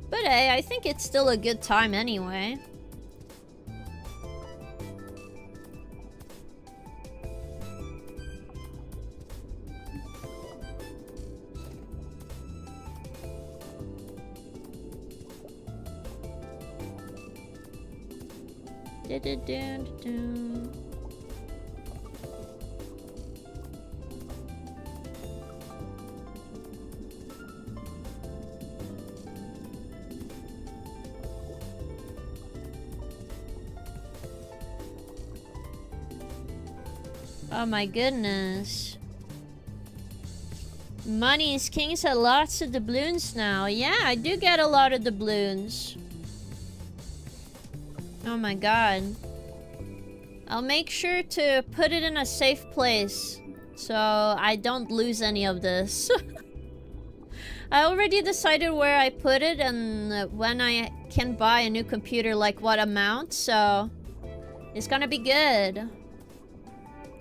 But hey, I think it's still a good time anyway. Oh my goodness. Money's Kings had lots of doubloons now. Yeah, I do get a lot of doubloons. Oh my god. I'll make sure to put it in a safe place so I don't lose any of this. I already decided where I put it and when I can buy a new computer, like what amount, so it's gonna be good.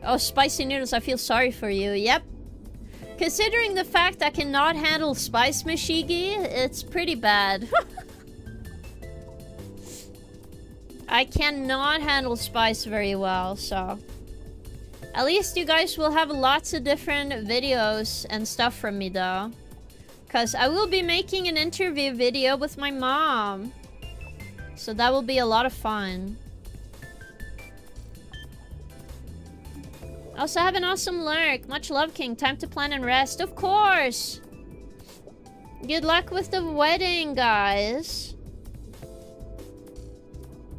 Oh, spicy noodles, I feel sorry for you. Yep. Considering the fact I cannot handle spice, Mashigi, it's pretty bad. I cannot handle spice very well, so... At least you guys will have lots of different videos and stuff from me, though. Because I will be making an interview video with my mom. So that will be a lot of fun. Also, have an awesome lurk. Much love, King. Time to plan and rest. Of course! Good luck with the wedding, guys.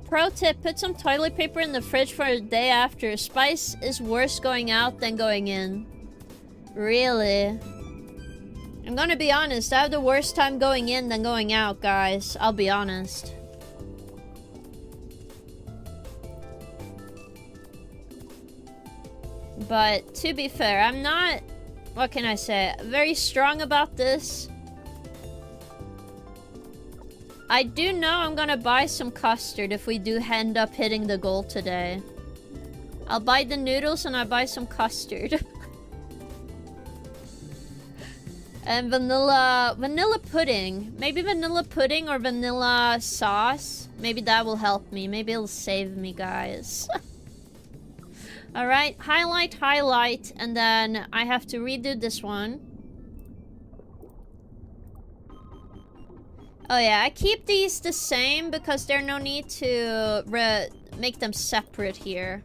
Pro tip, put some toilet paper in the fridge for a day after. Spice is worse going out than going in. Really? I'm gonna be honest, I have the worst time going in than going out, guys. I'll be honest. But to be fair, I'm not, what can I say, very strong about this. I do know I'm gonna buy some custard if we do end up hitting the goal today. I'll buy the noodles and I'll buy some custard. And vanilla pudding. Maybe vanilla pudding or vanilla sauce. Maybe that will help me. Maybe it'll save me, guys. Alright, highlight, and then I have to redo this one. Oh yeah, I keep these the same because there's no need to make them separate here.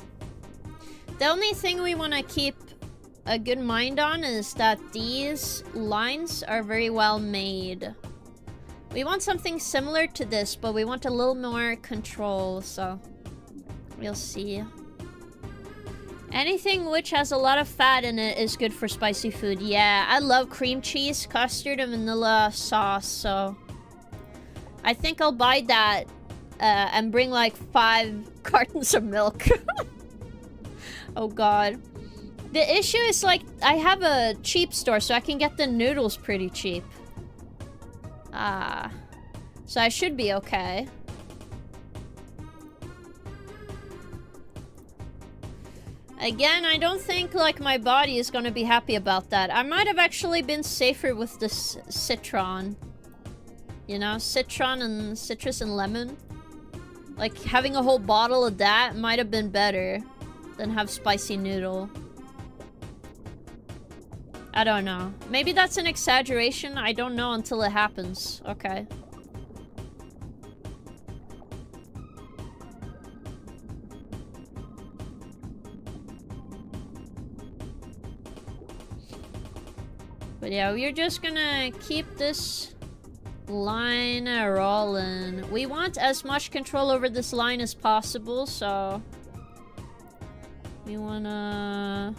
The only thing we want to keep a good mind on is that these lines are very well made. We want something similar to this, but we want a little more control, so we'll see. Anything which has a lot of fat in it is good for spicy food. Yeah, I love cream cheese, custard, and vanilla sauce, so I think I'll buy that and bring like 5 cartons of milk. Oh god. The issue is, like, I have a cheap store, so I can get the noodles pretty cheap. So I should be okay. Again, I don't think, like, my body is gonna be happy about that. I might have actually been safer with this citron. You know, citron and citrus and lemon. Like, having a whole bottle of that might have been better than have spicy noodle. I don't know. Maybe that's an exaggeration. I don't know until it happens. Okay. But yeah, we're just gonna keep this line rolling. We want as much control over this line as possible, so we wanna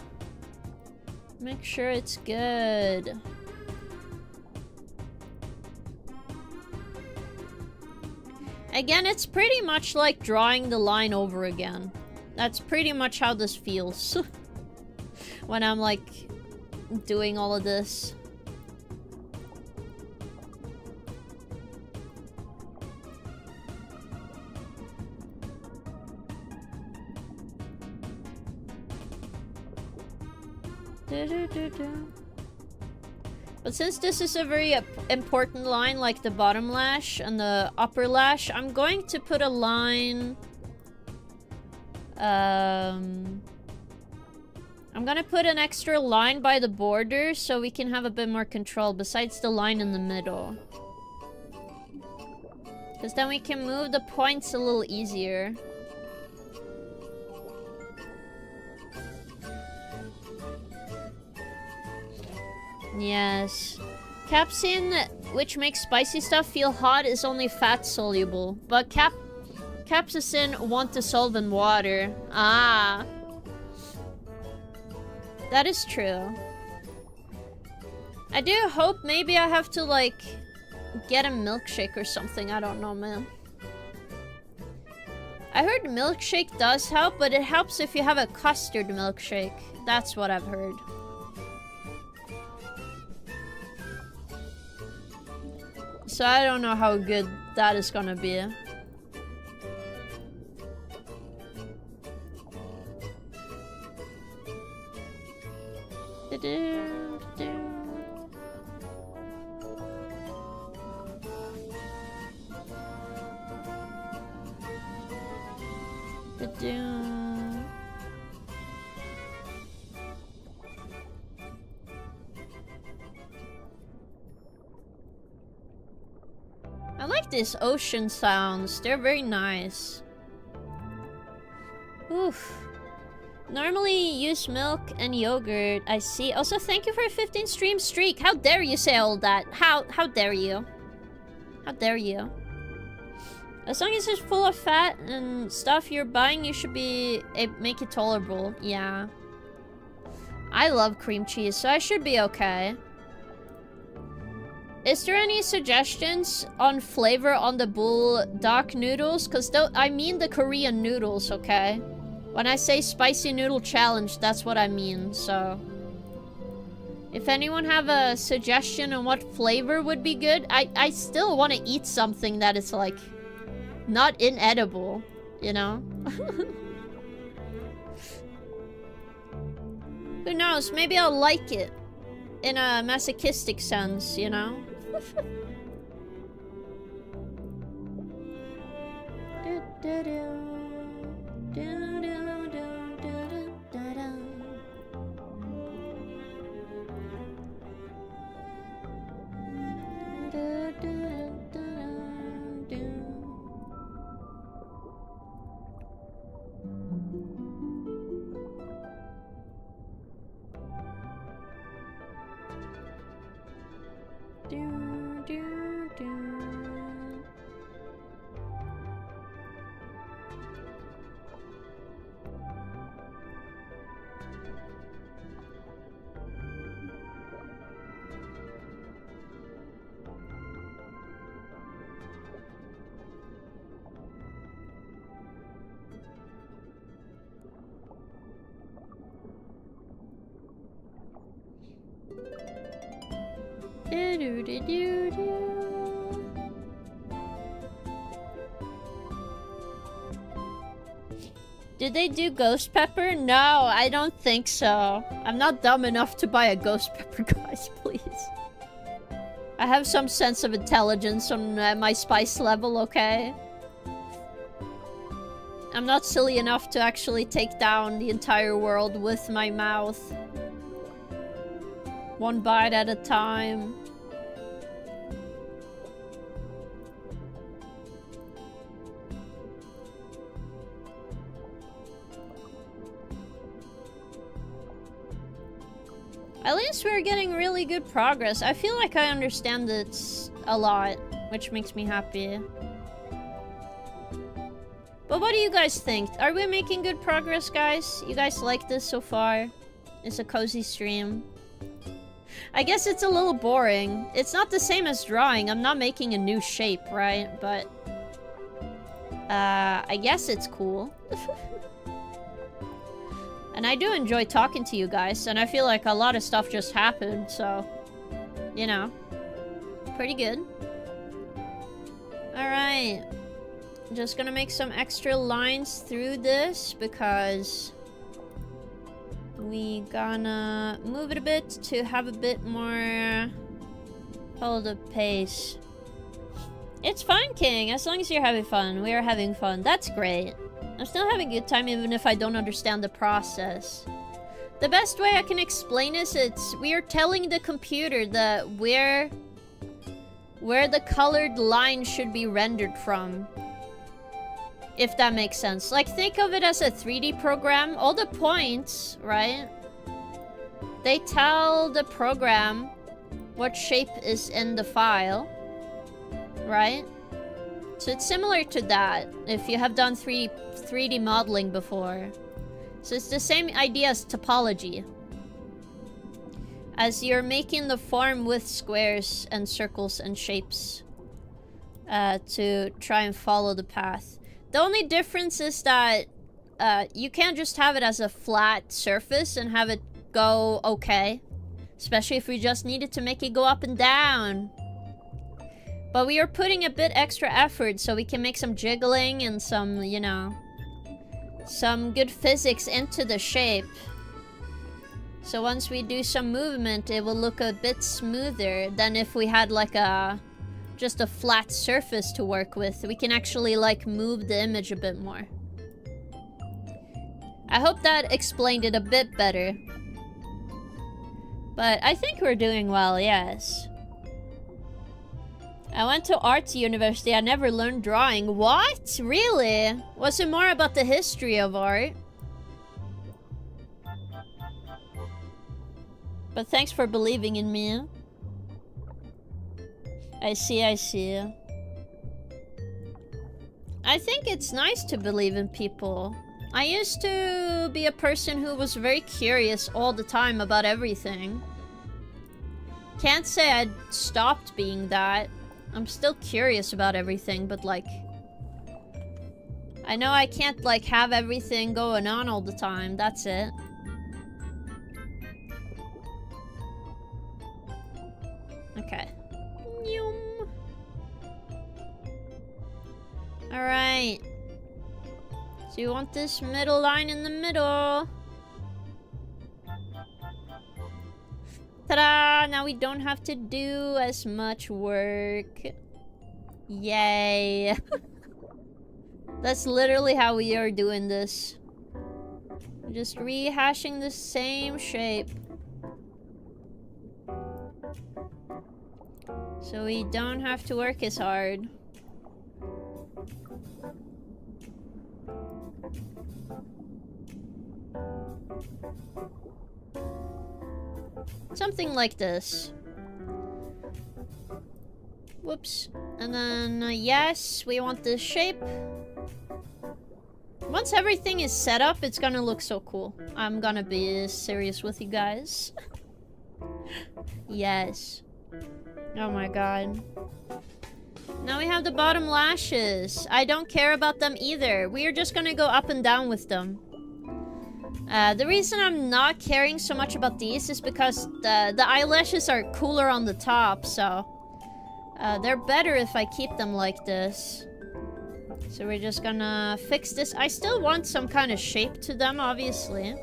make sure it's good. Again, it's pretty much like drawing the line over again. That's pretty much how this feels. When I'm like doing all of this. But since this is a very important line, like the bottom lash and the upper lash, I'm going to put a line... I'm gonna put an extra line by the border so we can have a bit more control besides the line in the middle. Because then we can move the points a little easier. Yes. Capsaicin, which makes spicy stuff feel hot, is only fat soluble. But capsaicin won't dissolve in water. Ah. That is true. I do hope maybe I have to, like, get a milkshake or something. I don't know, man. I heard milkshake does help, but it helps if you have a custard milkshake. That's what I've heard. So I don't know how good that is gonna be. I like these ocean sounds. They're very nice. Oof. Normally use milk and yogurt. I see. Also, thank you for a 15 stream streak. How dare you say all that? How dare you? How dare you? As long as it's full of fat and stuff you're buying, you should be make it tolerable. Yeah. I love cream cheese, so I should be okay. Is there any suggestions on flavor on the bulldog noodles? Because I mean the Korean noodles, okay? When I say spicy noodle challenge, that's what I mean, so... If anyone have a suggestion on what flavor would be good, I still want to eat something that is, like, not inedible, you know? Who knows? Maybe I'll like it. In a masochistic sense, you know? Did they do ghost pepper? No, I don't think so. I'm not dumb enough to buy a ghost pepper, guys, please. I have some sense of intelligence on my spice level, okay? I'm not silly enough to actually take down the entire world with my mouth. One bite at a time. At least we're getting really good progress. I feel like I understand it a lot, which makes me happy. But what do you guys think? Are we making good progress, guys? You guys like this so far? It's a cozy stream. I guess it's a little boring. It's not the same as drawing. I'm not making a new shape, right? But I guess it's cool. And I do enjoy talking to you guys, and I feel like a lot of stuff just happened, so... You know. Pretty good. Alright. Just gonna make some extra lines through this, because... we gonna move it a bit to have a bit more... follow the pace. It's fun, King, as long as you're having fun. We are having fun. That's great. I'm still having a good time even if I don't understand the process. The best way I can explain this, it's we are telling the computer that where the colored line should be rendered from. If that makes sense. Like, think of it as a 3D program. All the points, right? They tell the program what shape is in the file, right? So it's similar to that, if you have done 3D modeling before. So it's the same idea as topology. As you're making the form with squares and circles and shapes to try and follow the path. The only difference is that you can't just have it as a flat surface and have it go okay. Especially if we just needed to make it go up and down. But we are putting a bit extra effort so we can make some jiggling and some, you know, some good physics into the shape. So once we do some movement, it will look a bit smoother than if we had like just a flat surface to work with. We can actually like move the image a bit more. I hope that explained it a bit better. But I think we're doing well, yes. I went to arts university. I never learned drawing. What? Really? Was it more about the history of art? But thanks for believing in me. I see, I see. I think it's nice to believe in people. I used to be a person who was very curious all the time about everything. Can't say I'd stopped being that. I'm still curious about everything, but like... I know I can't, like, have everything going on all the time. That's it. Okay. Alright. So you want this middle line in the middle. Ta-da! Now we don't have to do as much work. Yay. That's literally how we are doing this. Just rehashing the same shape. So we don't have to work as hard. Something like this. Whoops. And then, yes, we want this shape. Once everything is set up, it's gonna look so cool. I'm gonna be serious with you guys. Yes. Oh my god. Now we have the bottom lashes. I don't care about them either. We are just gonna go up and down with them. The reason I'm not caring so much about these is because the eyelashes are cooler on the top, so... they're better if I keep them like this. So we're just gonna fix this. I still want some kind of shape to them, obviously.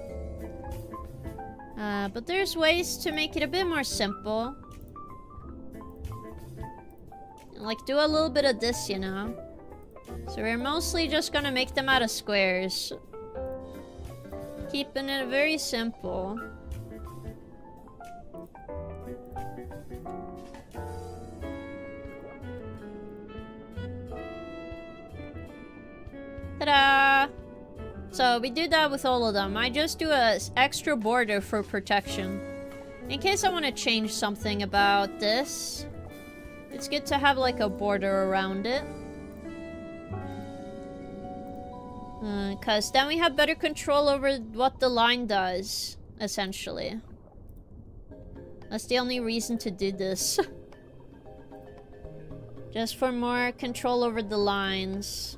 But there's ways to make it a bit more simple. Like, do a little bit of this, you know? So we're mostly just gonna make them out of squares. Keeping it very simple. Ta-da! So we do that with all of them. I just do a extra border for protection. In case I want to change something about this, it's good to have like a border around it. Because then we have better control over what the line does, essentially. That's the only reason to do this. Just for more control over the lines.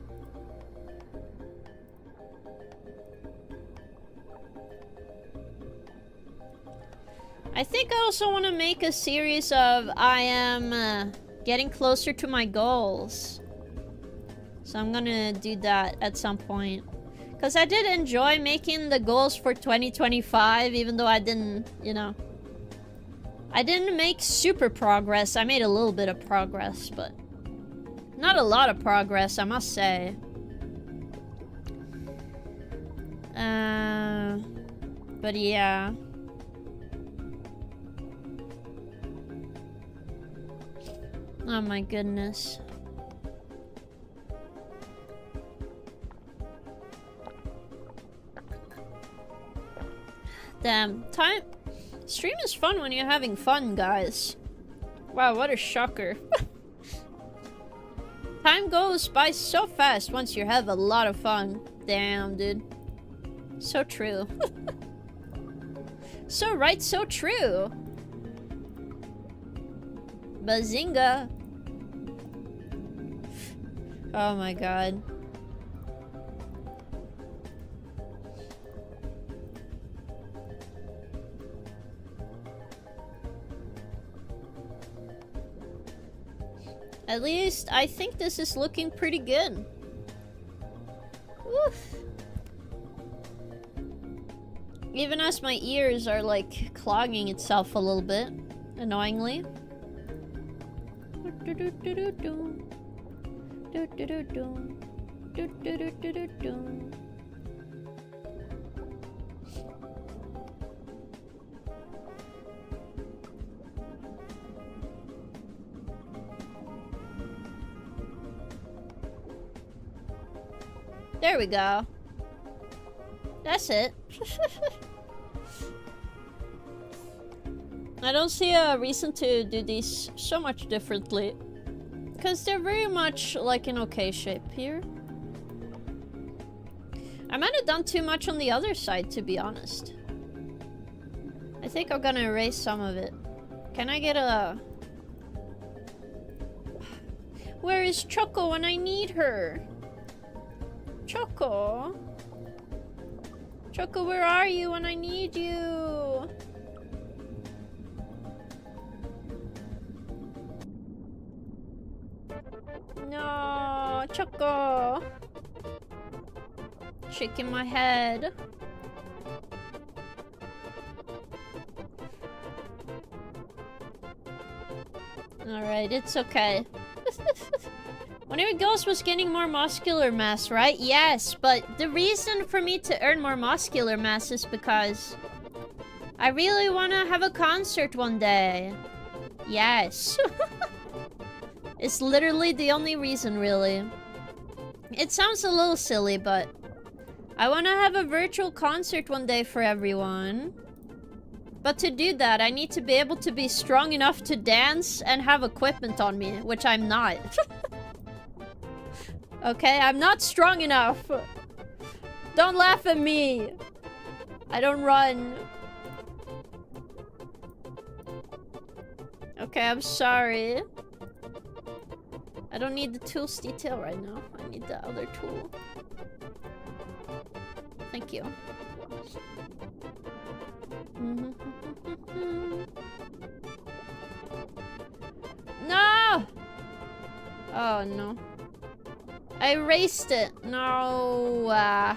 I think I also want to make a series of I am getting closer to my goals. So I'm gonna do that at some point. Because I did enjoy making the goals for 2025, even though I didn't, you know... I didn't make super progress. I made a little bit of progress, but... not a lot of progress, I must say. But yeah... oh my goodness. Damn, stream is fun when you're having fun, guys. Wow, what a shocker. Time goes by so fast once you have a lot of fun. Damn, dude. So true. So right, so true. Bazinga. Oh my god. At least, I think this is looking pretty good. Oof. Even as my ears are, like, clogging itself a little bit. Annoyingly. There we go. That's it. I don't see a reason to do these so much differently. Because they're very much like an okay shape here. I might have done too much on the other side, to be honest. I think I'm gonna erase some of it. Can I get a... Where is Choco when I need her? Choco. Choco, where are you when I need you? No, Choco. Shaking my head. Alright, it's okay. Whenever Ghost was getting more muscular mass, right? Yes, but the reason for me to earn more muscular mass is because I really want to have a concert one day. Yes. It's literally the only reason, really. It sounds a little silly, but I want to have a virtual concert one day for everyone. But to do that, I need to be able to be strong enough to dance and have equipment on me, which I'm not. Okay, I'm not strong enough. Don't laugh at me. I don't run. Okay, I'm sorry. I don't need the tool's detail right now. I need the other tool. Thank you. No! Oh, no. I erased it. No.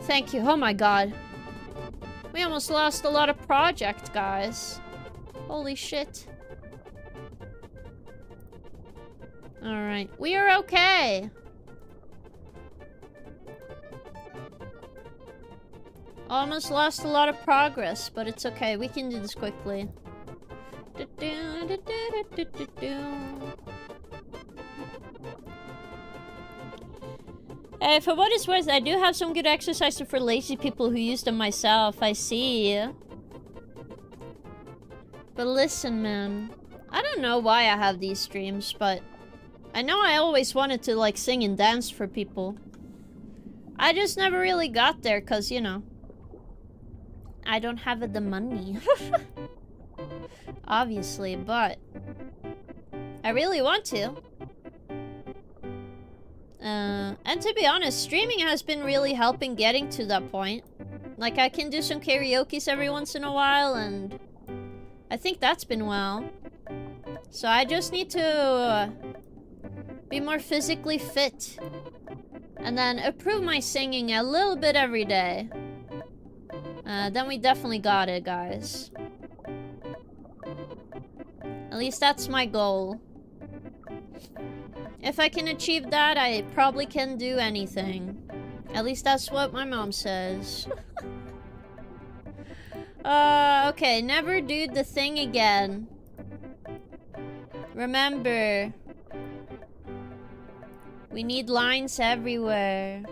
Thank you. Oh my god. We almost lost a lot of project, guys. Holy shit. Alright. We are okay. Almost lost a lot of progress, but it's okay. We can do this quickly. Hey, for what it's worth, I do have some good exercises for lazy people who use them myself. I see. But listen, man. I don't know why I have these streams, but I know I always wanted to, like, sing and dance for people. I just never really got there, because, you know, I don't have the money. Obviously, but I really want to. And to be honest, streaming has been really helping getting to that point. Like, I can do some karaoke's every once in a while, and I think that's been well. So I just need to be more physically fit. And then improve my singing a little bit every day. Then we definitely got it, guys. At least that's my goal. If I can achieve that, I probably can do anything. At least that's what my mom says. Okay, never do the thing again. Remember, we need lines everywhere.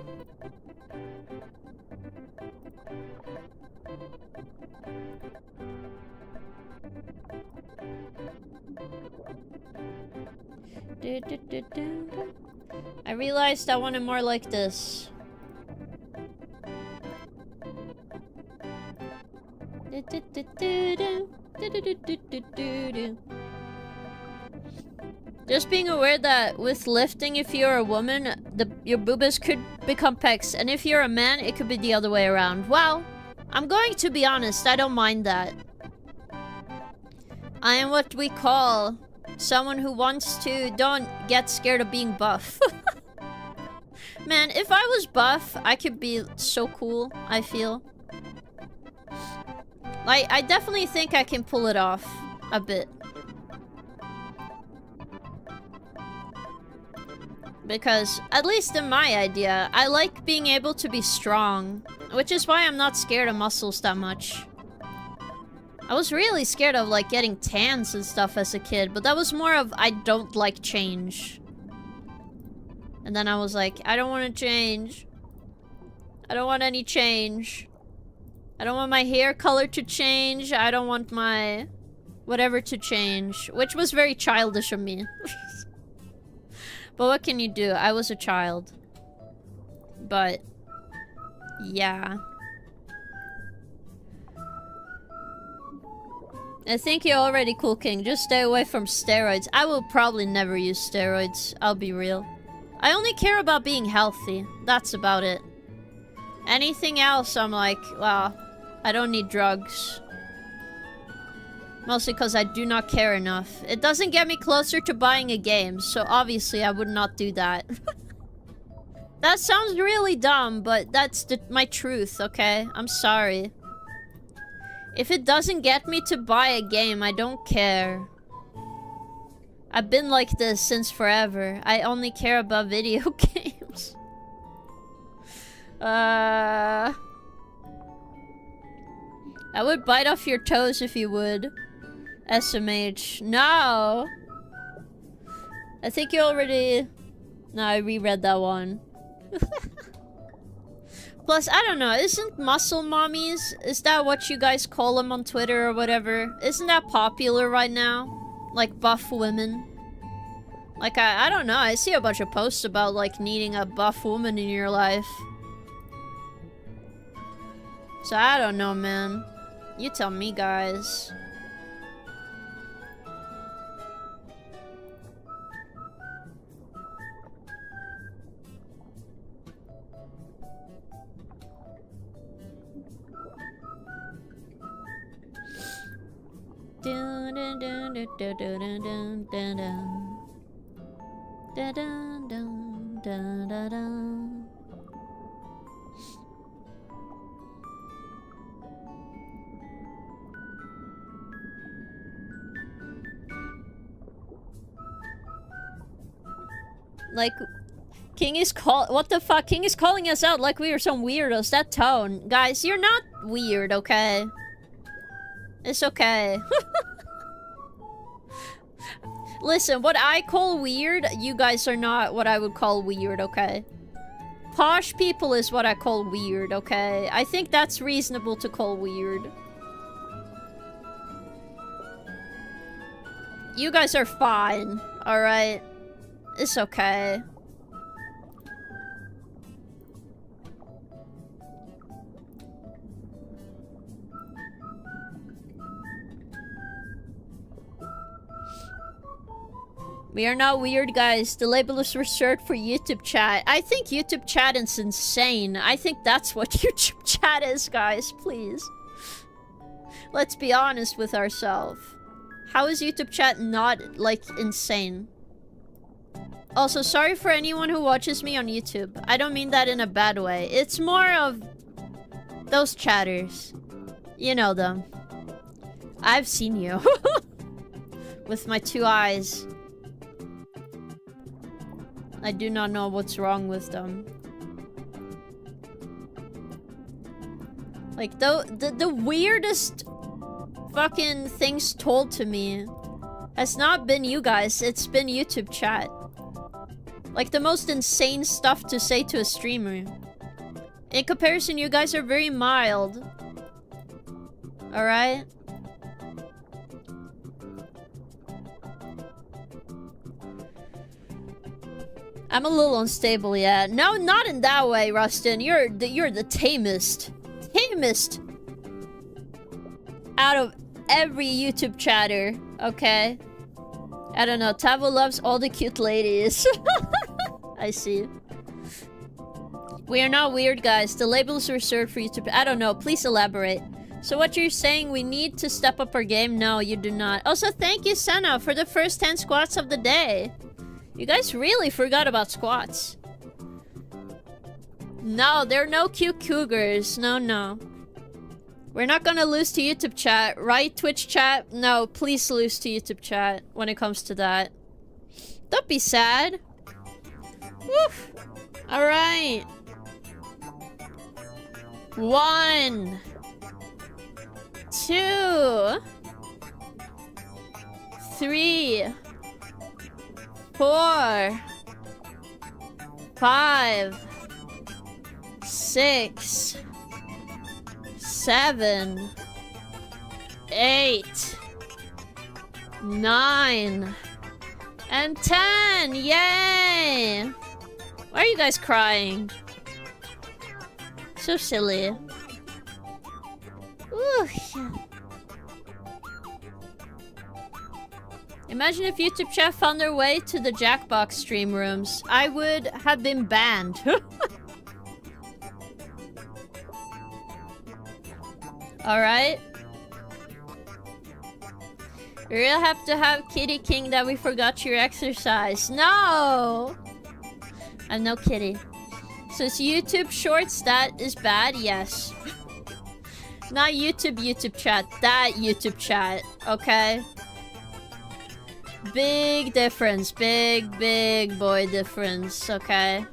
I realized I wanted more like this. Just being aware that with lifting, if you're a woman, your boobas could become pecs, and if you're a man, it could be the other way around. Well, I'm going to be honest, I don't mind that. I am what we call someone who wants to don't get scared of being buff. Man, if I was buff, I could be so cool, I feel. Like, I definitely think I can pull it off a bit. Because, at least in my idea, I like being able to be strong. Which is why I'm not scared of muscles that much. I was really scared of, like, getting tans and stuff as a kid, but that was more of, I don't like change. And then I was like, I don't want to change. I don't want any change. I don't want my hair color to change. I don't want my whatever to change. Which was very childish of me. But what can you do? I was a child. But, yeah. I think you're already cool, King. Just stay away from steroids. I will probably never use steroids. I'll be real. I only care about being healthy. That's about it. Anything else, I'm like, well, I don't need drugs. Mostly because I do not care enough. It doesn't get me closer to buying a game, so obviously I would not do that. That sounds really dumb, but that's my truth, okay? I'm sorry. If it doesn't get me to buy a game, I don't care. I've been like this since forever. I only care about video games. I would bite off your toes if you would. SMH. No! I think you already... No, I reread that one. Plus, I don't know, isn't muscle mommies, is that what you guys call them on Twitter or whatever? Isn't that popular right now? Like buff women? Like, I don't know, I see a bunch of posts about like needing a buff woman in your life. So I don't know, man. You tell me, guys. Like, King is what the fuck? King is calling us out like we are some weirdos. That tone. Guys, you're not weird, okay? It's okay. Listen, what I call weird, you guys are not what I would call weird, okay? Posh people is what I call weird, okay? I think that's reasonable to call weird. You guys are fine, alright? It's okay. We are not weird, guys. The label is reserved for YouTube chat. I think YouTube chat is insane. I think that's what YouTube chat is, guys. Please. Let's be honest with ourselves. How is YouTube chat not, like, insane? Also, sorry for anyone who watches me on YouTube. I don't mean that in a bad way. It's more of those chatters. You know them. I've seen you. With my 2 eyes. I do not know what's wrong with them. Like, the weirdest fucking things told to me has not been you guys, it's been YouTube chat. Like, the most insane stuff to say to a streamer. In comparison, you guys are very mild. Alright? I'm a little unstable, yeah. No, not in that way, Rustin. You're the tamest. Tamest out of every YouTube chatter, okay? I don't know. Tavo loves all the cute ladies. I see. We are not weird, guys. The label is reserved for YouTube. I don't know. Please elaborate. So what you're saying, we need to step up our game? No, you do not. Also, thank you, Senna, for the first 10 squats of the day. You guys really forgot about squats. No, there are no cute cougars. No, no. We're not gonna lose to YouTube chat. Right, Twitch chat? No, please lose to YouTube chat when it comes to that. Don't be sad. Woof. Alright. 1, 2, 3, 4, 5, 6, 7, 8, 9, and 10! Yay! Why are you guys crying? So silly. Ooh, yeah. Imagine if YouTube chat found their way to the Jackbox stream rooms. I would have been banned. Alright. We really have to have Kitty King that we forgot your exercise. No! I'm no kitty. So it's YouTube shorts, that is bad? Yes. Not YouTube chat. That YouTube chat. Okay? Big difference. Big boy difference. Okay?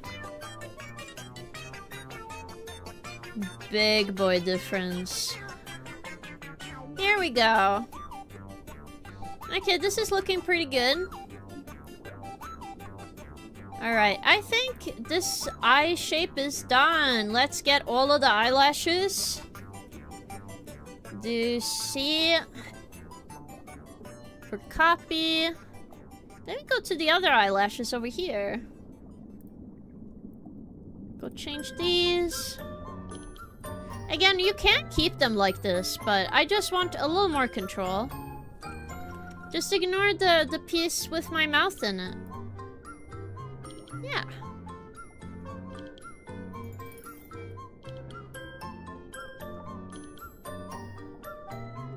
Big boy difference. Here we go. Okay, this is looking pretty good. Alright, I think this eye shape is done. Let's get all of the eyelashes. Do C. For copy. Then we go to the other eyelashes over here. Go change these. Again, you can't keep them like this, but I just want a little more control. Just ignore the piece with my mouth in it. Yeah.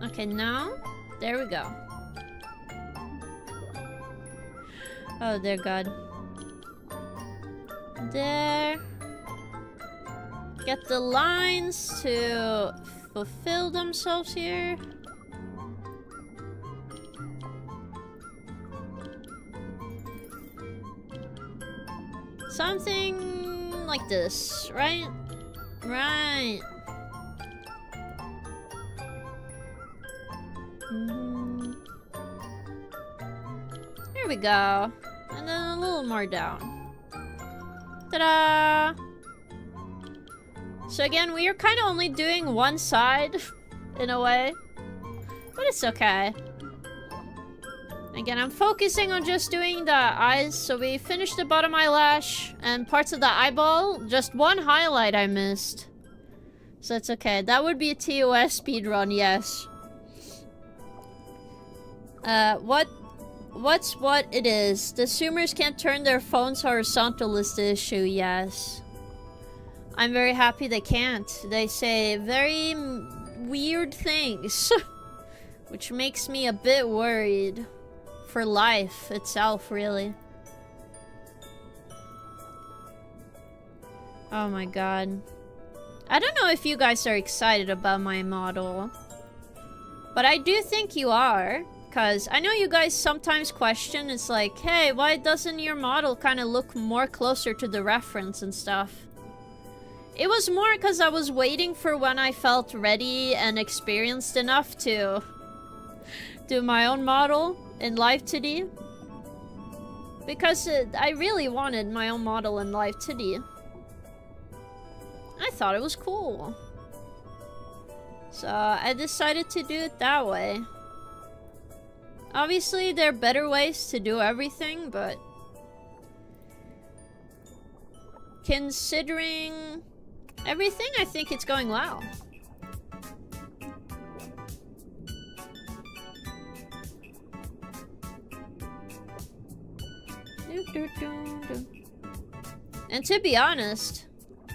Okay, now, there we go. Oh, dear God. There. Get the lines to fulfill themselves here. Something like this, right? Right. Here we go. And then a little more down. Ta-da! So again, we are kind of only doing one side, in a way. But it's okay. Again, I'm focusing on just doing the eyes. So we finished the bottom eyelash and parts of the eyeball. Just one highlight I missed. So it's okay. That would be a TOS speedrun, yes. What's what it is? The Zoomers can't turn their phones horizontal is the issue, yes. I'm very happy they can't. They say very weird things. Which makes me a bit worried. For life itself, really. Oh my god. I don't know if you guys are excited about my model. But I do think you are. Because I know you guys sometimes question, it's like, hey, why doesn't your model kind of look more closer to the reference and stuff? It was more because I was waiting for when I felt ready and experienced enough to do my own model in live2d. Because I really wanted my own model in live2d. I thought it was cool. So I decided to do it that way. Obviously, there are better ways to do everything, but considering everything, I think it's going well. And to be honest,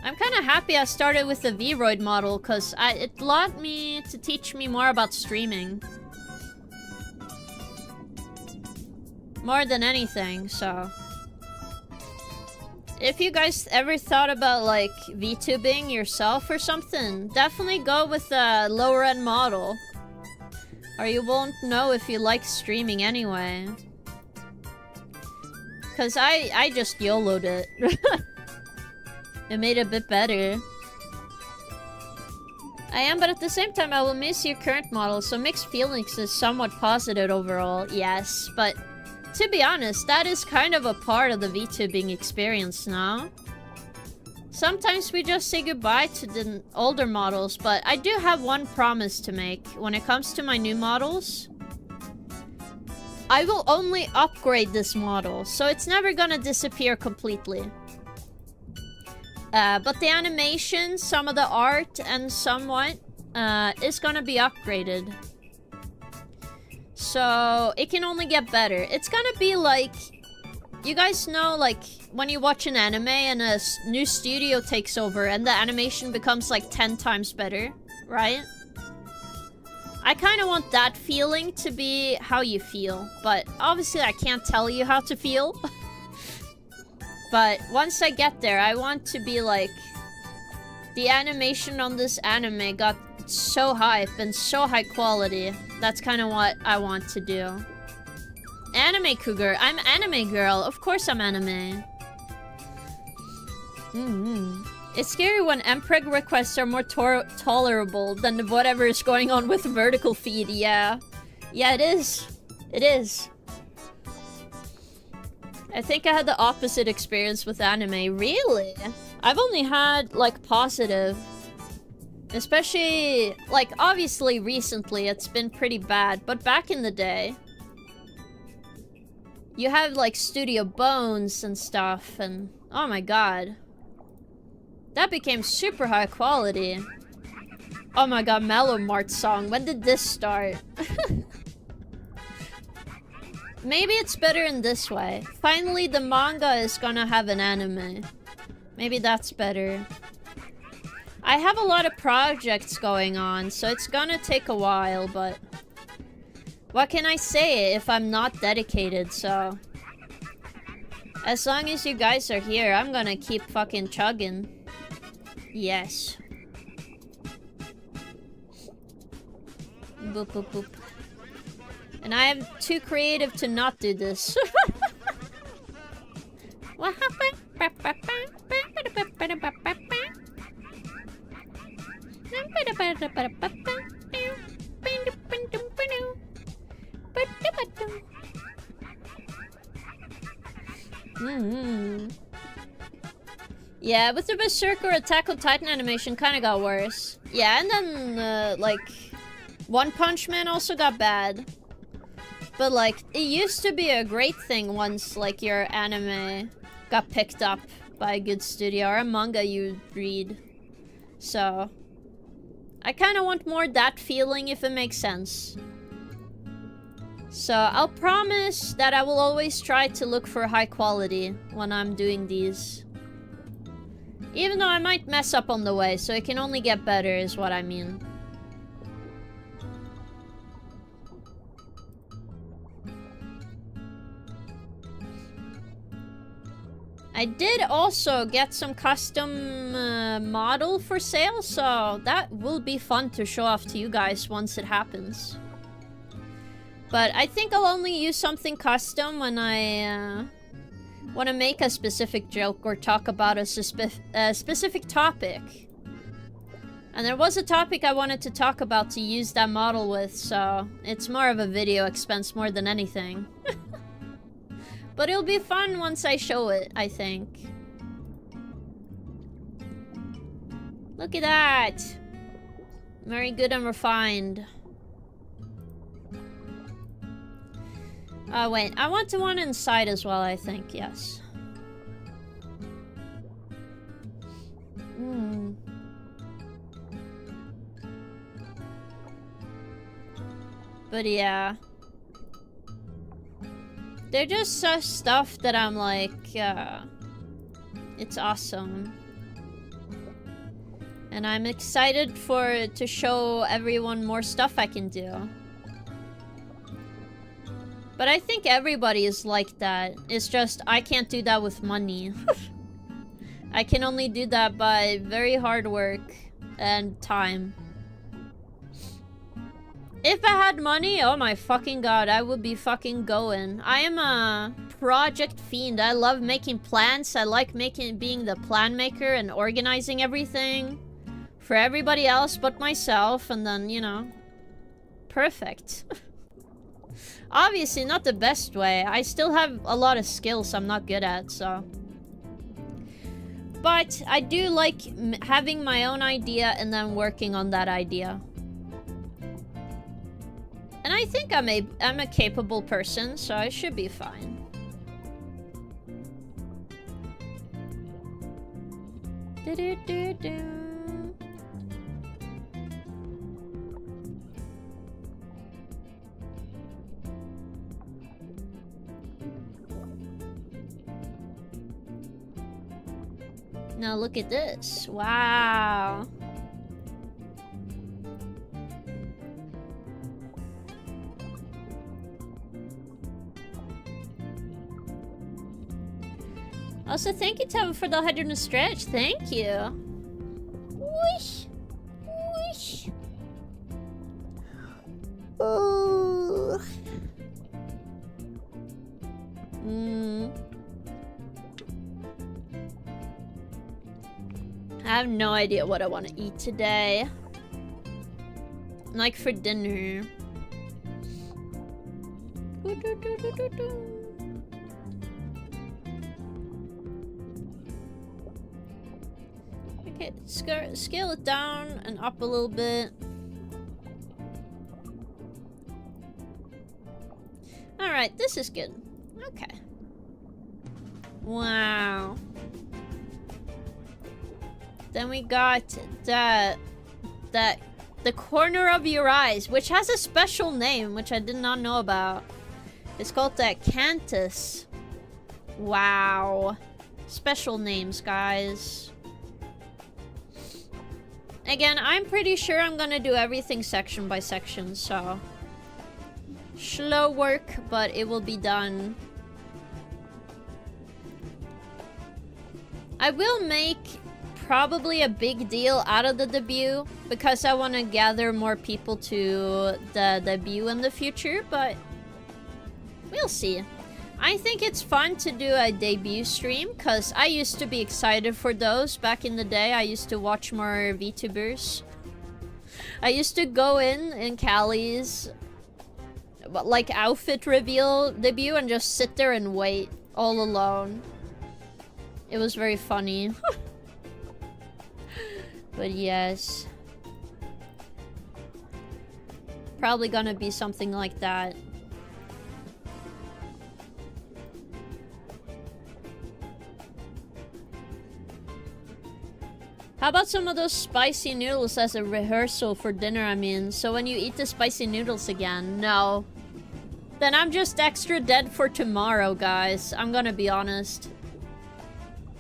I'm kind of happy I started with the Vroid model, because it allowed me to teach me more about streaming. More than anything, so. If you guys ever thought about, like, VTubing yourself or something, definitely go with a lower-end model. Or you won't know if you like streaming anyway. Because I just YOLO'd it. It made it a bit better. I am, but at the same time, I will miss your current model, so mixed feelings is somewhat positive overall, yes, but to be honest, that is kind of a part of the VTubing experience now. Sometimes we just say goodbye to the older models, but I do have one promise to make. When it comes to my new models, I will only upgrade this model, so it's never gonna disappear completely. But the animation, some of the art, and somewhat, is gonna be upgraded. So it can only get better. It's gonna be like, you guys know, like when you watch an anime and a new studio takes over and the animation becomes like 10 times better, right? I kind of want that feeling to be how you feel, but obviously I can't tell you how to feel. But once I get there, I want to be like, the animation on this anime got so hype and so high quality. That's kind of what I want to do. Anime cougar. I'm anime girl. Of course I'm anime. It's scary when MPreg requests are more tolerable than whatever is going on with vertical feed. Yeah. Yeah, it is. It is. I think I had the opposite experience with anime. Really? I've only had, like, positive. Especially, like, obviously recently it's been pretty bad. But back in the day, you have, like, Studio Bones and stuff. And, oh my god. That became super high quality. Oh my god, Mellow Mart's song. When did this start? Maybe it's better in this way. Finally, the manga is gonna have an anime. Maybe that's better. I have a lot of projects going on, so it's gonna take a while, but... what can I say if I'm not dedicated, so... as long as you guys are here, I'm gonna keep fucking chugging. Yes. Boop, boop, boop. And I am too creative to not do this. What happened? Yeah, with the Berserker Attack on Titan animation kind of got worse. Yeah, and then, like, One Punch Man also got bad. But, like, it used to be a great thing once, like, your anime got picked up by a good studio or a manga you read. So, I kind of want more that feeling, if it makes sense. So, I'll promise that I will always try to look for high quality when I'm doing these. Even though I might mess up on the way, so it can only get better is what I mean. I did also get some custom model for sale, so that will be fun to show off to you guys once it happens. But I think I'll only use something custom when I want to make a specific joke or talk about a specific topic. And there was a topic I wanted to talk about to use that model with, so it's more of a video expense more than anything. But it'll be fun once I show it, I think. Look at that! Very good and refined. Oh, wait. I want the one inside as well, I think. Yes. But yeah. They're just such stuff that I'm like, it's awesome. And I'm excited to show everyone more stuff I can do. But I think everybody is like that. It's just, I can't do that with money. I can only do that by very hard work and time. If I had money, oh my fucking god, I would be fucking going. I am a project fiend. I love making plans. I like being the plan maker and organizing everything for everybody else but myself. And then, you know, perfect. Obviously not the best way. I still have a lot of skills I'm not good at, so. But I do like having my own idea and then working on that idea. And I think I'm a capable person, so I should be fine. Now look at this. Wow. Also, thank you, Tava, for the 100 stretch. Thank you. Whoosh. Whoosh. Oh. I have no idea what I want to eat today. Like for dinner. Okay, scale it down and up a little bit. Alright, this is good. Okay. Wow. Then we got the corner of your eyes, which has a special name, which I did not know about. It's called the Cantus. Wow. Special names, guys. Again, I'm pretty sure I'm gonna do everything section by section, so... slow work, but it will be done. I will make probably a big deal out of the debut, because I want to gather more people to the debut in the future, but... we'll see. I think it's fun to do a debut stream, because I used to be excited for those back in the day. I used to watch more VTubers. I used to go in Callie's like outfit reveal debut and just sit there and wait all alone. It was very funny. But yes. Probably gonna be something like that. How about some of those spicy noodles as a rehearsal for dinner, I mean? So when you eat the spicy noodles again, no. Then I'm just extra dead for tomorrow, guys. I'm gonna be honest.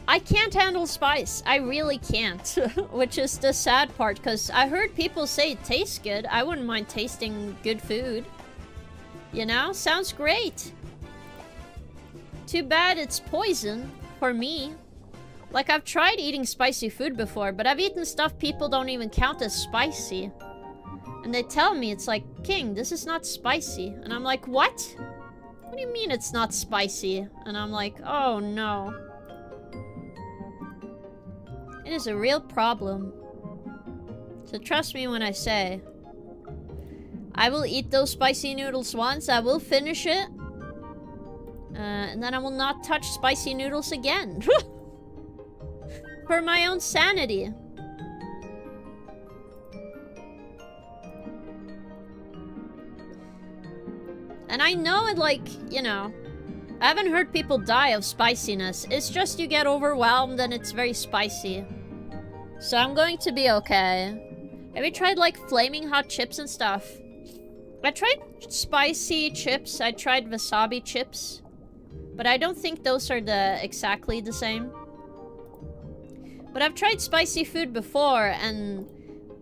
I can't handle spice. I really can't. Which is the sad part, because I heard people say it tastes good. I wouldn't mind tasting good food. You know? Sounds great. Too bad it's poison for me. Like, I've tried eating spicy food before, but I've eaten stuff people don't even count as spicy. And they tell me, it's like, King, this is not spicy. And I'm like, what? What do you mean it's not spicy? And I'm like, oh no. It is a real problem. So trust me when I say, I will eat those spicy noodles once, I will finish it. And then I will not touch spicy noodles again. For my own sanity. And I know it, like, you know, I haven't heard people die of spiciness. It's just you get overwhelmed and it's very spicy. So I'm going to be okay. Have you tried, like, flaming hot chips and stuff? I tried spicy chips. I tried wasabi chips. But I don't think those are exactly the same. But I've tried spicy food before, and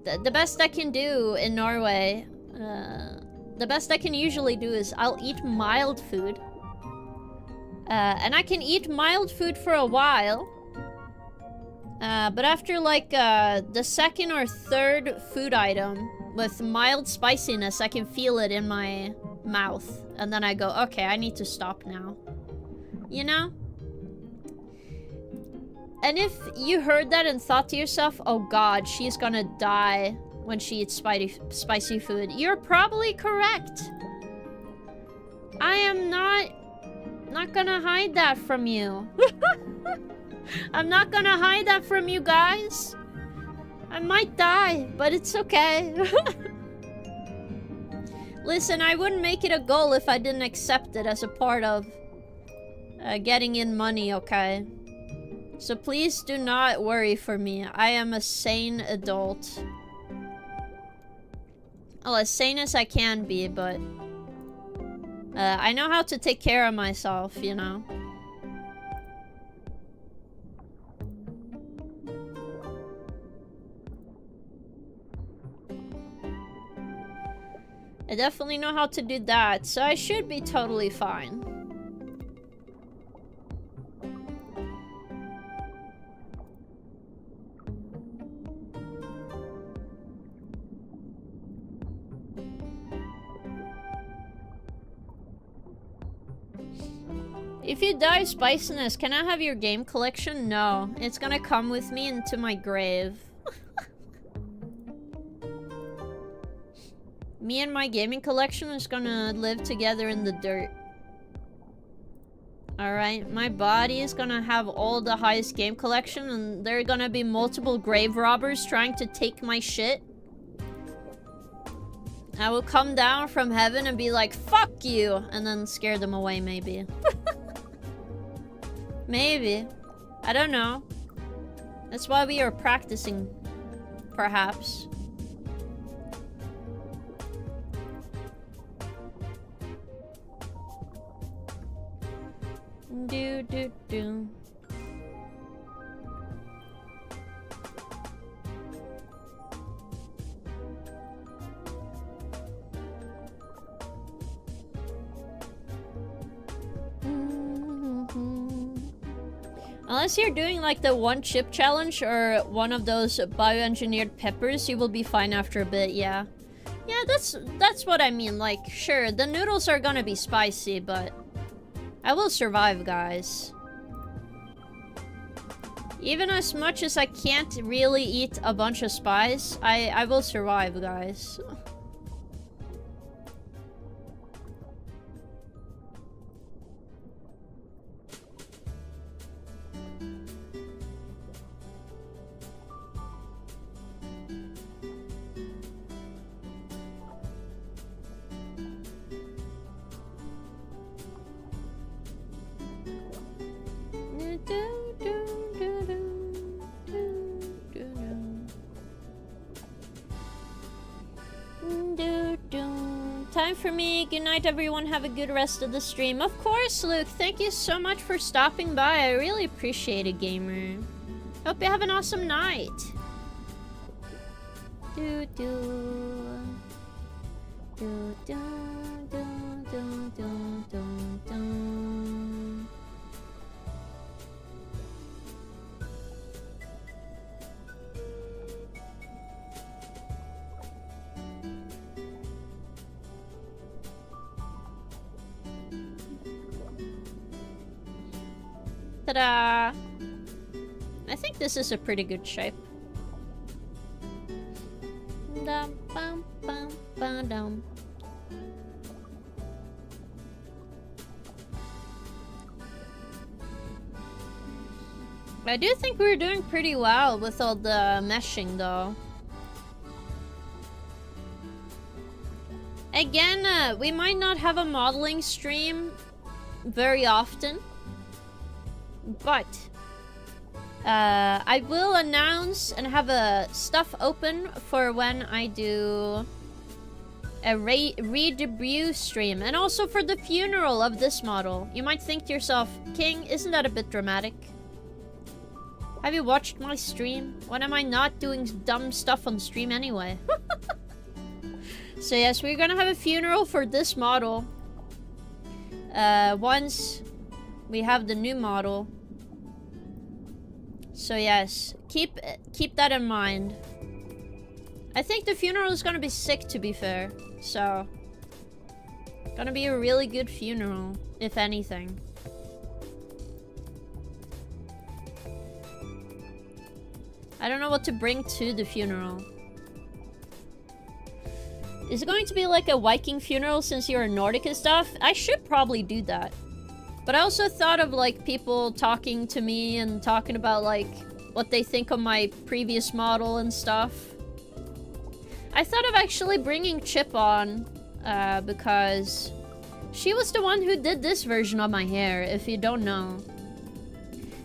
the best I can do in Norway, the best I can usually do is I'll eat mild food. And I can eat mild food for a while. But after like the second or third food item with mild spiciness, I can feel it in my mouth. And then I go, okay, I need to stop now. You know? And if you heard that and thought to yourself, oh god, she's gonna die when she eats spicy food, you're probably correct. I am not gonna hide that from you. I'm not gonna hide that from you guys. I might die, but it's okay. Listen, I wouldn't make it a goal if I didn't accept it as a part of getting in money, okay? So please do not worry for me. I am a sane adult. Well, as sane as I can be, but... I know how to take care of myself, you know? I definitely know how to do that, so I should be totally fine. If you die of spiciness, can I have your game collection? No, it's gonna come with me into my grave. Me and my gaming collection is gonna live together in the dirt. Alright, my body is gonna have all the highest game collection, and there are gonna be multiple grave robbers trying to take my shit. I will come down from heaven and be like, fuck you! And then scare them away, maybe. Maybe. I don't know. That's why we are practicing, perhaps. Do do do. Unless you're doing like the one chip challenge or one of those bioengineered peppers, you will be fine after a bit, yeah. Yeah, that's what I mean. Like, sure, the noodles are gonna be spicy, but I will survive, guys. Even as much as I can't really eat a bunch of spice, I will survive, guys. Time for me. Good night, everyone. Have a good rest of the stream. Of course, Luke. Thank you so much for stopping by. I really appreciate it, gamer. Hope you have an awesome night. Do do do do do do do do do. Ta-da! I think this is a pretty good shape. Dum, bum, bum, bum, dum. I do think we're doing pretty well with all the meshing, though. Again, we might not have a modeling stream very often, but I will announce and have a stuff open for when I do a re-debut stream, and also for the funeral of this model. You might think to yourself, King, isn't that a bit dramatic? Have you watched my stream? When am I not doing dumb stuff on stream anyway? So yes, we're gonna have a funeral for this model. Once we have the new model. So yes, keep that in mind. I think the funeral is gonna be sick, to be fair. So, gonna be a really good funeral, if anything. I don't know what to bring to the funeral. Is it going to be like a Viking funeral since you're Nordic and stuff? I should probably do that. But I also thought of like people talking to me and talking about like what they think of my previous model and stuff. I thought of actually bringing Chip on because she was the one who did this version of my hair, if you don't know.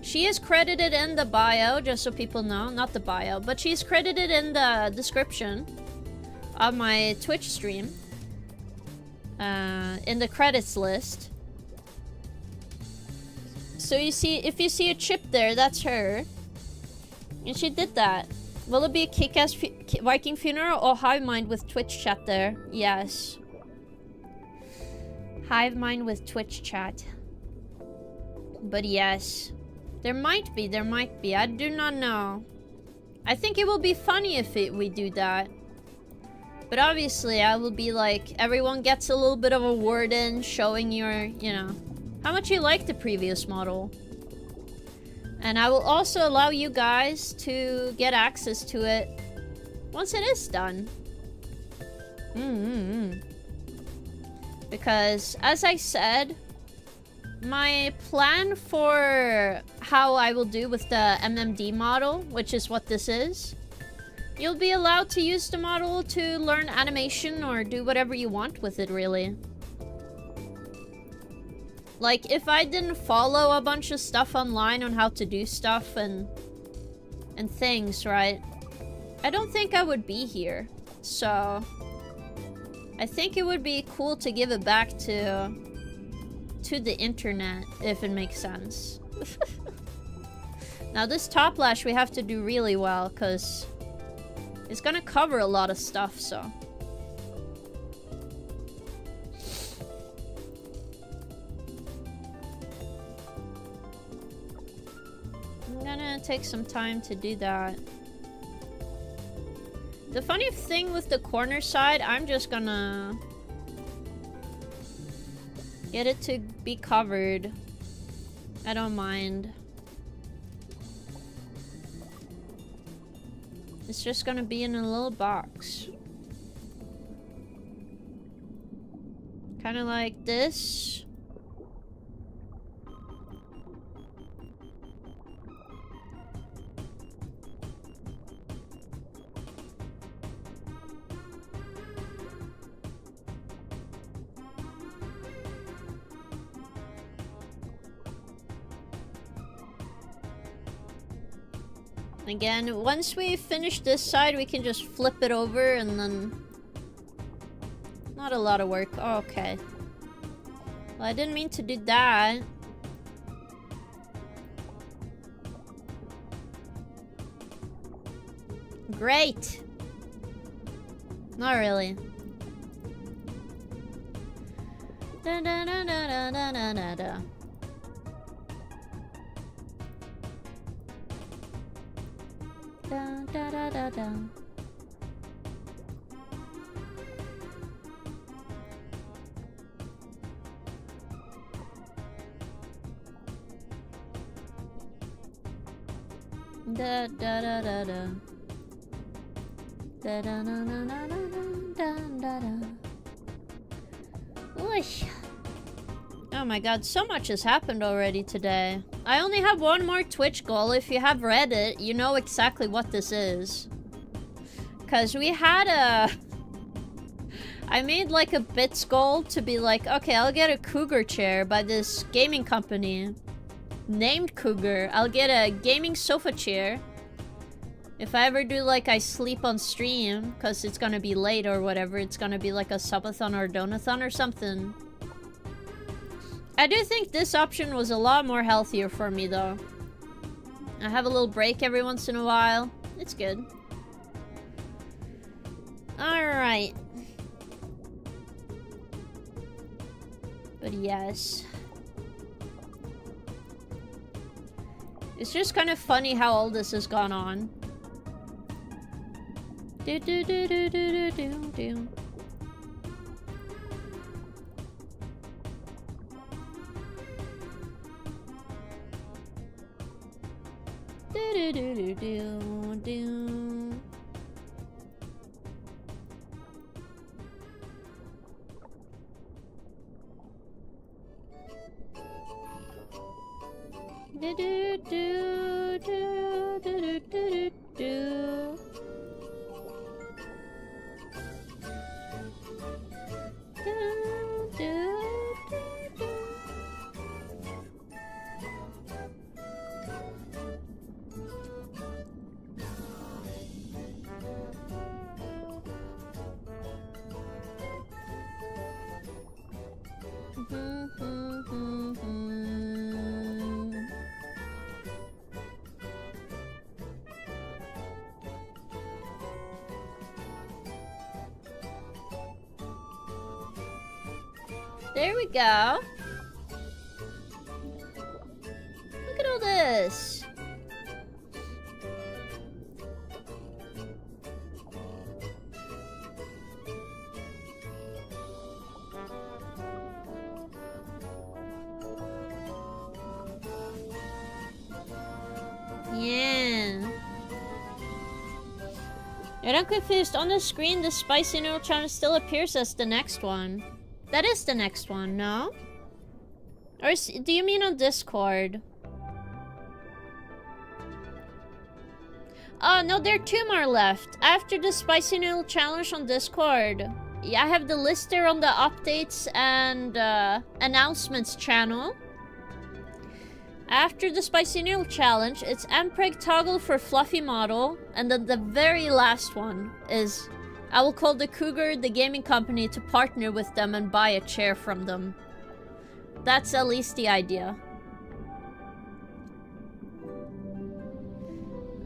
She is credited in the bio, just so people know. Not the bio, but she's credited in the description of my Twitch stream. In the credits list. So you see, if you see a Chip there, that's her. And she did that. Will it be a kick-ass Viking funeral or hive mind with Twitch chat there? Yes. Hive mind with Twitch chat. But yes. There might be. I do not know. I think it will be funny if we do that. But obviously, I will be like, everyone gets a little bit of a word in, showing your, you know, how much you like the previous model. And I will also allow you guys to get access to it once it is done. Because, as I said, my plan for how I will do with the MMD model, which is what this is, you'll be allowed to use the model to learn animation or do whatever you want with it, really. Like, if I didn't follow a bunch of stuff online on how to do stuff and things, right? I don't think I would be here. So, I think it would be cool to give it back to the internet, if it makes sense. Now, this top lash we have to do really well, because it's gonna cover a lot of stuff, so. I'm gonna take some time to do that. The funny thing with the corner side, I'm just gonna get it to be covered. I don't mind. It's just gonna be in a little box. Kinda like this. Again, once we finish this side, we can just flip it over and then... Not a lot of work. Oh, okay. Well, I didn't mean to do that. Great! Not really. Da da da da da da da da. Da da da da da. Da da da da da. Da da da da da da da da. Oish. Oh my god, so much has happened already today. I only have one more Twitch goal. If you have read it, you know exactly what this is. Because we had a... I made like a bits goal to be like, okay, I'll get a Cougar chair by this gaming company named Cougar. I'll get a gaming sofa chair. If I ever do like I sleep on stream, because it's gonna be late or whatever, it's gonna be like a subathon or donathon or something. I do think this option was a lot more healthier for me, though. I have a little break every once in a while. It's good. Alright. But yes. It's just kind of funny how all this has gone on. Do do do do do do do do. Do do do do do. Do do do do do do do. There we go. Look at all this. Yeah. I'm confused. On the screen, the spicy noodle challenge still appears as the next one. That is the next one, no? Or do you mean on Discord? Oh, no, there are 2 more left. After the spicy noodle challenge on Discord. Yeah, I have the list there on the updates and announcements channel. After the spicy noodle challenge, it's Mpreg toggle for fluffy model, and then the very last one is I will call the Cougar the gaming company to partner with them and buy a chair from them. That's at least the idea.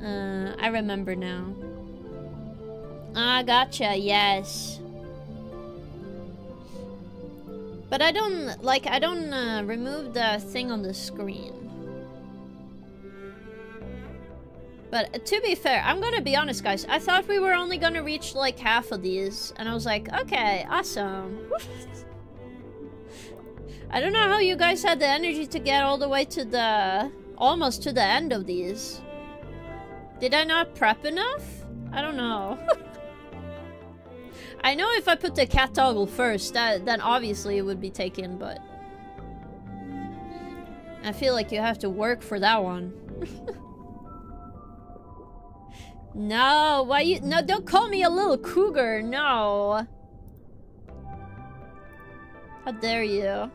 I remember now. Ah, gotcha, yes. But I don't remove the thing on the screen. But to be fair, I'm gonna be honest, guys. I thought we were only gonna reach like half of these. And I was like, okay, awesome. I don't know how you guys had the energy to get all the way to the... almost to the end of these. Did I not prep enough? I don't know. I know if I put the cat toggle first, then obviously it would be taken, but... I feel like you have to work for that one. No, why you... No, don't call me a little cougar, no. How dare you.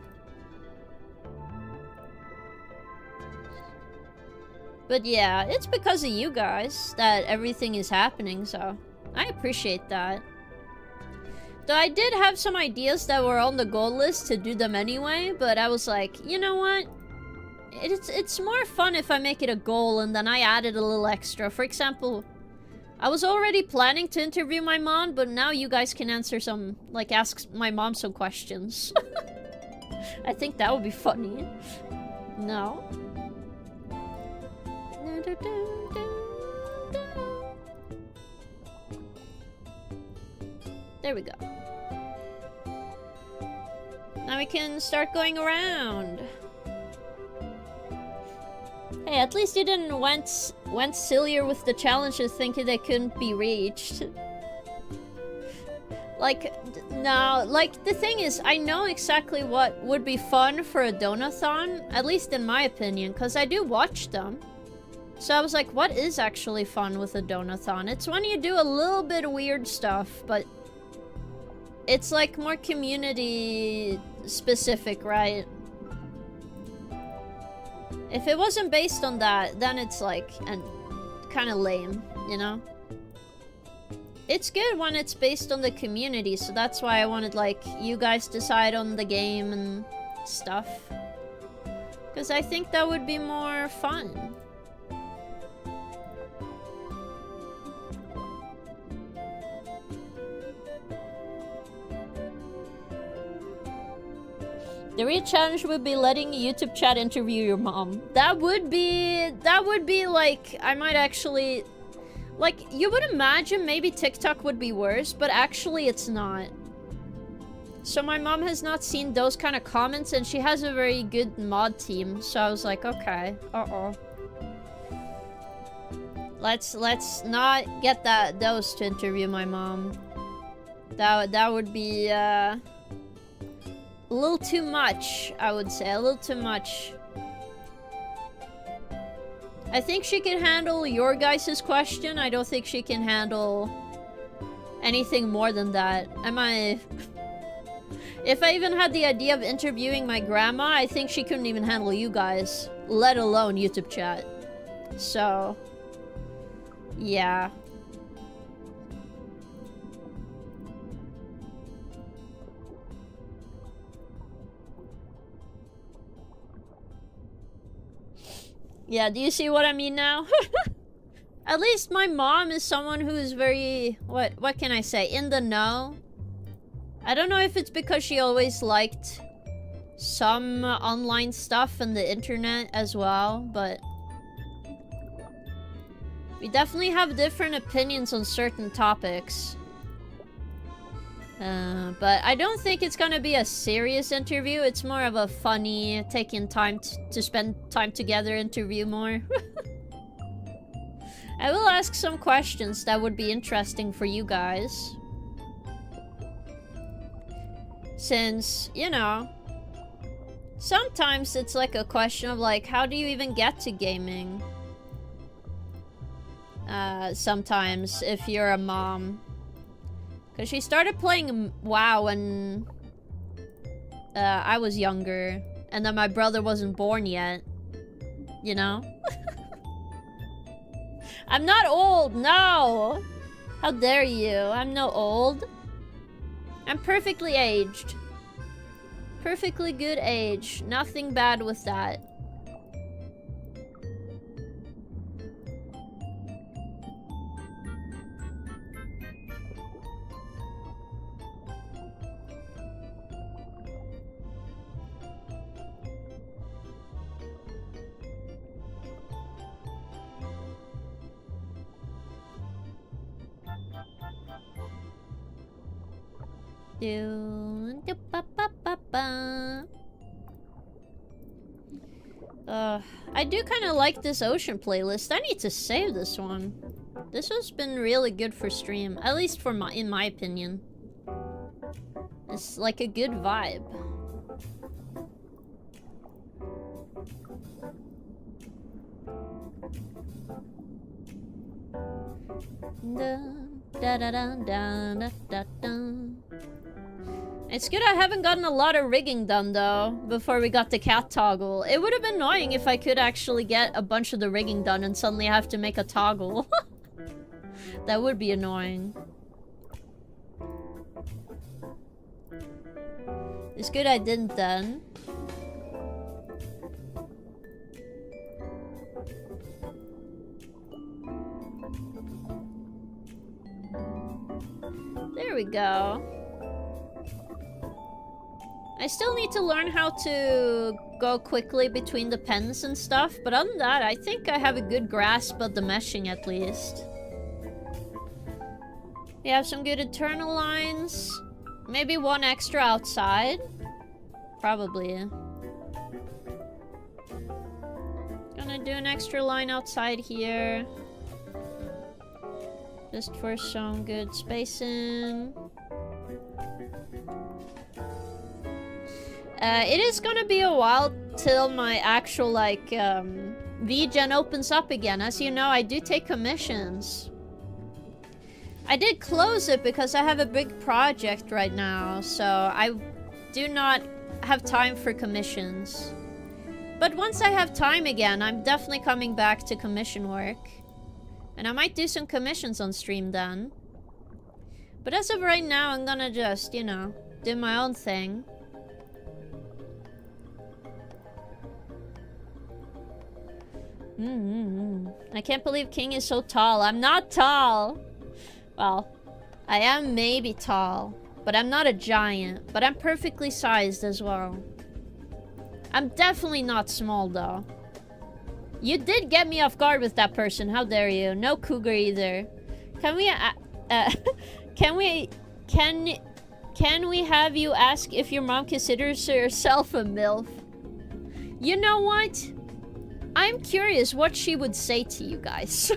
But yeah, it's because of you guys that everything is happening, so I appreciate that. Though I did have some ideas that were on the goal list to do them anyway, but I was like, you know what? It's more fun if I make it a goal and then I added a little extra. For example, I was already planning to interview my mom, but now you guys can answer some, like, ask my mom some questions. I think that would be funny. No? There we go. Now we can start going around. Hey, at least you didn't went sillier with the challenges thinking they couldn't be reached. Like, no, like, the thing is, I know exactly what would be fun for a donathon, at least in my opinion, because I do watch them. So I was like, what is actually fun with a donathon? It's when you do a little bit of weird stuff, but it's like more community specific, right? If it wasn't based on that, then it's like, and kind of lame, you know? It's good when it's based on the community, so that's why I wanted, like, you guys decide on the game and stuff. Because I think that would be more fun. The real challenge would be letting YouTube chat interview your mom. That would be like, I might actually... Like, you would imagine maybe TikTok would be worse, but actually it's not. So my mom has not seen those kind of comments, and she has a very good mod team. So I was like, okay, Let's not get those to interview my mom. That would be a little too much, I would say. A little too much. I think she can handle your guys' question. I don't think she can handle anything more than that. If I even had the idea of interviewing my grandma, I think she couldn't even handle you guys, let alone YouTube chat. So, yeah. Yeah, do you see what I mean now? At least my mom is someone who is very, what can I say, in the know. I don't know if it's because she always liked some online stuff and the internet as well, but we definitely have different opinions on certain topics. But I don't think it's gonna be a serious interview. It's more of a funny, taking time to spend time together interview more. I will ask some questions that would be interesting for you guys. Since, you know, sometimes it's like a question of like, how do you even get to gaming? Sometimes, if you're a mom. Because she started playing WoW when I was younger. And then my brother wasn't born yet. You know? I'm not old, no! How dare you? I'm no old. I'm perfectly aged. Perfectly good age. Nothing bad with that. I do kind of like this ocean playlist. I need to save this one. This has been really good for stream, at least for in my opinion. It's like a good vibe. It's good I haven't gotten a lot of rigging done though before we got the cat toggle. It would have been annoying if I could actually get a bunch of the rigging done and suddenly have to make a toggle. That would be annoying. It's good I didn't then. There we go. I still need to learn how to go quickly between the pens and stuff, but other than that, I think I have a good grasp of the meshing at least. We have some good internal lines. Maybe one extra outside. Probably. Gonna do an extra line outside here. Just for some good spacing. It is gonna be a while till my actual, like, VGen opens up again. As you know, I do take commissions. I did close it because I have a big project right now, so I do not have time for commissions. But once I have time again, I'm definitely coming back to commission work. And I might do some commissions on stream then. But as of right now, I'm gonna just, you know, do my own thing. I can't believe King is so tall. I'm not tall. Well, I am maybe tall, but I'm not a giant. But I'm perfectly sized as well. I'm definitely not small though. You did get me off guard with that person. How dare you? No cougar either. Can we have you ask if your mom considers herself a MILF? You know what? I'm curious what she would say to you guys.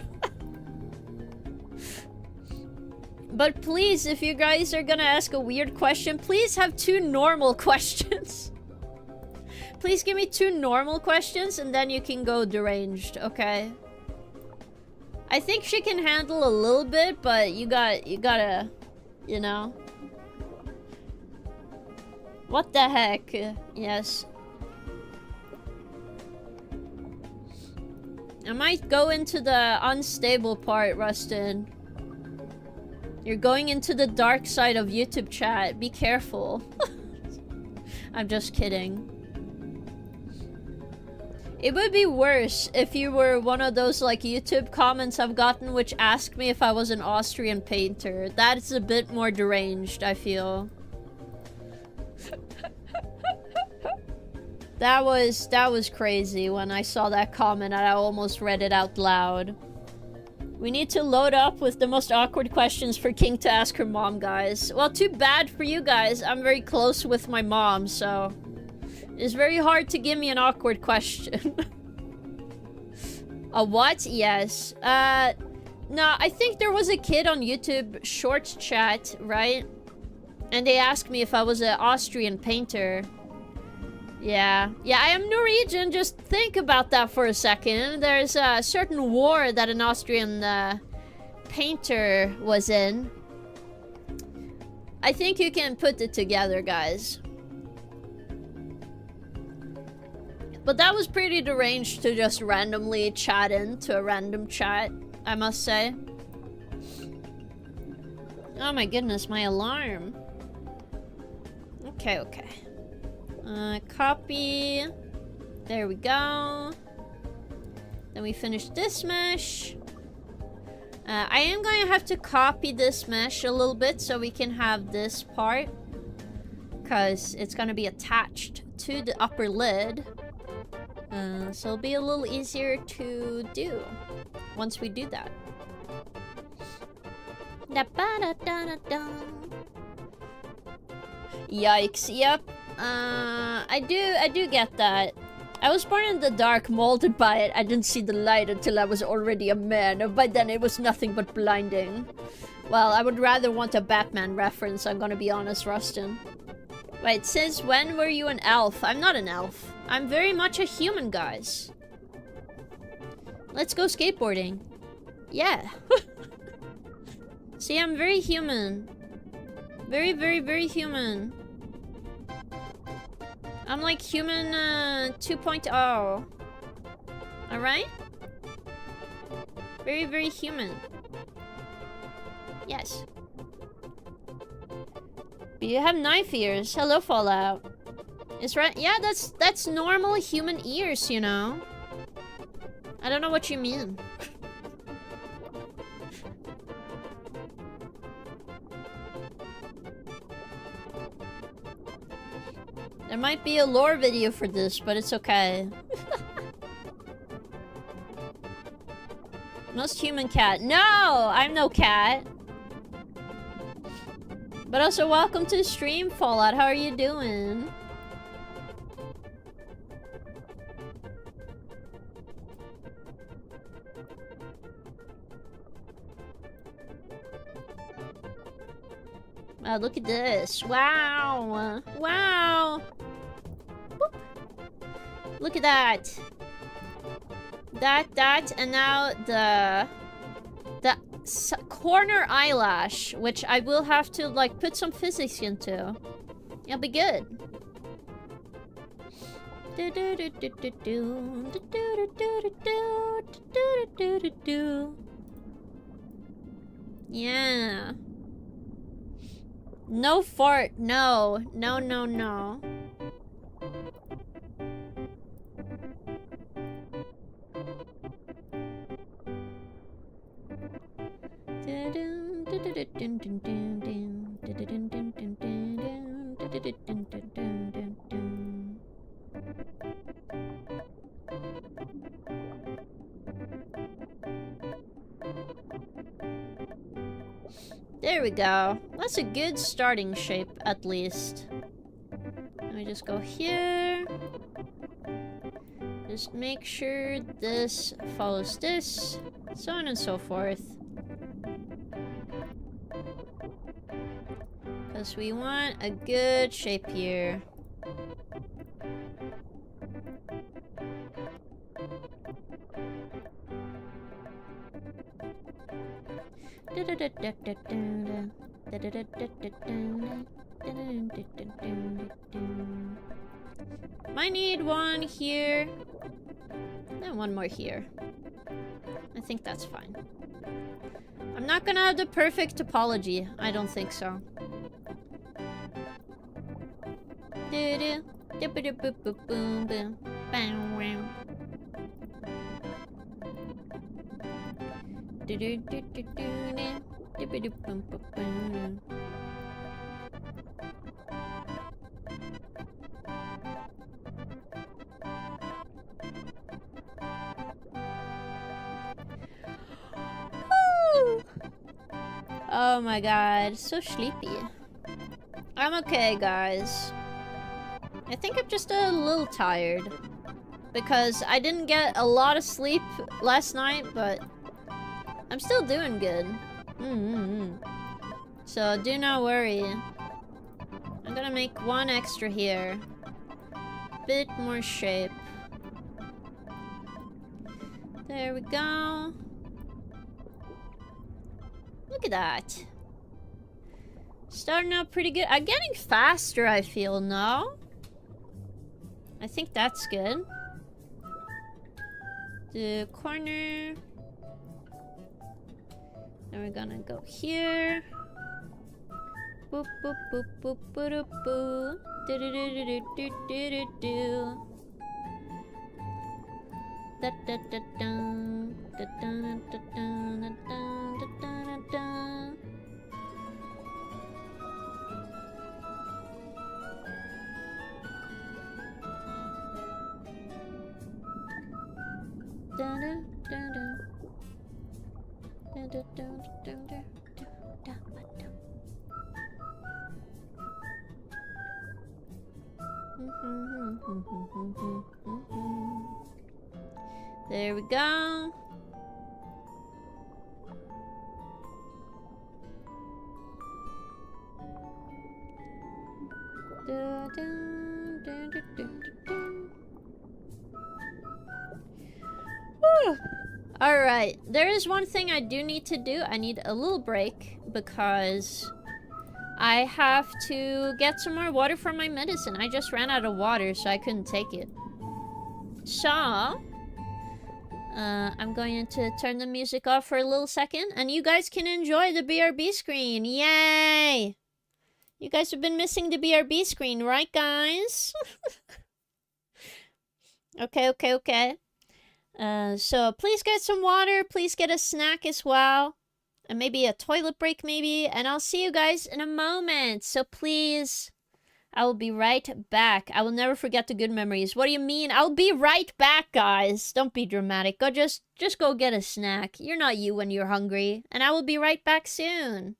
But please, if you guys are gonna ask a weird question, please have 2 normal questions. Please give me 2 normal questions and then you can go deranged, okay? I think she can handle a little bit, but you gotta, you know. What the heck? Yes. I might go into the unstable part, Rustin. You're going into the dark side of YouTube chat. Be careful. I'm just kidding. It would be worse if you were one of those like YouTube comments I've gotten which ask me if I was an Austrian painter. That is a bit more deranged, I feel. That was crazy when I saw that comment and I almost read it out loud. We need to load up with the most awkward questions for King to ask her mom, guys. Well, too bad for you guys. I'm very close with my mom, so it's very hard to give me an awkward question. A what? Yes. No, I think there was a kid on YouTube Shorts chat, right? And they asked me if I was an Austrian painter. Yeah. Yeah, I am Norwegian. Just think about that for a second. There's a certain war that an Austrian painter was in. I think you can put it together, guys. But that was pretty deranged to just randomly chat into a random chat, I must say. Oh my goodness, my alarm. Okay, okay. Copy. There we go. Then we finish this mesh. I am going to have to copy this mesh a little bit so we can have this part. Because it's going to be attached to the upper lid. So it'll be a little easier to do once we do that. Yikes, yep. I do get that. I was born in the dark, molded by it. I didn't see the light until I was already a man. By then it was nothing but blinding. Well, I would rather want a Batman reference, I'm gonna be honest, Rustin. Wait, since when were you an elf? I'm not an elf. I'm very much a human, guys. Let's go skateboarding. Yeah. See, I'm very human. Very, very, very human. I'm like human 2.0. Alright? Very, very human. Yes. You have knife ears. Hello, Fallout. It's right. Yeah, that's normal human ears, you know. I don't know what you mean. There might be a lore video for this, but it's okay. Most human cat. No! I'm no cat. But also, welcome to the stream, Fallout. How are you doing? Wow, look at this. Wow. Wow. Boop. Look at that. That, and now the corner eyelash, which I will have to, like, put some physics into. It'll be good. Yeah. No fart. No. No, no, no. There we go. That's a good starting shape, at least. Let me just go here. Just make sure this follows this, so on and so forth. Because we want a good shape here. Might need one here. And one more here. I think that's fine. I'm not gonna have the perfect topology. I don't think so. Oh my god, so sleepy. I'm okay, guys. I think I'm just a little tired. Because I didn't get a lot of sleep last night, but I'm still doing good. So do not worry. I'm gonna make one extra here. Bit more shape. There we go. Look at that. Starting out pretty good. I'm getting faster, I feel, no? I think that's good. The corner. Then we're gonna go here. Boop, boop, boop, boop, boop, boop, boop. Do do do do do do do do. Da da da dun. Da da da dun. Da da da dun. Da da da da. Da da da da da da da. There we go. Alright, there is one thing I do need to do. I need a little break because I have to get some more water for my medicine. I just ran out of water, so I couldn't take it. So, I'm going to turn the music off for a little second, and you guys can enjoy the BRB screen. Yay! You guys have been missing the BRB screen, right, guys? Okay. So please get some water, please get a snack as well. And maybe a toilet break, maybe. And I'll see you guys in a moment. So please, I will be right back. I will never forget the good memories. What do you mean? I'll be right back, guys. Don't be dramatic. Go just go get a snack. You're not you when you're hungry. And I will be right back soon.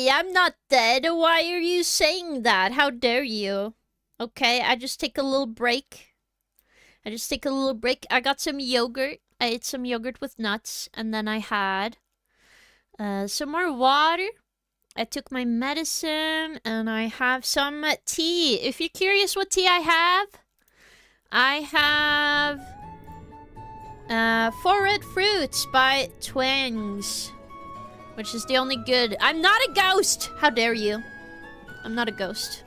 me. I'm not dead. Why are you saying that? How dare you? Okay, I just take a little break. I got some yogurt. I ate some yogurt with nuts. And then I had some more water. I took my medicine. And I have some tea. If you're curious what tea I have 4 Red Fruits by Twangs. Which is the only good. I'm not a ghost! How dare you? I'm not a ghost.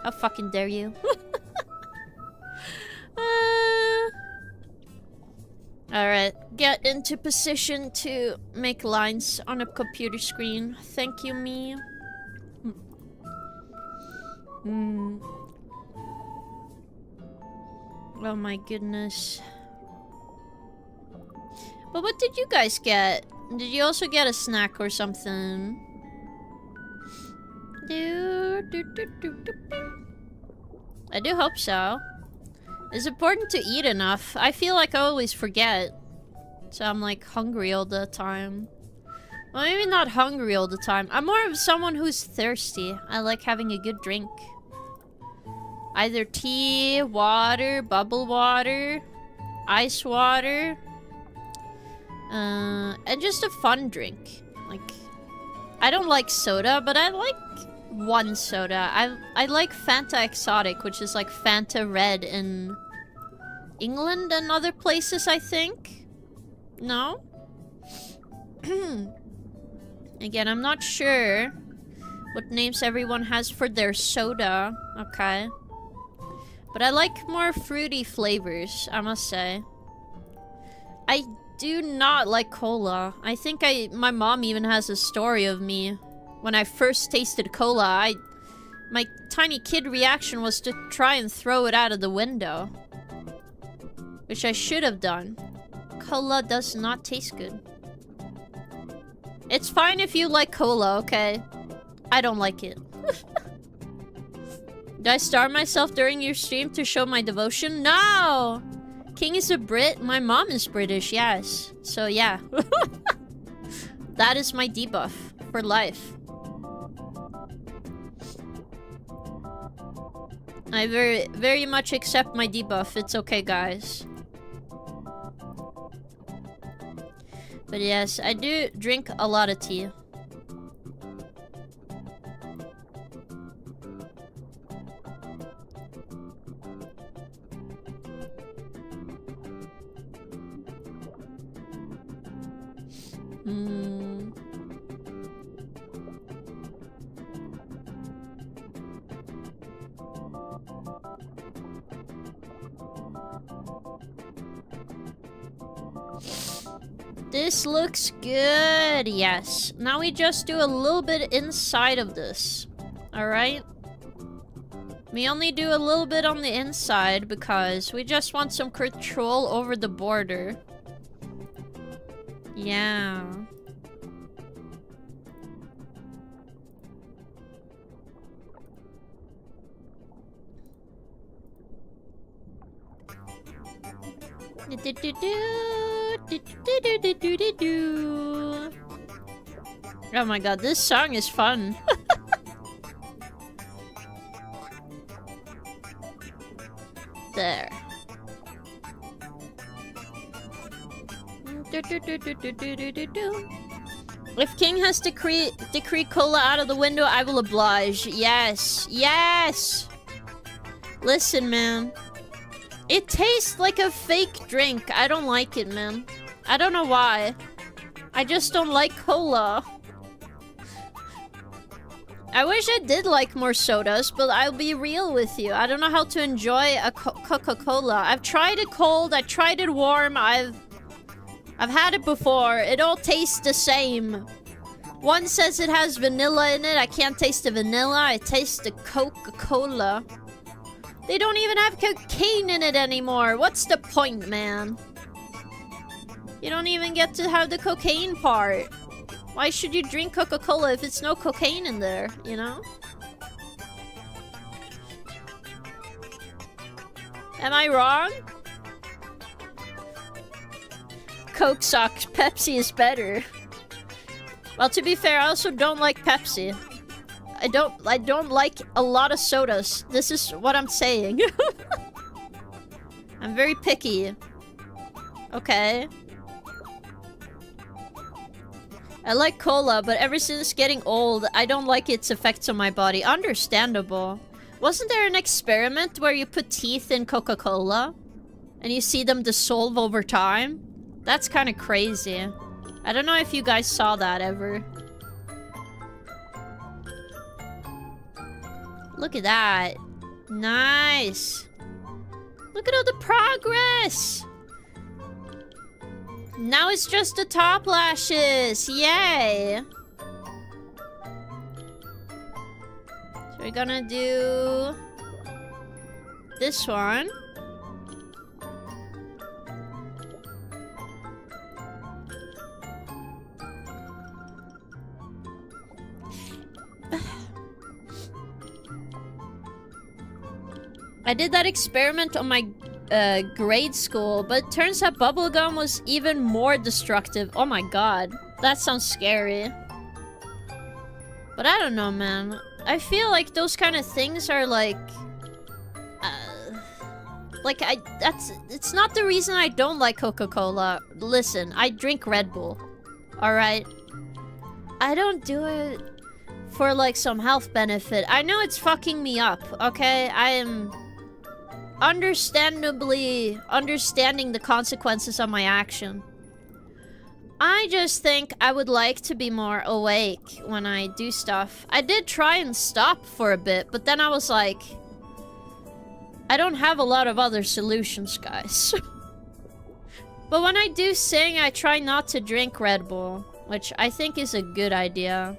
How fucking dare you? Alright, get into position to make lines on a computer screen. Thank you, me. Oh my goodness. But what did you guys get? Did you also get a snack or something? I do hope so. It's important to eat enough. I feel like I always forget. So I'm like hungry all the time. Well, maybe not hungry all the time. I'm more of someone who's thirsty. I like having a good drink. Either tea, water, bubble water, ice water. And just a fun drink. Like, I don't like soda, but I like one soda. I like Fanta Exotic, which is like Fanta Red in England and other places, I think. No? Again, I'm not sure what names everyone has for their soda. Okay. But I like more fruity flavors, I must say. I do not like cola. I think my mom even has a story of me. When I first tasted cola, my tiny kid reaction was to try and throw it out of the window. Which I should have done. Cola does not taste good. It's fine if you like cola, okay? I don't like it. Did I starve myself during your stream to show my devotion? No! King is a Brit. My mom is British, yes. So yeah. That is my debuff for life. I very much accept my debuff. It's okay, guys. But yes, I do drink a lot of tea. This looks good. Yes. Now we just do a little bit inside of this. Alright? We only do a little bit on the inside because we just want some control over the border. Yeah. Oh my god, this song is fun. There. If King has decreed cola out of the window, I will oblige. Yes. Yes! Listen, man. It tastes like a fake drink. I don't like it, man. I don't know why. I just don't like cola. I wish I did like more sodas, but I'll be real with you. I don't know how to enjoy a Coca-Cola. I've tried it cold, I tried it warm, I've had it before. It all tastes the same. One says it has vanilla in it. I can't taste the vanilla. I taste the Coca-Cola. They don't even have cocaine in it anymore. What's the point, man? You don't even get to have the cocaine part. Why should you drink Coca-Cola if it's no cocaine in there, you know? Am I wrong? Coke sucks. Pepsi is better. Well, to be fair, I also don't like Pepsi. I don't like a lot of sodas. This is what I'm saying. I'm very picky. Okay. I like cola, but ever since getting old, I don't like its effects on my body. Understandable. Wasn't there an experiment where you put teeth in Coca-Cola? And you see them dissolve over time? That's kind of crazy. I don't know if you guys saw that ever. Look at that. Nice. Look at all the progress. Now it's just the top lashes. Yay. So we're gonna do this one. I did that experiment on my grade school, but it turns out bubblegum was even more destructive. Oh my god. That sounds scary. But I don't know, man. I feel like those kind of things are like... it's not the reason I don't like Coca-Cola. Listen, I drink Red Bull. Alright? I don't do it for like some health benefit. I know it's fucking me up, okay? I am... understandably understanding the consequences of my action. I just think I would like to be more awake when I do stuff. I did try and stop for a bit, but then I was like, I don't have a lot of other solutions, guys. But when I do sing, I try not to drink Red Bull, which I think is a good idea.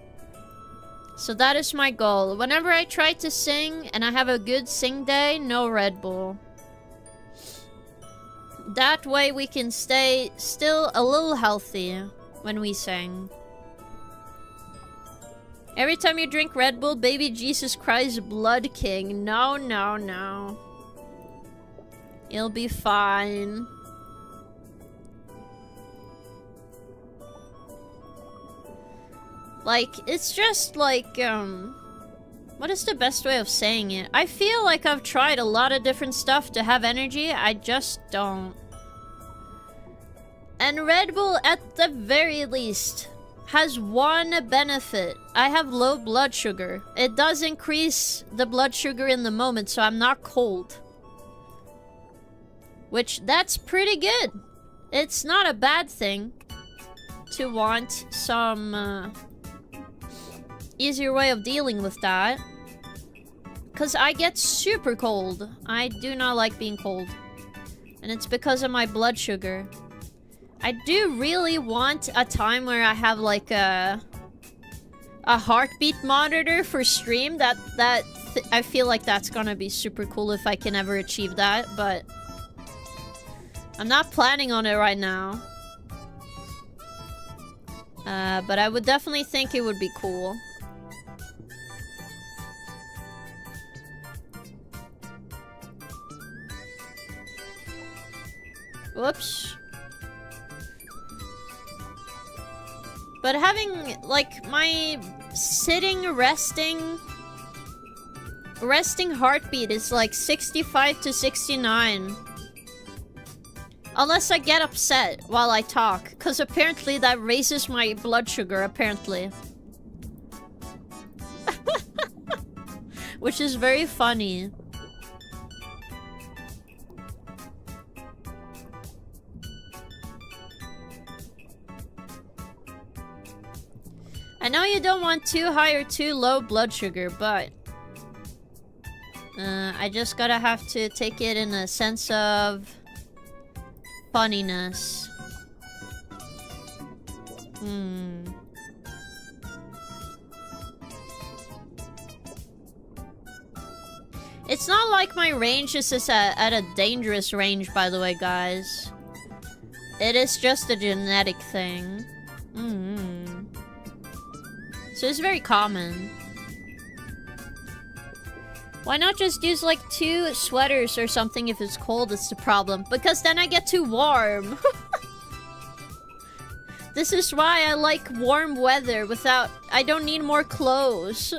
So that is my goal. Whenever I try to sing and I have a good sing day, no Red Bull. That way we can stay still a little healthy when we sing. Every time you drink Red Bull, baby Jesus cries Blood King. No, no, no. You'll be fine. Like, it's just like, what is the best way of saying it? I feel like I've tried a lot of different stuff to have energy, I just don't. And Red Bull, at the very least, has one benefit. I have low blood sugar. It does increase the blood sugar in the moment, so I'm not cold. Which, that's pretty good. It's not a bad thing to want some, easier way of dealing with that. Because I get super cold. I do not like being cold. And it's because of my blood sugar. I do really want a time where I have like a heartbeat monitor for stream. I feel like that's gonna be super cool if I can ever achieve that, but I'm not planning on it right now. But I would definitely think it would be cool. Whoops. But having, like, my sitting, resting heartbeat is like 65 to 69. Unless I get upset while I talk, because apparently that raises my blood sugar, apparently. Which is very funny. I know you don't want too high or too low blood sugar, but I just gotta have to take it in a sense of funniness. It's not like my range is just at a dangerous range, by the way, guys. It is just a genetic thing. So it's very common. Why not just use like 2 sweaters or something if it's cold? It's the problem. Because then I get too warm. This is why I like warm weather without... I don't need more clothes.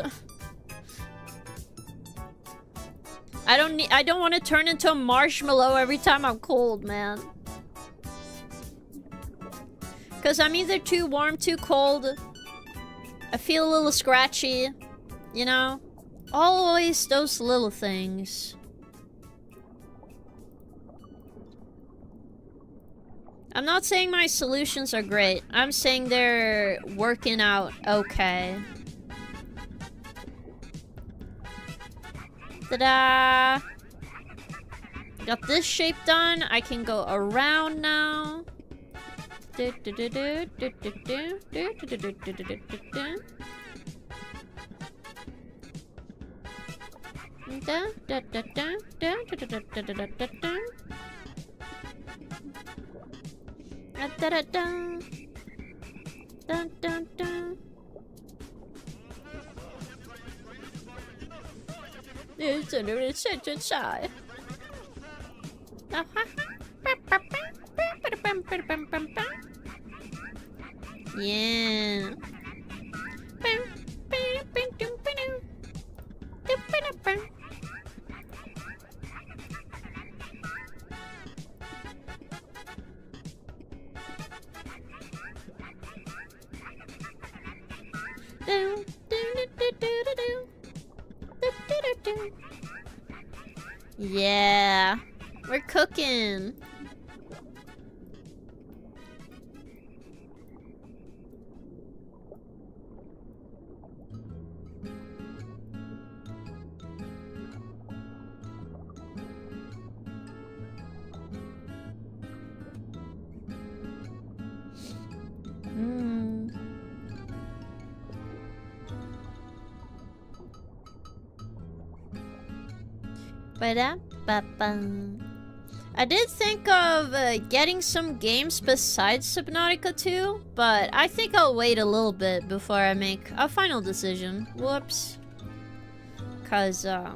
I don't want to turn into a marshmallow every time I'm cold, man. Cause I'm either too warm, too cold. I feel a little scratchy, you know? Always those little things. I'm not saying my solutions are great. I'm saying they're working out okay. Ta-da! Got this shape done. I can go around now. It's a such a shy. Yeah. Yeah, we're cooking. I did think of getting some games besides Subnautica 2, but I think I'll wait a little bit before I make a final decision. Whoops. Cause I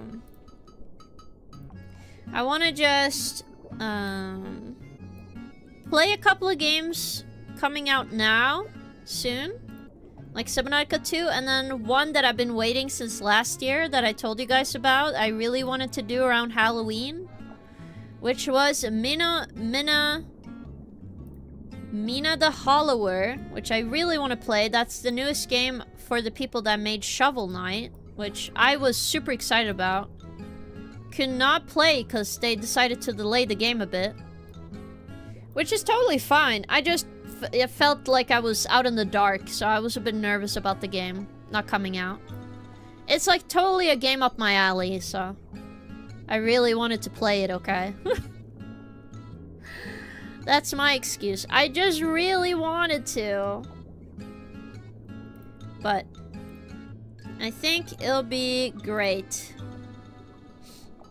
wanna just play a couple of games coming out now, soon. Like Subnautica 2, and then one that I've been waiting since last year that I told you guys about. I really wanted to do around Halloween, which was Mina the Hollower, which I really want to play. That's the newest game for the people that made Shovel Knight, which I was super excited about. Could not play because they decided to delay the game a bit, which is totally fine. It felt like I was out in the dark, so I was a bit nervous about the game not coming out. It's like totally a game up my alley, so I really wanted to play it, okay? That's my excuse. I just really wanted to. But I think it'll be great.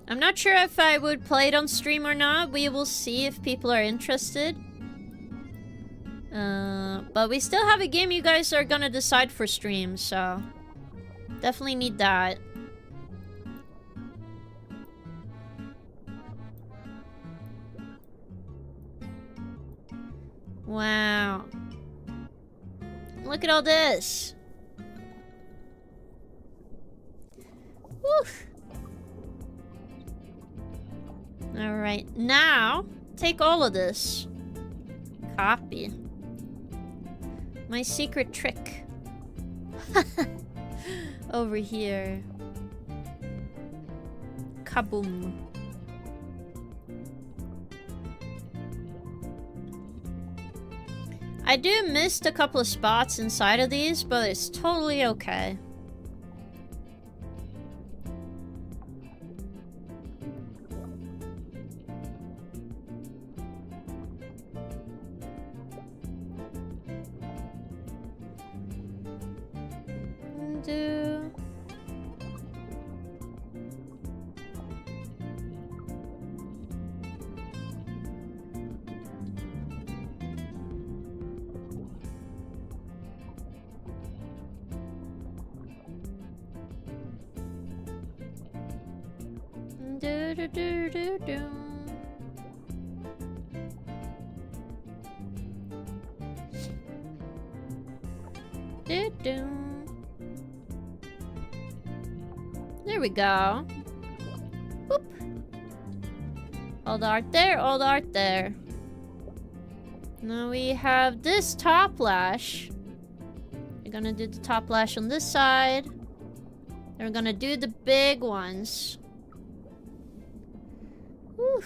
I'm not sure if I would play it on stream or not. We will see if people are interested. But we still have a game you guys are gonna decide for stream, so definitely need that. Wow. Look at all this. Woo. Alright, now take all of this. Copy. My secret trick. Over here. Kaboom. I do miss a couple of spots inside of these, but it's totally okay. There we go. Boop. All the art there, all the art there. Now we have this top lash. We're gonna do the top lash on this side. Then we're gonna do the big ones. Whew.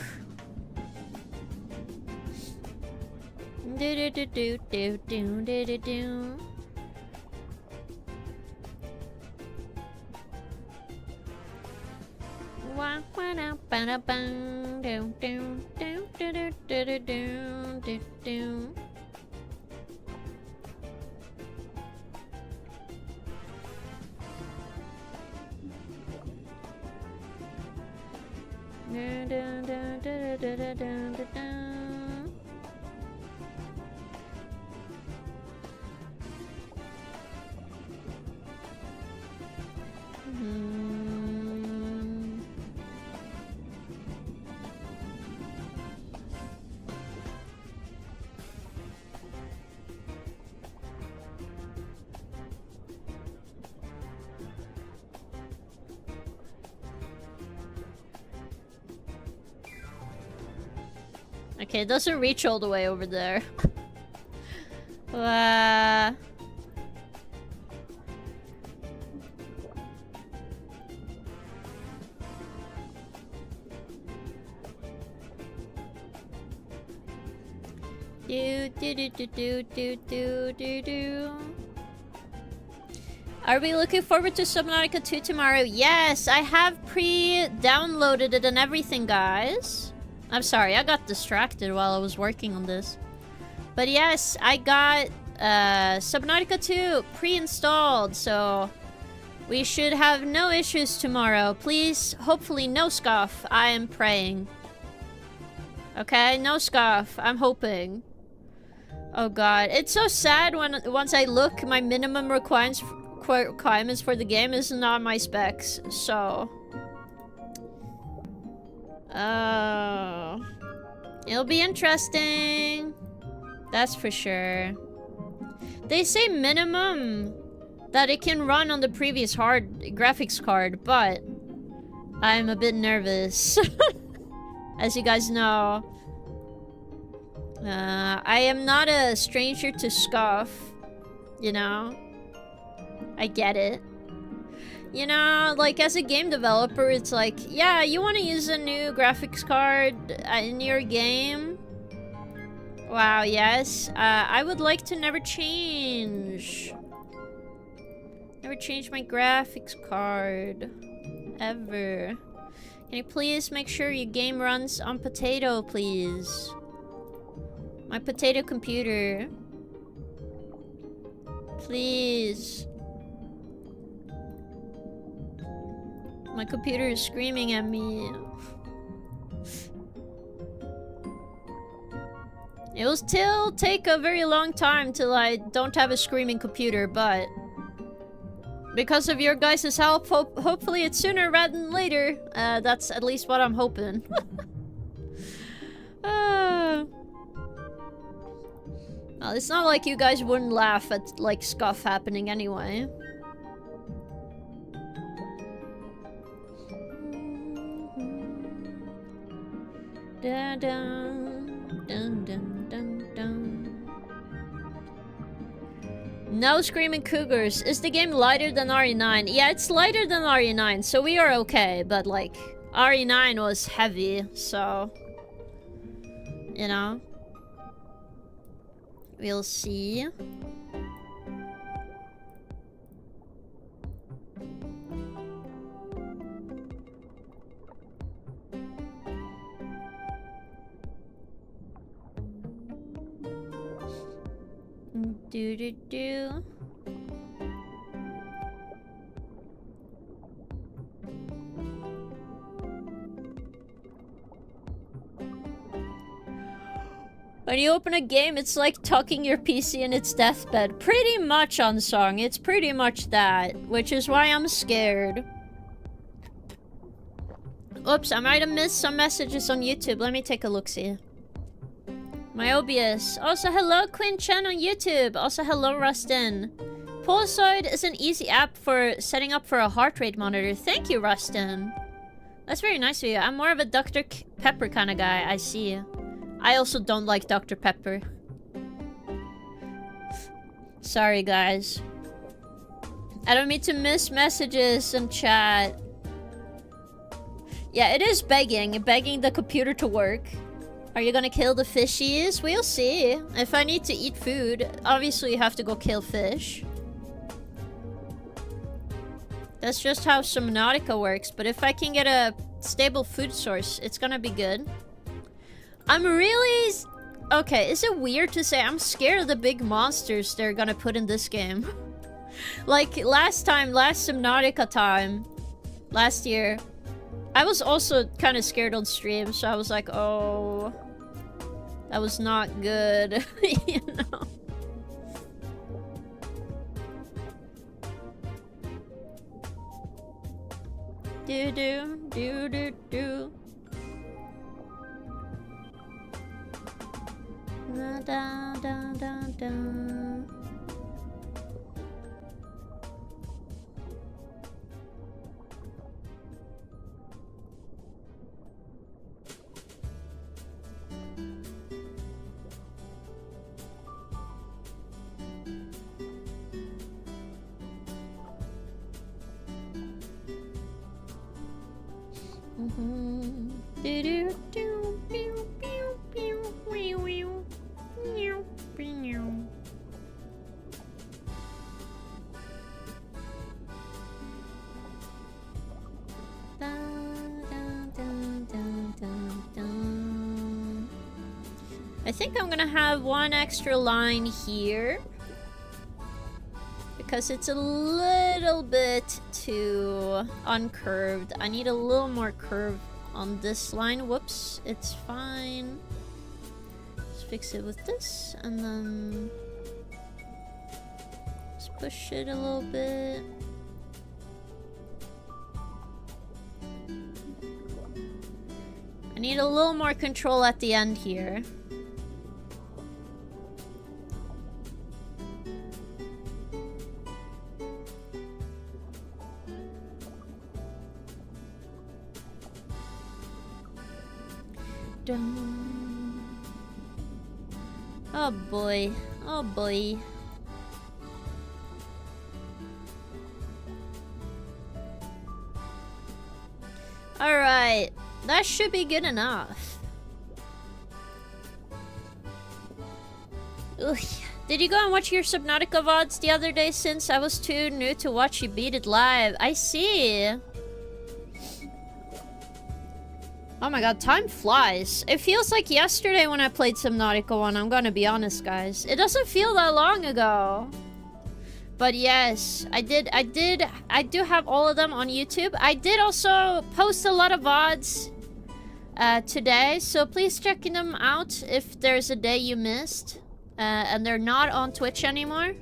Do do do do do do do do do. Wah wah da ba da bang do do do do do do do do do. Da da da da da da da da. Okay, it doesn't reach all the way over there. Do do do do do do do do do. Are we looking forward to Subnautica 2 tomorrow? Yes, I have pre-downloaded it and everything, guys. I'm sorry, I got distracted while I was working on this. But yes, I got Subnautica 2 pre-installed, so we should have no issues tomorrow. Please, hopefully no scuff. I am praying. Okay, no scuff. I'm hoping. Oh god, it's so sad when once I look, my minimum requirements for the game is not my specs, so... Oh, it'll be interesting. That's for sure. They say minimum that it can run on the previous hard graphics card, but I'm a bit nervous. As you guys know, I am not a stranger to scuff. You know, I get it. You know, like, as a game developer, it's like, yeah, you want to use a new graphics card in your game? Wow, yes. I would like to never change. Never change my graphics card. Ever. Can you please make sure your game runs on potato, please? My potato computer. Please. My computer is screaming at me. It will still take a very long time till I don't have a screaming computer, but... because of your guys' help, hopefully it's sooner rather than later. That's at least what I'm hoping. Well, it's not like you guys wouldn't laugh at, like, scuff happening anyway. Dun dun dun dun dun dun. No screaming cougars. Is the game lighter than RE9? Yeah, it's lighter than RE9, so we are okay. But like, RE9 was heavy, so you know, we'll see. Do do do. When you open a game, it's like tucking your PC in its deathbed. Pretty much, Unsung. It's pretty much that, which is why I'm scared. Oops, I might have missed some messages on YouTube. Let me take a look-see. My OBS. Also, hello, Quinn Chen on YouTube. Also, hello, Rustin. Pulsoid is an easy app for setting up for a heart rate monitor. Thank you, Rustin. That's very nice of you. I'm more of a Dr. Pepper kind of guy. I see. I also don't like Dr. Pepper. Sorry, guys. I don't mean to miss messages and chat. Yeah, it is begging. Begging the computer to work. Are you gonna kill the fishies? We'll see. If I need to eat food, obviously you have to go kill fish. That's just how Subnautica works. But if I can get a stable food source, it's gonna be good. I'm really... Okay, is it weird to say I'm scared of the big monsters they're gonna put in this game? Like, last Subnautica time, last year, I was also kind of scared on stream, so I was like, oh... That was not good, you know? Do. Da. I think I'm gonna have one extra line here because it's a little bit too uncurved. I need a little more curve on this line. Whoops, it's fine. Let's fix it with this and then just push it a little bit. I need a little more control at the end here. Oh boy. Oh boy. Alright. That should be good enough. Ugh. Did you go and watch your Subnautica VODs the other day since I was too new to watch you beat it live? I see. Oh my god, time flies. It feels like yesterday when I played Subnautica 1, I'm gonna be honest, guys. It doesn't feel that long ago. But yes, I do have all of them on YouTube. I did also post a lot of VODs today, so please check them out if there's a day you missed. And they're not on Twitch anymore.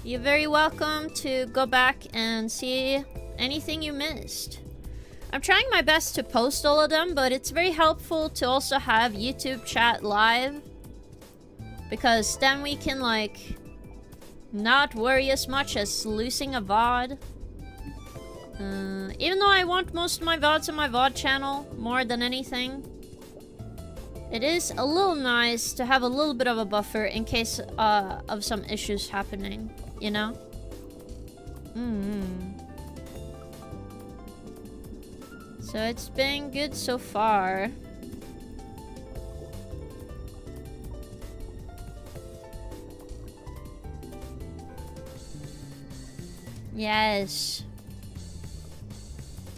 You're very welcome to go back and see anything you missed. I'm trying my best to post all of them, but it's very helpful to also have YouTube chat live. Because then we can, like, not worry as much as losing a VOD. Even though I want most of my VODs on my VOD channel more than anything, it is a little nice to have a little bit of a buffer in case of some issues happening, you know? So it's been good so far. Yes.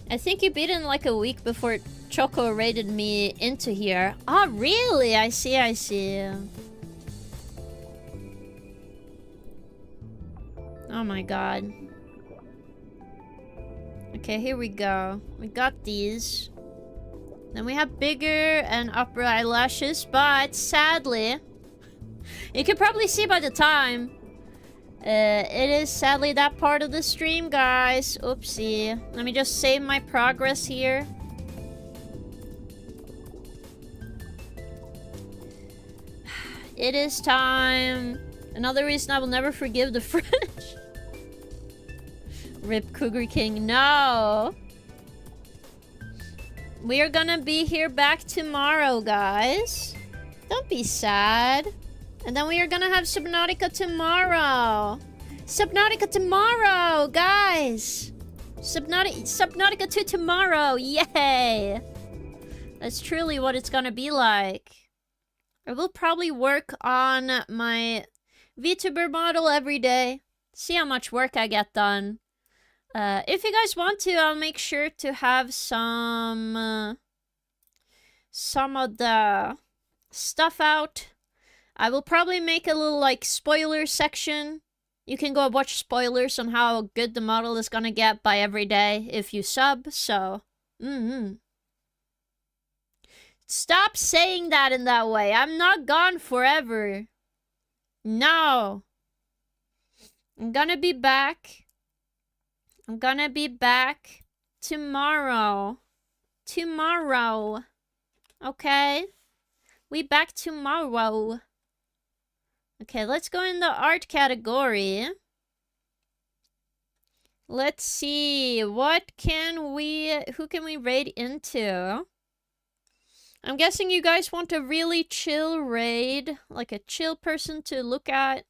I think you beat it in like a week before Choco raided me into here. Oh, really? I see, I see. Oh my god. Okay, here we go. We got these. Then we have bigger and upper eyelashes, but sadly, you can probably see by the time, it is sadly that part of the stream, guys. Oopsie. Let me just save my progress here. It is time. Another reason I will never forgive the French. Rip Cougar King. No. We are gonna be here back tomorrow, guys. Don't be sad. And then we are gonna have Subnautica tomorrow. Subnautica tomorrow, guys. Subnautica 2 tomorrow. Yay. That's truly what it's gonna be like. I will probably work on my VTuber model every day. See how much work I get done. If you guys want to, I'll make sure to have some of the stuff out. I will probably make a little, like, spoiler section. You can go watch spoilers on how good the model is gonna get by every day if you sub, so... Stop saying that in that way. I'm not gone forever. No. I'm gonna be back. I'm gonna be back tomorrow. Tomorrow. Okay? We back tomorrow. Okay, let's go in the art category. Let's see. Who can we raid into? I'm guessing you guys want a really chill raid. Like a chill person to look at.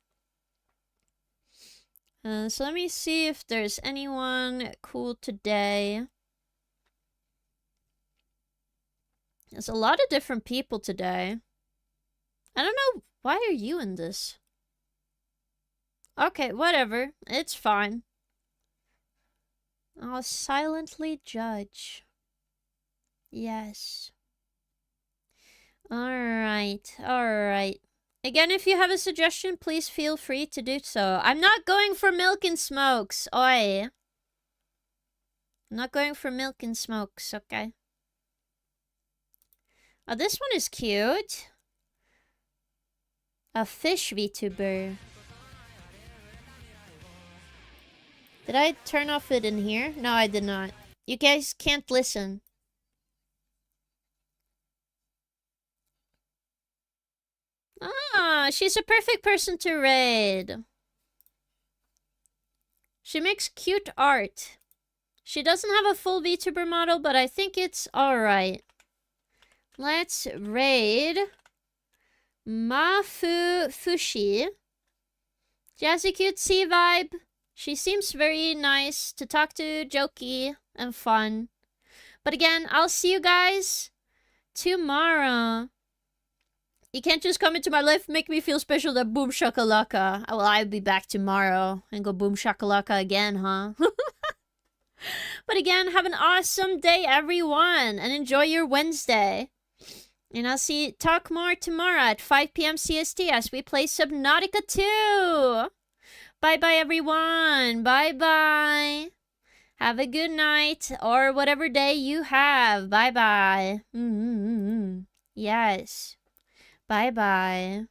So let me see if there's anyone cool today. There's a lot of different people today. I don't know. Why are you in this? Okay, whatever. It's fine. I'll silently judge. Yes. Alright, alright. Again, if you have a suggestion, please feel free to do so. I'm not going for milk and smokes. Oi. I'm not going for milk and smokes, okay? Oh, this one is cute. A fish VTuber. Did I turn off it in here? No, I did not. You guys can't listen. Ah, she's a perfect person to raid. She makes cute art. She doesn't have a full VTuber model, but I think it's alright. Let's raid Fushi. Jazzy cute sea vibe. She seems very nice to talk to, jokey, and fun. But again, I'll see you guys tomorrow. You can't just come into my life, make me feel special, that boom shakalaka. Well, I'll be back tomorrow and go boom shakalaka again, huh? But again, have an awesome day, everyone, and enjoy your Wednesday. And I'll talk more tomorrow at 5 p.m. CST as we play Subnautica 2. Bye-bye, everyone. Bye-bye. Have a good night or whatever day you have. Bye-bye. Yes. Bye-bye.